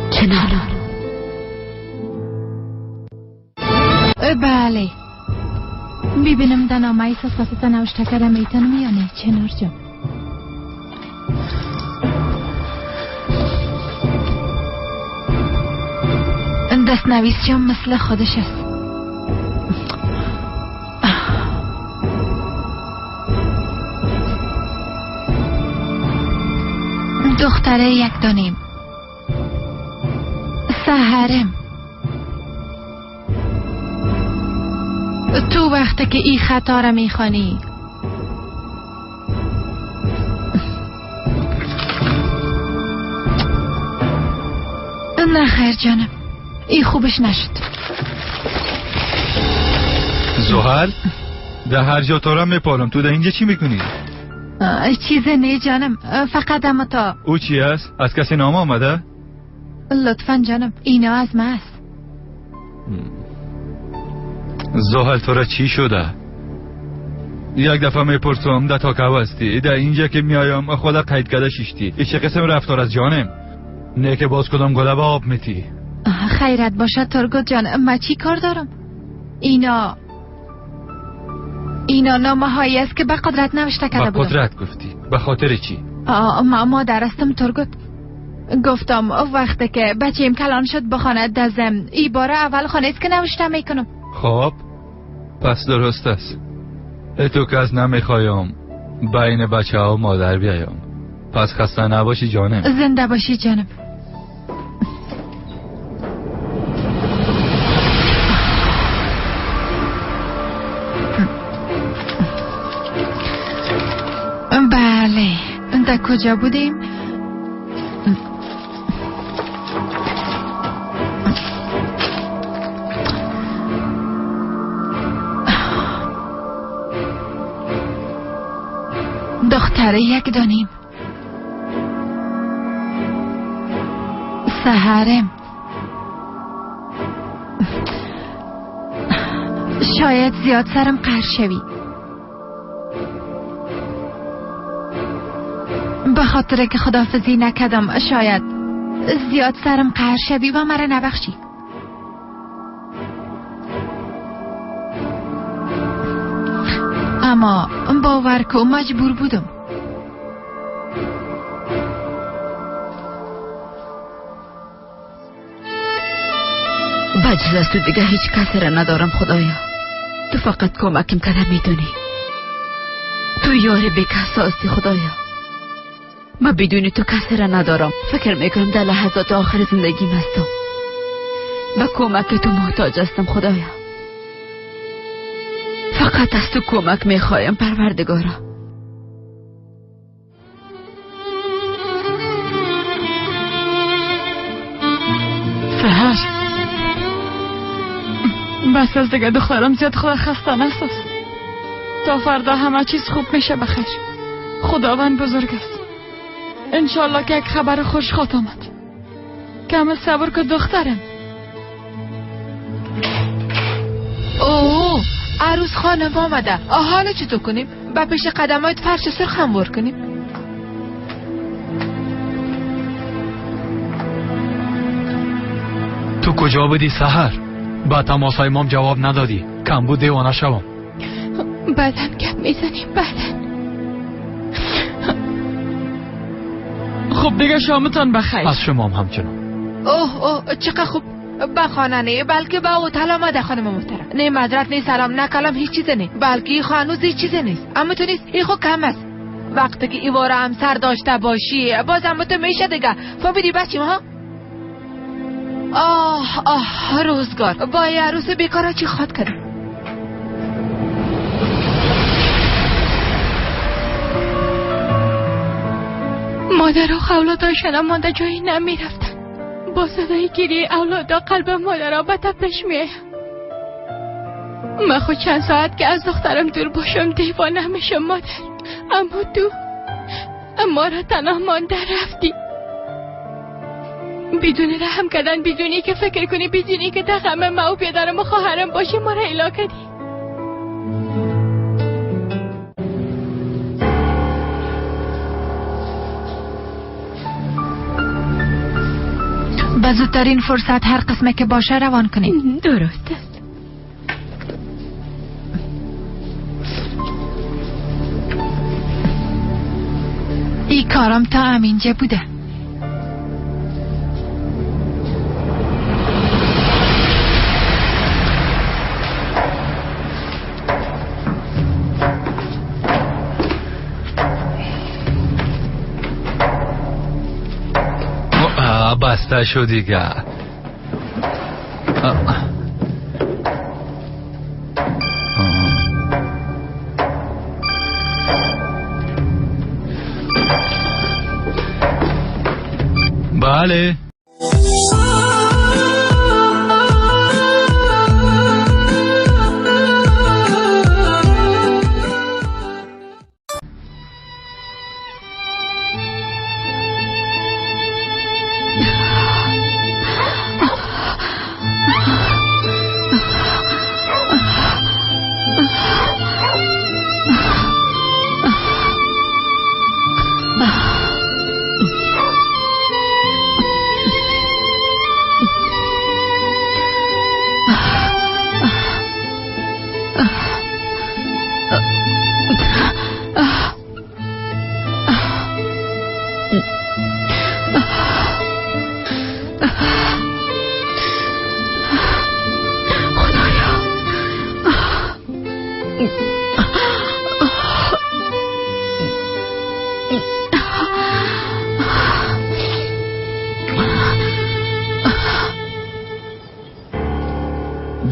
چنان. بله ببینم در نامه احساسات نوشته کرده میتونم یا نه چنار جان؟ دست نویسی هم مثل خودش است. دختره یک دانیم سحرم، تو وقتی که این خطا را میخوانی نه خیر جانم این خوبش نشد. زحل در هر جا تو را میپارم تو در اینجا چی میکنی؟ چیز نه جانم فقط اما تا. او چی است؟ از کسی نام آمده؟ لطفا جانم اینا از من است. زحل تو را چی شده؟ یک دفعه میپرسم در تا که هستی در اینجا که میایم خدا قید کرده شیشتی. ای چه قسم رفتار از جانم؟ نه که باز کدام گله به آب میتی. خیرت باشد ترگوت جان من چی کار دارم؟ اینا نامه هایی است که به قدرت نوشته کرده بودم. به قدرت گفتی؟ به خاطر چی؟ ما درستم ترگوت گفتم وقتی که بچیم کلان شد بخواند دزم ای باره اول خانه است که نوشته میکنم. خب پس درست است. تو که از نمیخوایم بین بچه ها و مادر بیایم. پس خسته نباشی جانم. زنده باشی جانم. بله در کجا بودیم؟ دختره یک دانیم سحرم. شاید زیاد سرم قهر شوی به خاطر که خداحافظی نکردم. شاید زیاد سرم قهر شوی و مرا نبخشی. اما باور کن مجبور بودم. بجز از تو دیگه هیچ کسی را ندارم خدایا. تو فقط کمکم کرده میدونی. تو یار بی‌کس هستی خدایا. من بدون تو کسی را ندارم. فکر میکنم در لحظات آخر زندگیم هستم. به کمک تو محتاج هستم خدایا. فقط از تو کمک میخوایم پروردگارا. سحر بس از دیگه دخترم زیاد خدا خسته نست. تا فردا همه چیز خوب میشه بخیر. خداوند بزرگ است. انشالله که یک خبر خوش خواهد آمد. کم صبر که دخترم. اوه عروس خانم آمده. حالا چطور کنیم؟ با پیش قدمات فرش سرخ هموار کنیم. تو کجا بودی سحر؟ با تماسای مام جواب ندادی. کم بود دیوانه شوم. بعدن گپ میزنیم بعدن. خب دیگه شامتان بخیر. از شما هم همچنان. اوه چقدر خوب. به خانه نه بلکه به هتل آمده خانم محترم. نه مدرت نه سلام نه کلام هیچ چیز نه، بلکه این خانوز هیچ چیز نیست. اما تو نیست این خود کم است. وقتی که ایواره هم سر داشته باشی بازم تو میشه دیگه. فهمیدی بچیم ها؟ آه روزگار با یه عروس بیکارا چی خواد کردم. مادر و اولاداشان مانده جایی نمی رفتن. با صدای گیری اولادا قلب مادر به تپش میه. من خود چند ساعت که از دخترم دور باشم دیوانه میشم مادر. اما تو ما را تنها مانده رفتی، بدون رحم کردن، بدونی که فکر کنی، بدونی که تخمه ما و پدرم و خواهرم باشی ما را الا کردی. به زودترین فرصت هر قسمه که باشه روان کنید. درست است. این کارم تا همینجا بوده. بسته شد دیگه. بله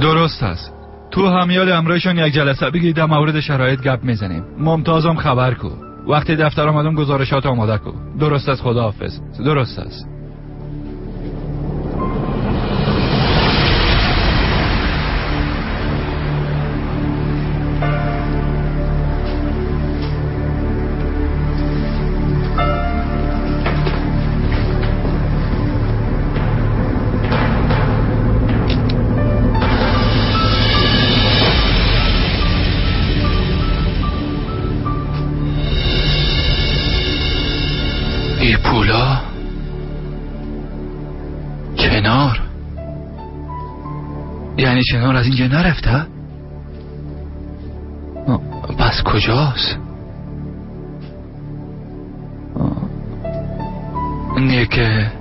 درست است. تو همیال امرایشان یک جلسه بگید در مورد شرایط گپ میزنیم. ممتازم خبر کو. وقتی دفتر آمدم گزارشات آماده کو. درست است، خداحافظ. درست است. پولا چنار، یعنی چنار از اینجا نرفته؟ پس کجاست؟ نیکه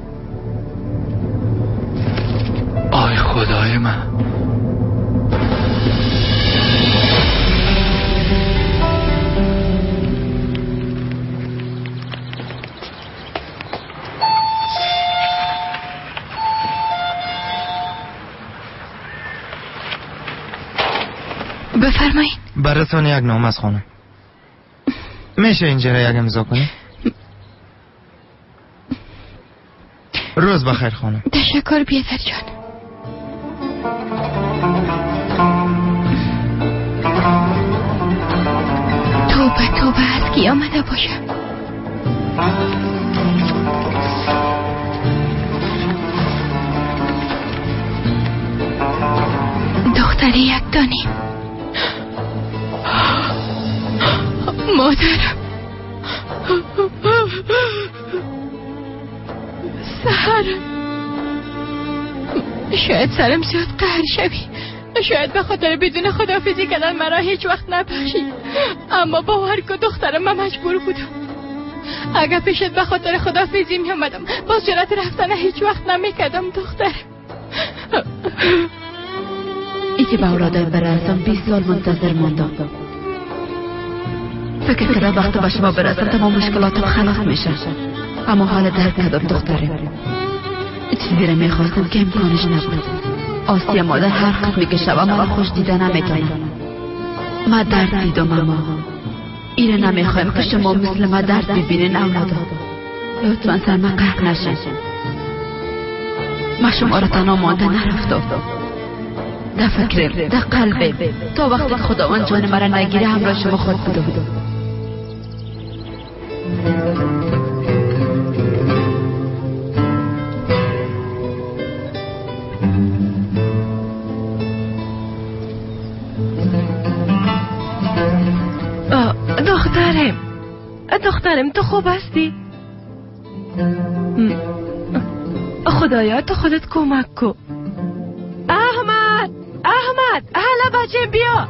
آی خدای من. بفرمایید. براتون یک نامه از خانم. میشه اینجا را یک امضا کنی؟ روز بخیر خانم. تشکر بیادر جان. توبه از کی آمده باشه. دختری یک دانی. مادرم سهرم، شاید سرم زیاد قهر شوی، شاید به خاطر بدون خداحافظی کردن مرا هیچ وقت نبخشی، اما باور کن دخترم من مجبور بودم. اگر پیشت به خاطر خداحافظی می آمدم باز جرأت رفتن هیچ وقت نمی کردم دخترم. ای که به اولادم برسم 20 سال منتظر موندم. فکر کردم وقتی به شما برسم تمام مشکلاتم خلاص میشه، اما حال درک کردم دخترم. چیزی را میخواستم که امکانش نبود. آسیا مادر هر خط میکشه و مرا خوش دیده نمیتونم. من درد دیدم اما ایره نمیخوایم که شما مثل ما درد ببینین اولادا. لطفا سر من قهر نشین. من شما را تنها مانده نرفتم. در فکرم، در قلبم، تا وقتی که خداوند جان مرا نگیره همراه شما خود بودم. دخترم تو خوب هستی؟ خدایا تو خودت کمک کو. احمد حالا بچه بیا.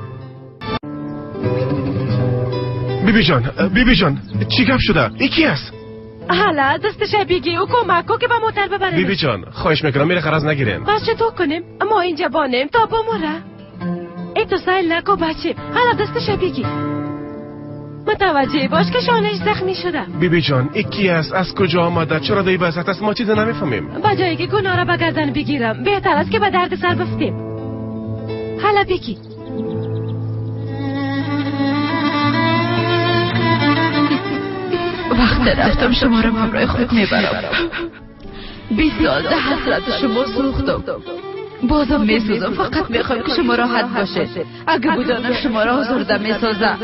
بیبی جان چی گپ شده؟ ای کی است؟ حالا دستش بگی و کمک کو که با موتر ببرن. بیبی جان خواهش میکنم میره قرض نگیرین. بچه تو کنیم ما اینجا بانیم تا بموره. ای تو سایل نکو بچه. حالا دستش بگی. متوجه باش که شانش زخمی شده. بیبی جان کی است؟ از کجا آمده؟ چرا دایی وضعیت است؟ ما چیز نمیفهمیم. بجایی که گناه را به گردن بگیرم بهتر است که به درد سر بفتیم. حالا بگی. وقت رفتم شما را همراه خود میبرم. 20 سال ده حسرت شما سوختم. بازم میسوزم. فقط میخوام که شما راحت باشه. اگه بودانم شما را آزرده میسازه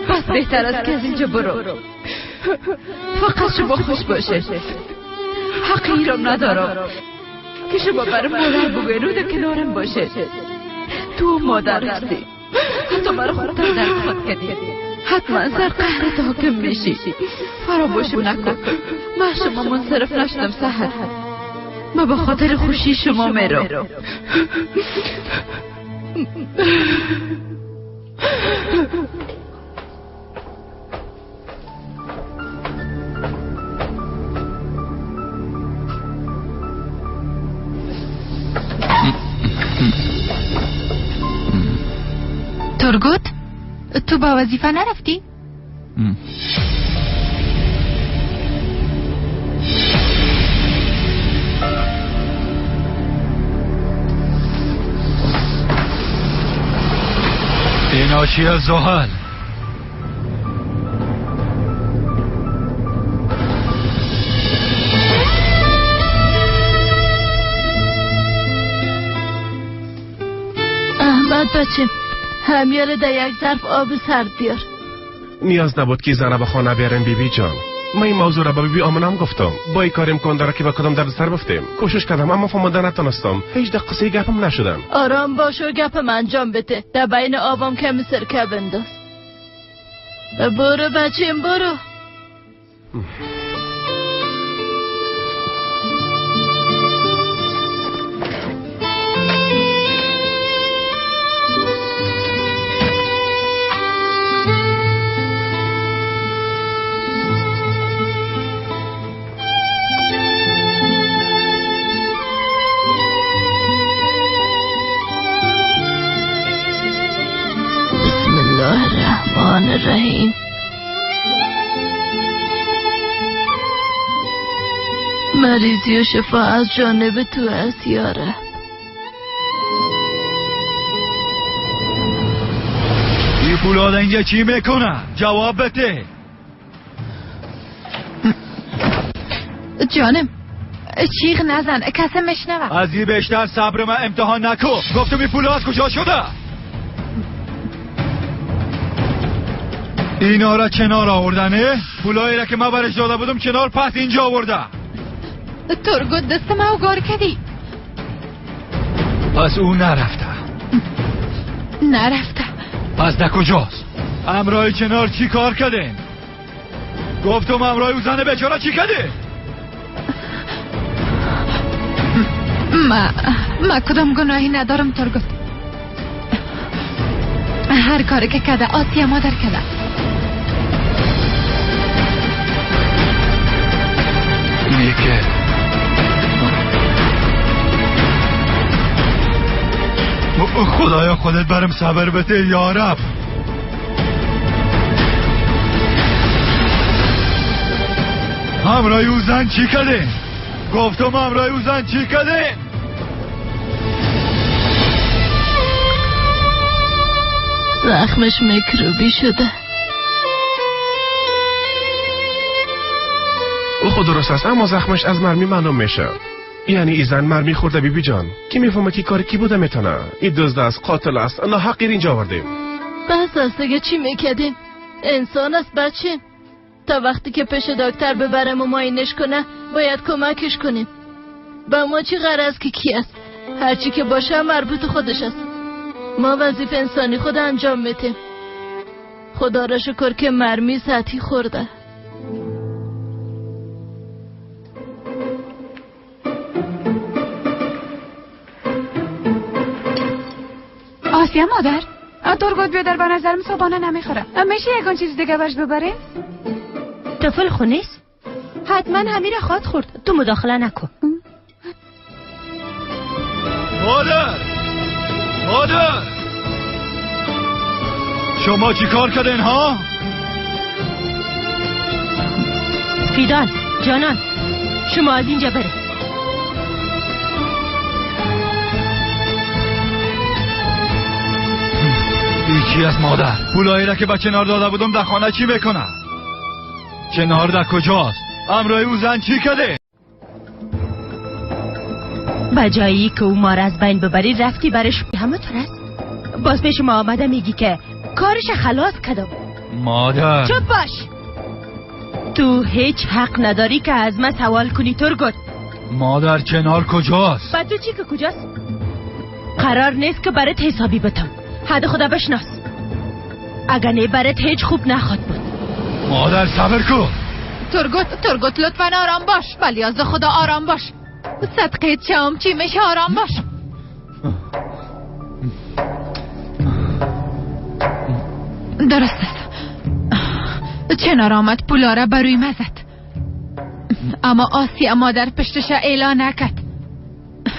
پس بهتر است که از اینجا برو. فقط شما خوش باشه. حق ایرام ندارم که شما برای مادر بگوین رو در کنارم باشه. تو مادر هستی، حتی برای خودتر در خود کردی. حتما سر قهرت حاکم میشی. فراموشم نکن من شما منصرف نشدم سحر. من به خاطر خوشی شما میرم. ترگوت تو با وظیفه نرفتی؟ اینا چیه زحل؟ احمد بچه همیاره در یک ظرف آب سرد بیار. نیاز نبود که زنه به خانه بیاریم بیبی جان. من این موضوع را به بیبی آمنم گفتم. با این کار امکان داره که با کدام درد سر بفتیم. کوشش کردم اما فهمیده نتونستم. هیچ دقیقه گپم نشدم. آرام باش و گپم انجام بده. در بین آبم کمی سرکه بنداز. برو بچیم برو. الرحیم. مریضی و شفا از جانب تو هست یاره. این فولاد اینجا چی میکنه؟ جواب بده. جانم چیغ نزن کسی مشنوه. از این بیشتر صبر من امتحان نکن. گفتم این فولاد کجا شده؟ اینا را کنار آوردنه؟ پولایی را که من برش داده بودم کنار پس اینجا آورده. ترگوت دست ما گار کردی. پس اون نرفته. پس ده کجاست؟ امرای کنار چی کار کردین؟ گفتم امرای او زن بیچاره چی کرده؟ ما کدام گناهی ندارم ترگوت. هر کاری که کرده آسیا مادر کرده. میگه خدایا خودت برم صبر بده یا رب. همراهی او زن چی کده؟ گفتم همراهی او زن چی کده؟ زخمش میکروبی شده. او خود درست است اما زخمش از مرمی معلوم میشه. یعنی ای زن مرمی خورده بیبی جان. کی میفهمه که کاری کی بوده میتونه؟ این دزد است، قاتل است. الله حقیر اینجا آوردیم. بس است دیگه چی میکردیم؟ انسان است بچه. تا وقتی که پیش دکتر ببرم و معاینش کنه باید کمکش کنیم. با ما چی غرض که کی است؟ هرچی که باشه مربوط خودش است. ما وظیفه انسانی خود انجام میدیم. خدا را شکر که مرمی سطحی خورده. آسیا مادر ترگوت بیادر به نظرم صبحانه نمیخوره. میشه یکان چیز دیگه برش ببره؟ طفل خونیست؟ حتما همین خواهد خورد. تو مداخله نکن. مادر شما چی کار کردین ها؟ فیدان جانان شما از اینجا بره. چی است مادر؟ پولایی را که به کنار داده بودم در خانه چی میکنه؟ کنار در کجاست؟ امرای او زن چی کده؟ بجایی که او ما را از بین ببری رفتی برش همونطور است. باز پیش ما آمده میگی که کارش خلاص کردم. مادر چوب باش. تو هیچ حق نداری که از من سوال کنی ترگوت. مادر کنار کجاست؟ با تو چی که کجاست؟ قرار نیست که برات حسابی بتم. حد خدا بشناس. اگر نه برات هیچ خوب نخواد بود. مادر صبر کن. ترگوت لطفا آرام باش. ولی از خدا آرام باش. صدقه چم چی میشه آرام باش. درست است. چنار آمد پولاره بروی مزد. اما آسیا مادر پشتش اعلان نکد.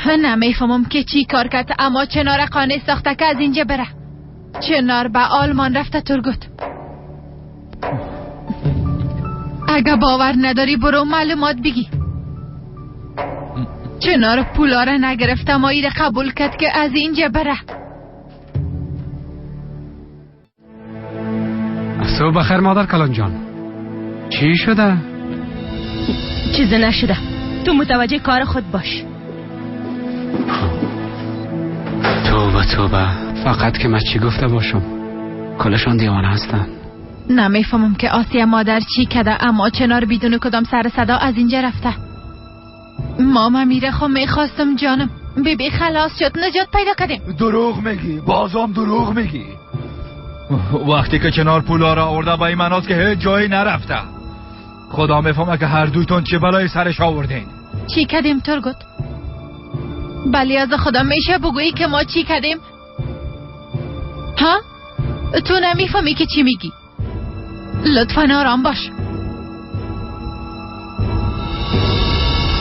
نمیفهمم که چی کار کرد اما چنار قانع ساخته که از اینجا بره. چنار به آلمان رفته ترگوت. اگه باور نداری برو معلومات بگی. چنار پولا را نگرفته ما ایره قبول کرد که از اینجا بره. صبح بخیر مادر کلان جان. چی شده؟ چیزی نشده. تو متوجه کار خود باش. توبه فقط که من چی گفته باشم کلشان دیوانه هستن. نمیفهمم که آسیا مادر چی کده اما چنار بدون کدام سر صدا از اینجا رفته. ماما میره خو میخواستم جانم بیبی خلاص شد نجات پیدا کردیم. دروغ میگی بازم دروغ میگی. وقتی که کنار پولا را آورده با این مناست که هیچ جایی نرفته. خدا میفهمه که هر دویتون چه بلای سرش آوردین. چی کردیم ترگوت؟ بلی از خدا میشه بگویی که ما چی کردیم؟ ها؟ تو نمیفهمی که چی میگی. لطفا آرام باش.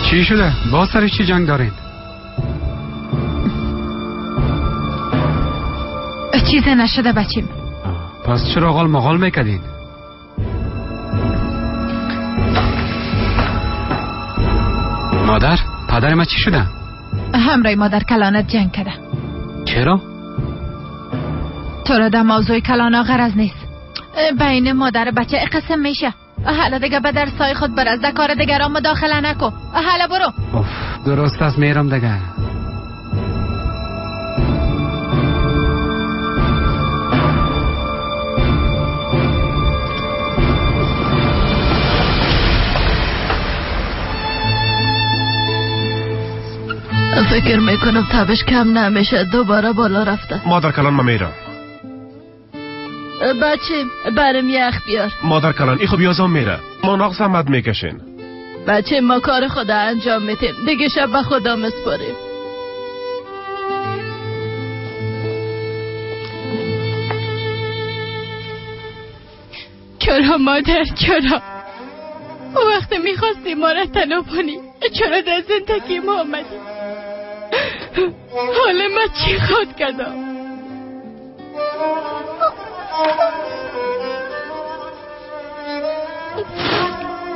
چی شده؟ با سرش چی جنگ دارین؟ چیزی نشده بچیم. پس چرا غال مغال میکدین؟ مادر پدر ما چی شده؟ همراه مادر کلانت جنگ کرده. چرا؟ تو را در موضوع کلانا غرض نیست. بین مادر بچه قسم میشه. حالا دیگه به در سای خود برز در کار دیگران مداخله نکو. حالا برو. درست است میرم دیگه. فکر میکنم تبش کم نمیشه دوباره بالا رفته. مادر کلان ما میرم. بچه برم یخ بیار. مادر کلان ای خب یازم میره. ما ناقص زحمت میکشین. بچه ما کار خدا انجام میتیم دیگه شب به خدا مسپاریم. چرا مادر چرا؟ وقتی میخواستی ما را تنها کنی چرا در زندگی ما آمدی؟ حالا من چی خود کردم؟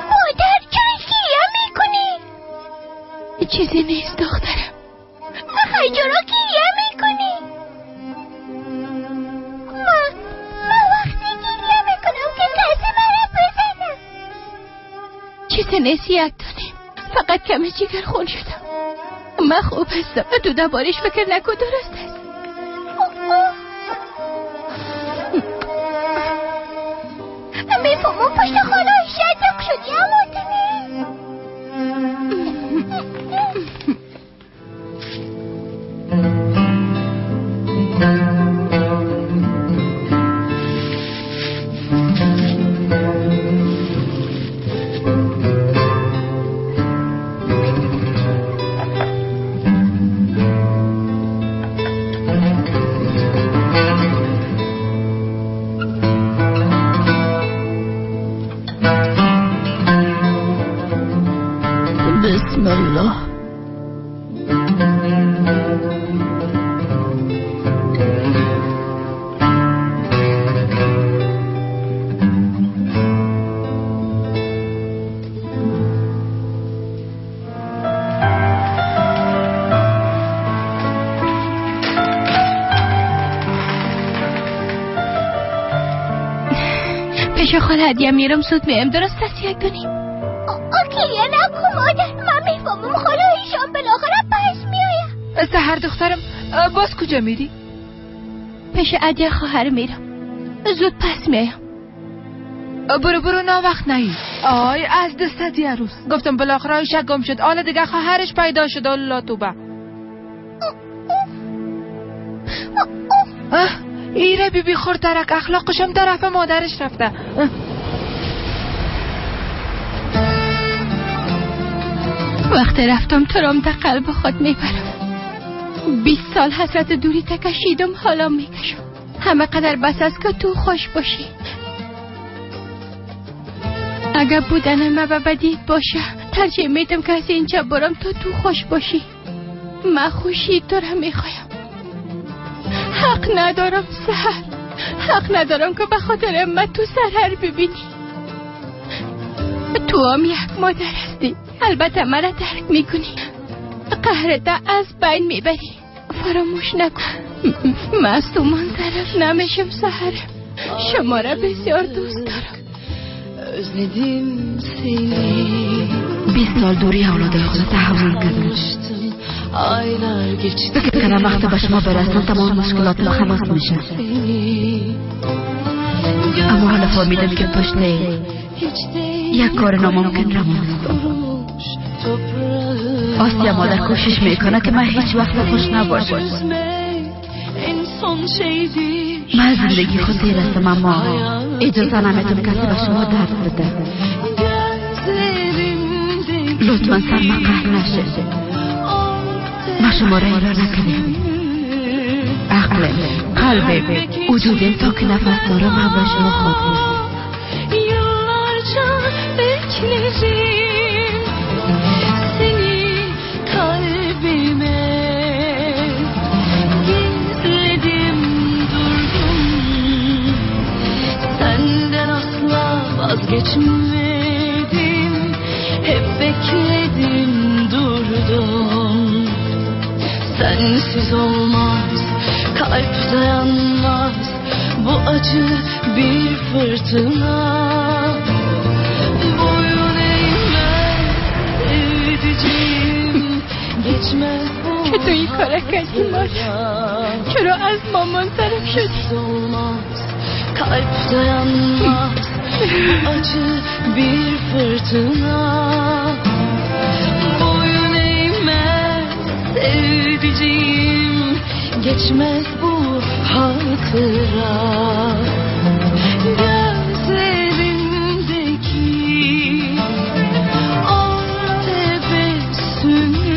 مادر چرا گریه میکنی؟ چیزی نیست دخترم. آخه چرا گریه میکنی؟ من وقتی گریه میکنم که کسی مرا بزنه. چیزی نیست یک دانیم، فقط کم جگر خون شدم. من خوب هستم، تو دربارش فکر نکن، درست است. میفهمم پشت خالای شدق شدی همونتنه. بسم الله. پیش خال هدیه میرم، زود میم، درست است یک دونیم. گریه نکن مادر، من میفهمم خالایشان بالاخره پس میایم. سحر دخترم، باز کجا میری؟ پیش عدیه خواهر میرم، زود پس میایم. برو نا وقت نهی. آی از دستت یه روز گفتم بالاخره شک گم شد، حالا دیگه خواهرش پیدا شد. الله توبه. ایره بی خورترک اخلاقشم طرف مادرش رفته. وقتی رفتم تو رام تا قلب خود میبرم. 20 سال حسرت دوری تکشیدم، حالا میکشم. همه قدر بس است که تو خوش باشی. اگر بودن ما به بدیت باشه، ترجیح میدم که از اینجا برم تو خوش باشی. من خوشی تو را میخوایم. حق ندارم سحر، حق ندارم که به خاطر من تو سرر ببینی. تو هم یک مادر هستی، البته مرا درک میکنی. قهرت از بین میبری، فراموش نکن. من از تو منصرف نمیشم سحر. شما را بسیار دوست دارم. 20 سال دوری اولاد خود تحمل کردم. فکر کنم وقت به شما برسن تمام مشکلات ما خلاص میشه. اما حالا فهمیدم که پشت یک کار ناممکن رمانست. آسیا مادر کوشش میکنه که من هیچ وقت خوش نباشم. من زندگی خود دیرستم، اما اجازه نمیتونم کسی به شما درد بده. لطفا سر من قهر نشه. ما شما را ایران نکنیم. عقل، قلب، وجودم تا که نفس دارم هم به شما خواهد. Yıllarca beklerim seni kalbime, gizledim durdum, senden asla vazgeçmedim, hep bekledim durdum. Sensiz olmaz, kalp dayanmaz, bu acı bir fırtına. Boyun eğmez sevdiceğim, geçmez bu چطور این کار کردی مادر؟ چرا از ما منصرف شدی؟ olmaz, kalp dayanmaz, bu acı bir fırtına. Boyun eğmez sevdiceğim, geçmez bu hatıra. Gözlerindeki o tebessümü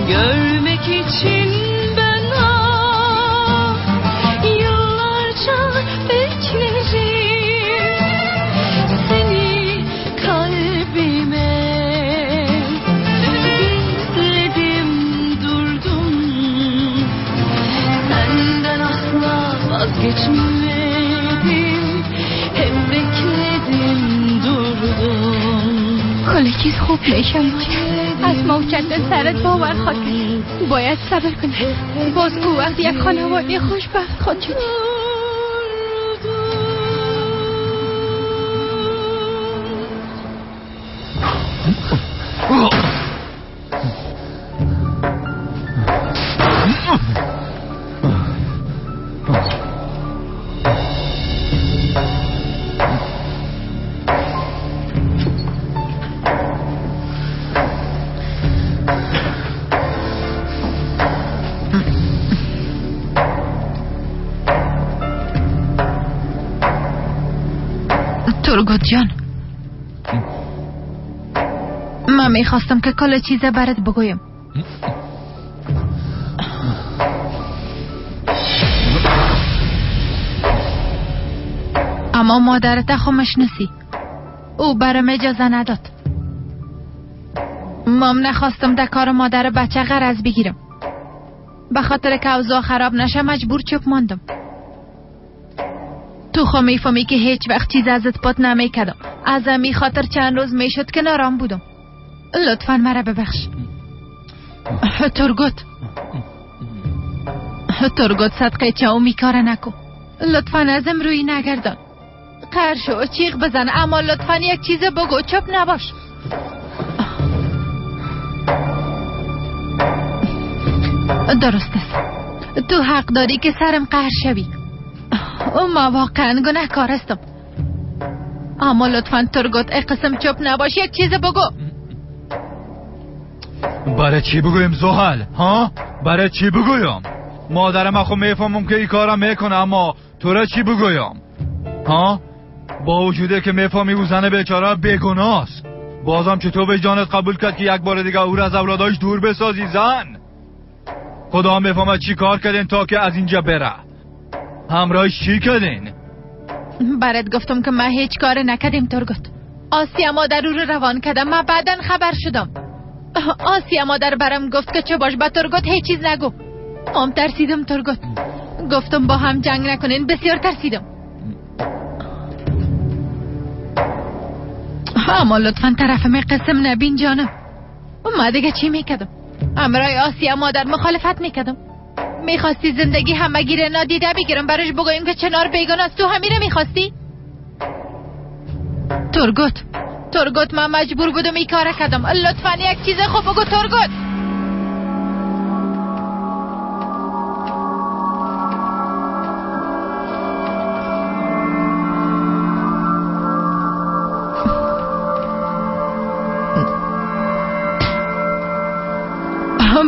görmek için ben yıllarca beklerim seni kalbime, gizledim durdum, senden asla vazgeçmedim, کل چیز خوب میشه از موجد سرت باور خواهد کرد. باید صبر کنی. باز او وقت یک خانواده خوشبخت خواهد شد. ترگوت جان، من میخواستم که کل چیزه برات بگویم. اما مادرت خمش نسی. او برام اجازه نداد. مام نخواستم در کار مادر بچه غرض بگیرم. به خاطر که اوضاع خراب نشه مجبور چوب ماندم. تو خو میفهمی که هیچ وقت چیز ازت پات نمیکردم. از امی خاطر چند روز میشد که نارام بودم. لطفاً مرا ببخش. ترگوت صدقه چاو میکاره نکن. لطفاً ازم روی نگردان. قهر شو چیغ بزن اما لطفاً یک چیز بگو. چپ نباش. درست است. تو حق داری که سرم قهر شوی. ما واقعا گناهکار هستم. اما لطفاً ترگوت ای قسم چپ نباش. یک چیز بگو. برای چی بگویم زحل؟ ها؟ برای چی بگویم؟ مادرم خو میفهمم که این کارم میکنه اما تو را چی بگویم؟ ها؟ با وجوده که میفهمی او زن بیچاره بیگناه است، بازم چطور به جانت قبول کرد که یک بار دیگه او را از اولاداش دور بسازی زن؟ خدا میفهمه چی کار کردین تا که از اینجا بره؟ همراهش چی کردین؟ برات گفتم که من هیچ کار نکردیم ترگوت. آسیا مادر رو روان کردم. من بعداً خبر شدم. آسیا مادر برام گفت که چه باش به ترگوت هیچ چیز نگو. ترسیدم ترگوت. گفتم با هم جنگ نکنین. بسیار ترسیدم. اما لطفاً طرفم قسم نبین جانم. ما دیگه چی میکردم؟ امرای آسیا مادر مخالفت میکردم. میخواستی زندگی همگی را نادیده بگیرم براش بگویم که چنار بیگانه است. تو همیره میخواستی؟ ترگوت من مجبور بودم این کار کردم. لطفاً یک چیز خوب بگو ترگوت.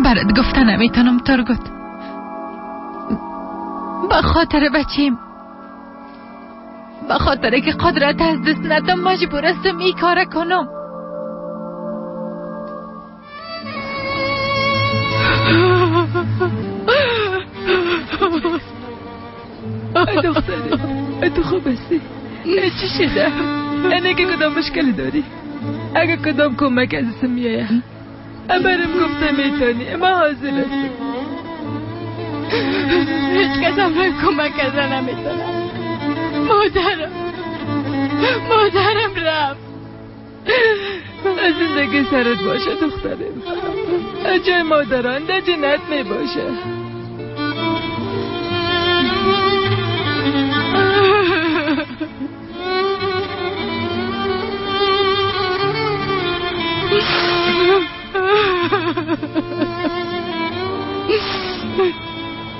برات گفتن نمیتونم ترگوت. به خاطر بچیم، به خاطر که قدرت از دست ندم مجبور استم ای کار کنم. دختره تو خوب هستی؟ چی شده؟ اینه که کدام مشکلی داری؟ اگه کدام کمک ازم میایه برم گفته میتونی. ما حاضر هستم. هیچ کس امرای کمک ازم نمیتونه. مادرم رفت. از زندگی سرت باشه دخترم. جای مادران در جنت می باشه.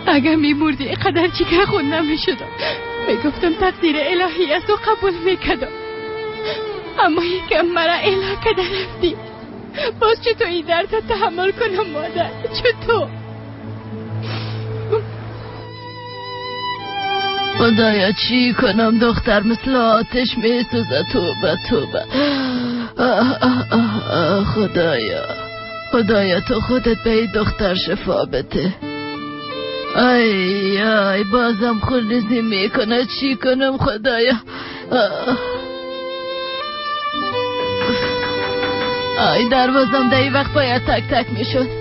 اگر میمردی اینقدر چیکار خود نمیشدم. میگفتم تقدیر الهی است و قبول میکردم. اما یکم مرا اله که رفتی. باز چطور این درد تحمل کنم مادر؟ چطور؟ خدایا چی کنم؟ دختر مثل آتش میسوزه. توبه. خدایا تو خودت به این دختر شفا بده. ای بازم خونریزی میکنه. چی کنم خدایا؟ دروازم در این وقت باید تک تک میشد.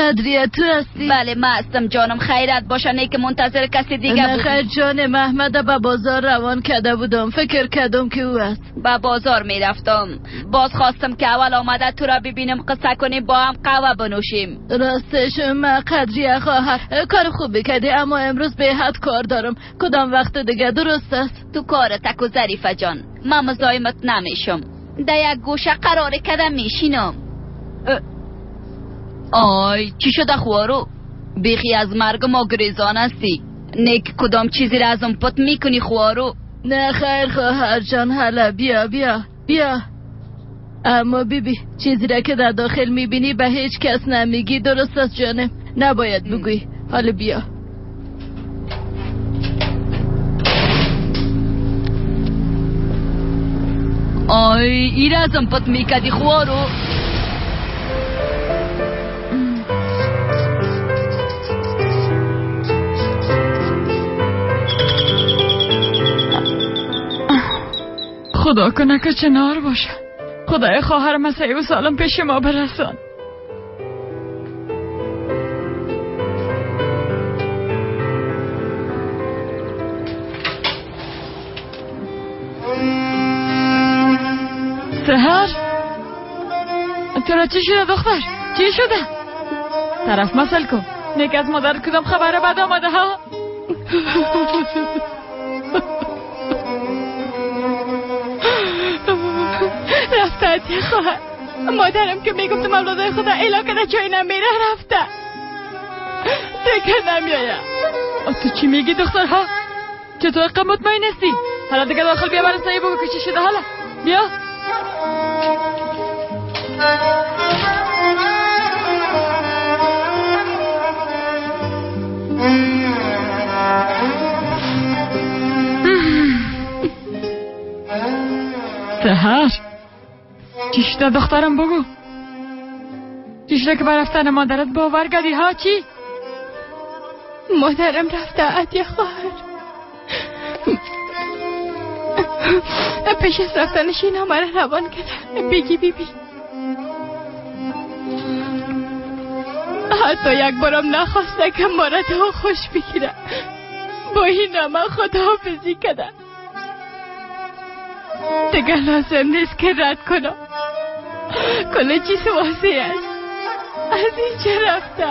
قدریه تو هستی؟ بله من هستم جانم. خیرت باشه نه که منتظر کسی دیگه نه بودی. خیر جان محمد به بازار روان کرده بودم. فکر کردم که او است. به بازار میرفتم باز خواستم که اول آمده تو را ببینم قصه کنیم با هم قهوه بنوشیم. راستش من قدریه خواهر کار خوبی کردی اما امروز به حد کار دارم. کدام وقت دیگه درست است؟ تو کار تک و ظریفه جان من مزاحمت نمیشم. در یک گوشه قرار کردم میشینم. آی چی شده خوارو؟ بیخی از مرگ ما گریزان هستی. نیک کدام چیزی را ازم پت میکنی خوارو؟ نه خیر خواهر جان حالا بیا اما بیبی چیزی را که در داخل میبینی به هیچ کس نمیگی درست است جانم؟ نباید بگوی. حالا بیا. آی این را ازم پت میکدی خوارو؟ خدا کنه که چنار باشه. خدای خواهرم از سعی و سالم پیش ما برسان. سهر تو را چی شده دختر؟ چی شده؟ طرف مسئل کن. نیک از مادر کدام خبر بد آمده ها؟ رفته عطیه خواهر. مادرم که میگفتم اولادای خدا الا کنه جایی نمیره رفته دیگه نمیایم. تو چی میگی دختر ها؟ چطور قم مطمئن هستی؟ حالا دیگه داخل بیا برای سعی بگو که چی شده. حالا بیا. سهر چی شده دخترم بگو؟ چی شده که برفتن مادرت باور کردی ها؟ چی؟ مادرم رفته عطیه خواهر. پیش از رفتنش اینا مرا روان کرده. بگی بیبی حتی یک بارم نخواسته که مرا تو خوش بگیره. با این نامه خداحافظی کرده. دیگه لازم نیست که رد کنم. کل چیز واضح است. از اینجا رفته.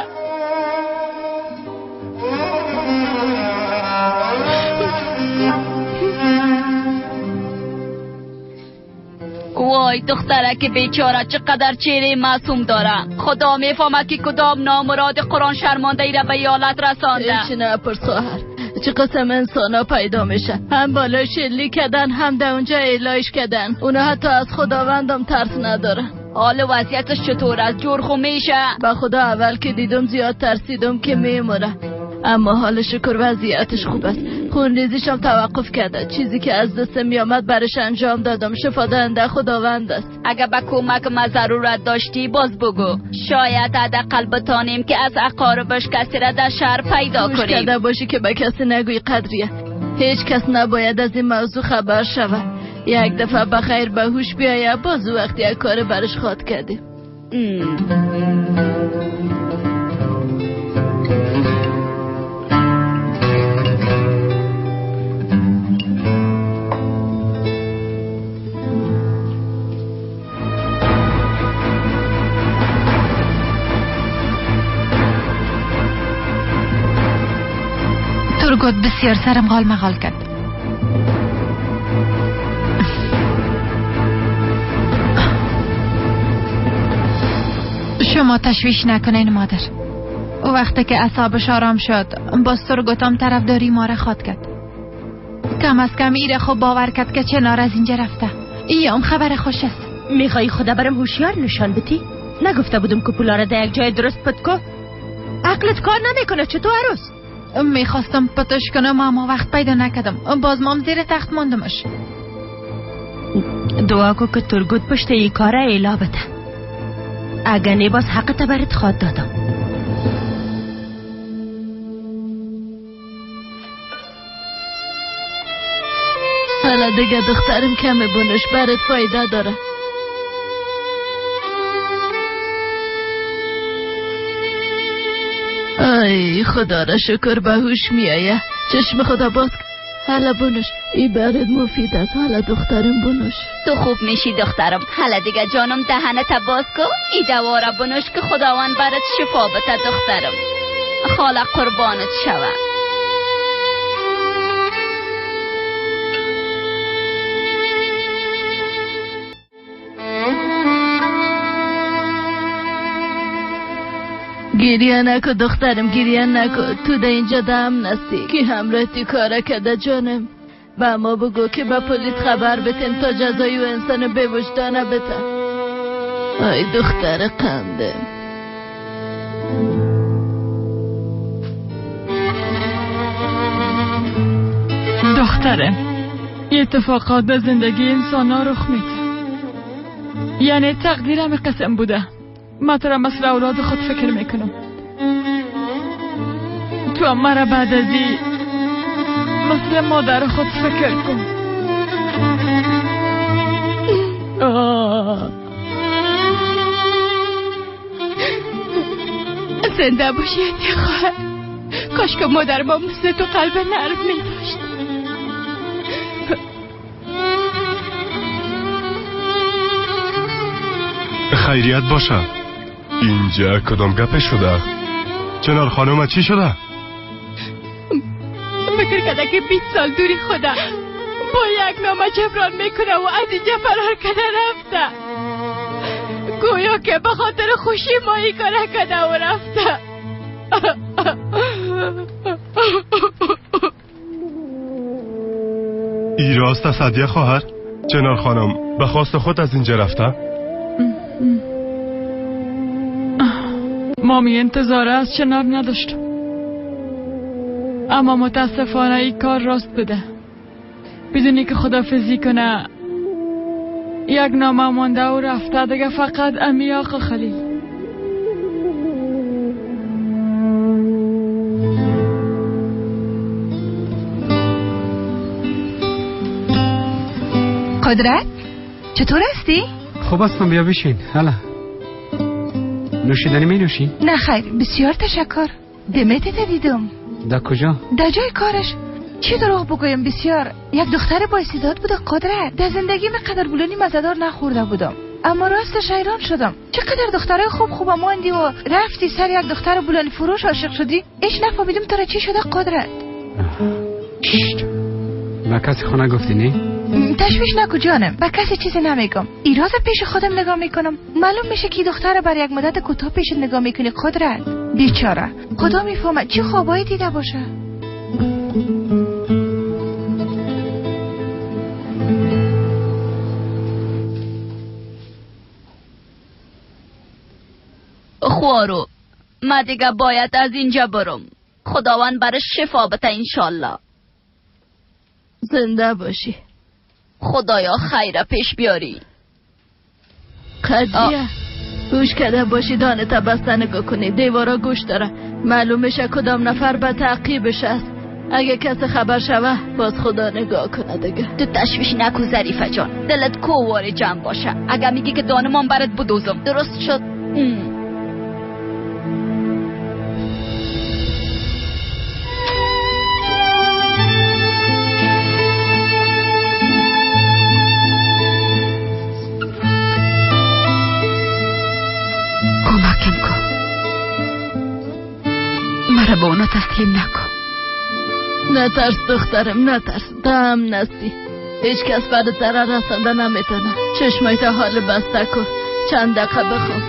وای دخترک بیچاره چقدر چهره معصوم داره. خدا میفهمه که کدام نامراد قرآن شرمانده ای را به یالت رسانده. هیچ نپرس خواهر. چه قسم انسان ها پیدا میشه. هم بالا شلی کردن هم در اونجا اعلایش کردن. اونا حتی از خداوندم ترس ندارن. حال وضعیتش چطور است؟ جور خو میشه؟ به خدا اول که دیدم زیاد ترسیدم که میموره. اما حال شکر وضعیتش خوب است. خونریزیش هم توقف کرده. چیزی که از دستم میامد برش انجام دادم. شفا دهنده خداوند است. اگه به کمک ما ضرورت داشتی باز بگو. شاید حداقل بتانیم که از اقاربش کسی را در شهر پیدا کنیم. گوش کرده باشی که به کسی نگوی قدریه. هیچ کس نباید از این موضوع خبر شود. یک دفعه بخیر به هوش بیایه باز وقتی یک کار برش خواد کردیم. ترگوت بسیار سرم غال مغال کرد. شما تشویش نکنین مادر. او وقتی که اعصابش آرام شد با سرگوتام طرفداری ما را خواد کرد. کم از کم ایره خوب باور کرد که چنار از اینجا رفته. ایام خبر خوش است. میخوایی خدا برم هوشیار نشان بدی؟ نگفته بودم که پولا را در یک جای درست پت کو؟ عقلت کار نمیکنه چطور عروس؟ میخواستم پتش کنم اما وقت پیدا نکردم. باز مام زیر تخت ماندمش. دعا کو که ترگوت پشت ای کار ایلا بده. اگه نه باز حق تبرت خواد دادم. حالا دیگه دخترم کمی بونش برات فایده داره. ای خدا را شکر به هوش میایه. چشم خدا باز. حالا بنوش، این برات مفید است. حالا دخترم بنوش. تو خوب میشی دخترم. حالا دیگه جانم دهنت باز کن. ای دوا را بنوش که خداوند برات شفا بده دخترم. خاله قربانت شود. گریه نکن دخترم، گریه نکن. تو ده اینجا دم نستی که همراه تی کاره کده جانم. با ما بگو که با پلیس خبر بتن تا جزایی و انسان به وجدانه بتن. آی دختر قنده. دخترم، اتفاقات به زندگی انسان ها رخ میده. یعنی تقدیرم قسم بوده. من تو را مثل اولاد خود فکر میکنم. تو هم مرا بعد از این مثل مادر خود فکر کن. زنده باشی ای خواهر. کاش که مادر ما مثل تو قلب نرم میداشت. خیریت باشه. اینجا کدام گپه شده؟ چنار خانم چی شده؟ فکر کرده که 20 سال دوری خدا با یک نامه جبران میکنه و از اینجا فرار کنه رفته. گویا که به خاطر خوشی ما این کاره کنه و رفته. ای راست صدیه خواهر؟ چنار خانم به خواست خود از اینجا رفته؟ مامی انتظار از چنار نداشتم، اما متاسفانه این کار راست بوده. بدونی که خدافزی کنه یک نامه مانده و رفته دیگه. فقط امی آقا خلیل. قدرت چطور هستی؟ خوب هستم، بیا بشین. هلا نوشیدنی می نوشی؟ نه خیر، بسیار تشکر. دمتت دیدم. در کجا؟ در جای کارش. چی دروغ بگویم، بسیار یک دختر با استعداد بوده قدرت. در زندگیم قدر بلونی مزدار نخورده بودم، اما راستش حیران شدم چقدر دخترای خوب ماندی و رفتی سر یک دختر بلونی فروش عاشق شدی. ایش نفهمیدم تو را چی شده قدرت. با کسی خونه گفتی نی؟ تشویش نکو جانم، با کسی چیزی نمیگم. ایراز پیش خودم نگاه میکنم. معلوم میشه که دختر بر یک مدت کوتاه پیش نگاه میکنی قدرت. بیچاره خدا میفهمه چه خوابایی دیده باشه. خوارو من دیگه باید از اینجا برم. خداوند برش شفا بده انشالله. زنده باشی. خدایا خیر پیش بیاری. قدیه گوش کده باشی، دانه تا بسته نگاه کنی. دیوارا گوش داره، معلوم میشه کدام نفر به تعقیبش است. اگه کسی خبر شوه باز خدا نگاه کنه دیگه. تو تشویش نکو ظریفه جان، دلت کووار جمع باشه. اگه میگی که دانمان برات بدوزم درست شد. کمکم کن، مرا به اونا تسلیم نکن. نترس دخترم، نترس. دم نستی، هیچ کس برای ضرر رسنده نمیتونه. چشمایت حال بسته کن، چند دقیقه بخواب.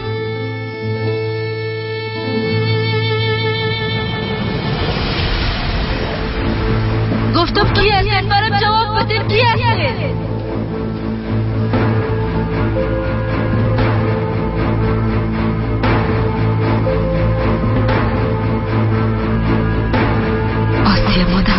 گفتم کی هستید؟ برام جواب بدید کی هستید؟ آسیه مادر.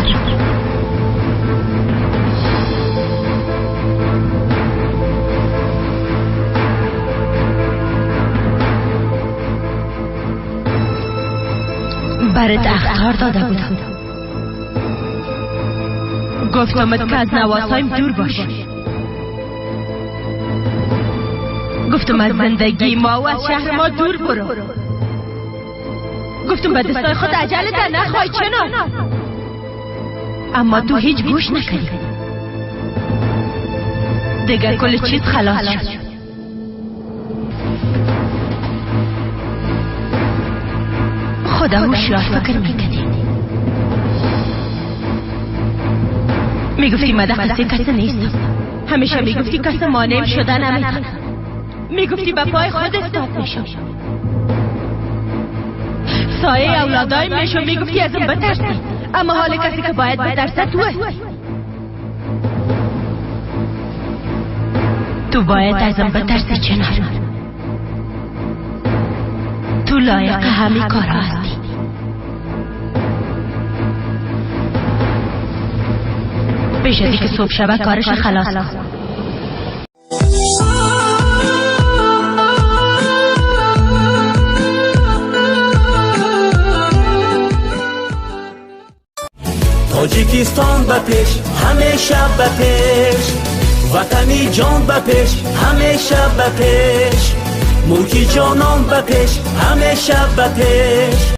برات اخطار داده بودم، گفتم که از نواسایم دور باش. گفتم از زندگی ما و از شهر ما دور برو. گفتم به دستای خود عجله در نخواهی چنان. اما تو هیچ گوش نکردی. دیگر کل چیز خلاص شد. خدا هوشیار فکر میکردی. میگفتی مده قصه کسی نیست. همیشه میگفتی کسی مانع شدن نمیتونه. میگفتی به پای خود استاد میشم. سایه اولادای میشم میگفتی ازم بترسی. اما حال کسی که باید بترسه تو هستی. تو باید ازم بترسی چنار. تو لایق همی کار هستی. بشدی که صبح شبه کارش خلاص کن. تاجیکستان به پیش همیشه به پیش، وطنی جان به پیش همیشه به پیش، ملکی جانان به پیش همیشه به پیش.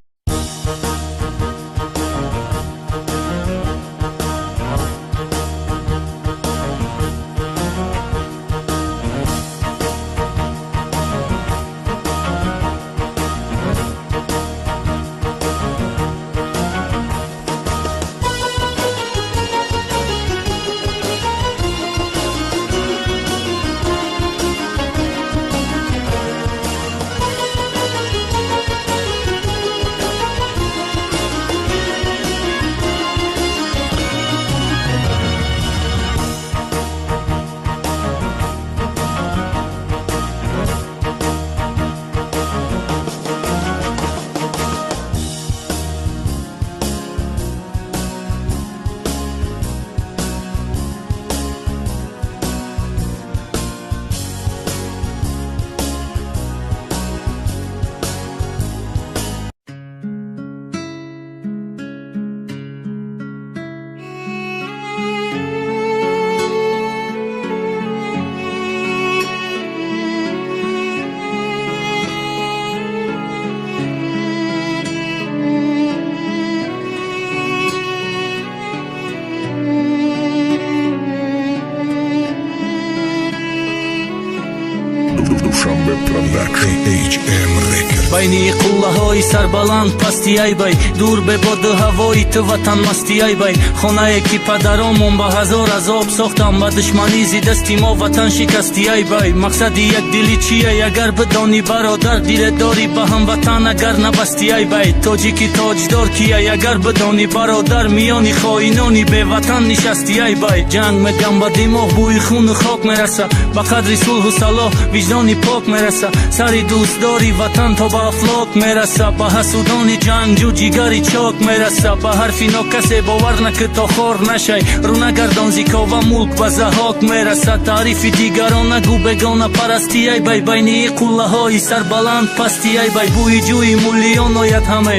байни қуллаҳои сарбаланд пасти ай бай, дур бебоду ҳавои ту ватан масти ай бай. хонае ки падаромон ба ҳазор азоб сохтам, ба душманӣ зи дасти мо ватан шикасти ай бай. мақсади якдилӣ чияй агар бидонӣ бародар, диле дорӣ ба ҳамватан агар набасти ай бай. тоҷики тоҷдор кияй агар бидонӣ бародар, миёни хоинони беватан нишасти ай бай. ҷанг мегам ба димоғ бӯи хуну хок мераса, ба қадри сулҳу салоҳ виҷдони пок мераса. сари дӯстдори ватан то ба афлок мераса, ба ҳасудони ҷангҷӯ ҷигари чок мераса. ба ҳарфи нокасе бовар накӣ то хор нашай, рӯ нагардон зикова мулк ба заҳок мераса. таърифи дигарон нагӯ бегона парасти ай бай, байни қуллаҳои сарбаланд пасти ай бай. бӯи ҷӯи муллиён ояд ҳаме,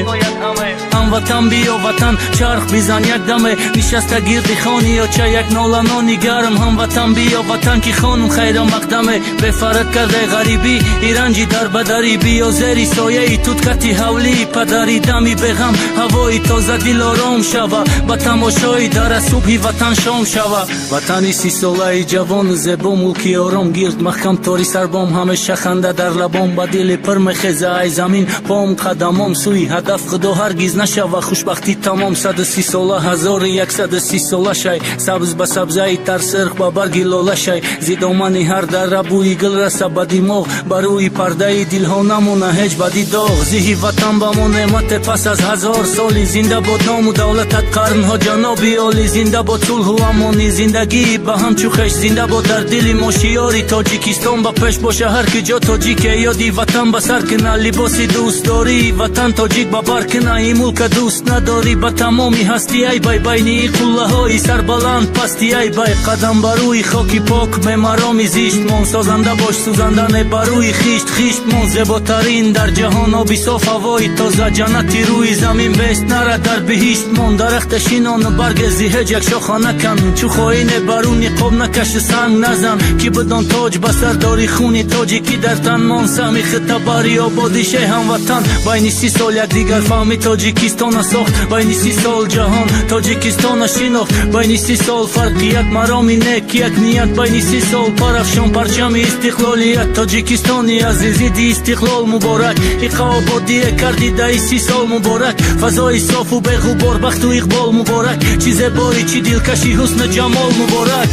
ҳамватан биё ватан чарх бизан якдаме. нишаста гирди хони ёча як ноланони гарм, ҳамватан биё ватан ки хонум хайра мақдаме. бефарад кардай ғарибӣ иранҷи дарбадарӣ, биё зери сояи туткати ҳавлии падарӣ. дами беғам ҳавои тоза дил ором шава, ба тамошои дара субҳи ватан шом шава. ватани сисолаи ҷавону зебо, мулки ором гирд маҳкам тори сарбом, ҳамеша ханда дар лабом. ба дили пир мехеза ай замин пом қадамом, сӯи ҳадаф худо ҳаргиз нашава. хушбахтӣ тамом 130 сола 1130 сола шай, сабз ба сабзаи тар сирх ба барги лола шай. зидомани ҳар дара бӯи гил раса ба димоғ, ба рӯи пардаи дилҳо намона ҳеҷ бади доғ. зиҳи ватан ба мо неъмате пас аз 1000 соли, зинда бод ному давлатат қарнҳо ҷаноби оли. зинда бод сулҳу амони зиндагии ба ҳамчу хеш, зинда бод дар дили мо шиёри тоҷикистон ба пеш боша. ҳар ки ҷо тоҷике ёди ватан ба сар кина, либоси дӯстдории ватан тоҷик ба бар кина. ин мулка дӯст надорӣ ба тамоми ҳастӣ ай бай, байни қуллаҳои сарбаланд пасти ай бай. қадам ба рӯи хоки пок мемароми зишт мон, созанда бош сӯзанда не ба рӯи хишт. хишт мон зеботарин дар جهان آبی صاف هوای تازه جنتی روی زمین بست نره در بهشت من درخت شینان و برگ زیهج یک شاخه نکن چو خواهین برونی قاب نکش سنگ نزن کی بدان تاج بسر داری خونی تاجی کی در تن من سمی خطه باری آبادی شه هموطن بین 30 سال یک دیگر فهمی تاجیکستان ساخت بین 30 سال جهان تاجیکستان شناخت بین 30 سال فرقیت مرامی نک یک نیت بین 30 سال پرفشان پرچم استقلالیت تاجیکستانی عزیزی دی استقلال مبارک آبادی کردی در 30 سال مبارک فضای صاف و به غبار بخت و اقبال مبارک چیز باری چی دلکشی حسن جمال مبارک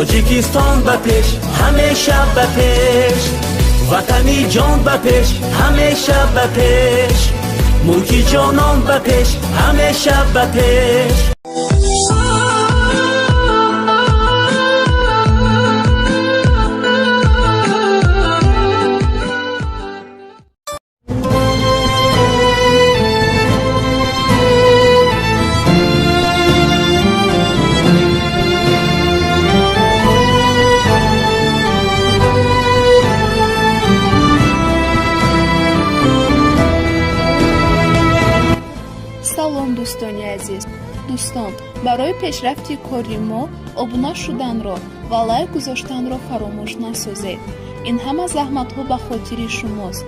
تاجیکستان به پیش همیشه به پیش وطنی جان به پیش همیشه به پیش ملکی جانان به پیش همیشه به پیش دوستان برای پیشرفت کاری ما ابونه شدنро ва лайк гузоштанро фаромӯш насозед. ин ҳама заҳматҳо ба хотири шумост.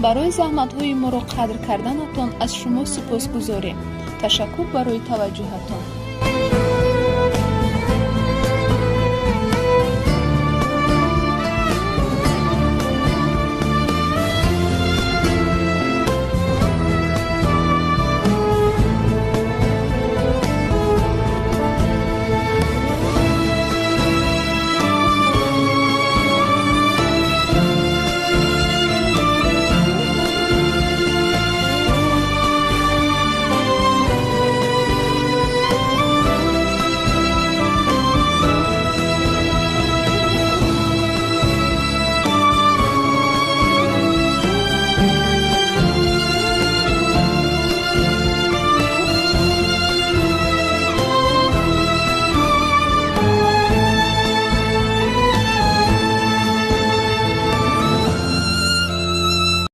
барои заҳматҳои моро қадр карданатон аз шумо сипосгузорем. ташаккур барои таваҷҷӯҳатон.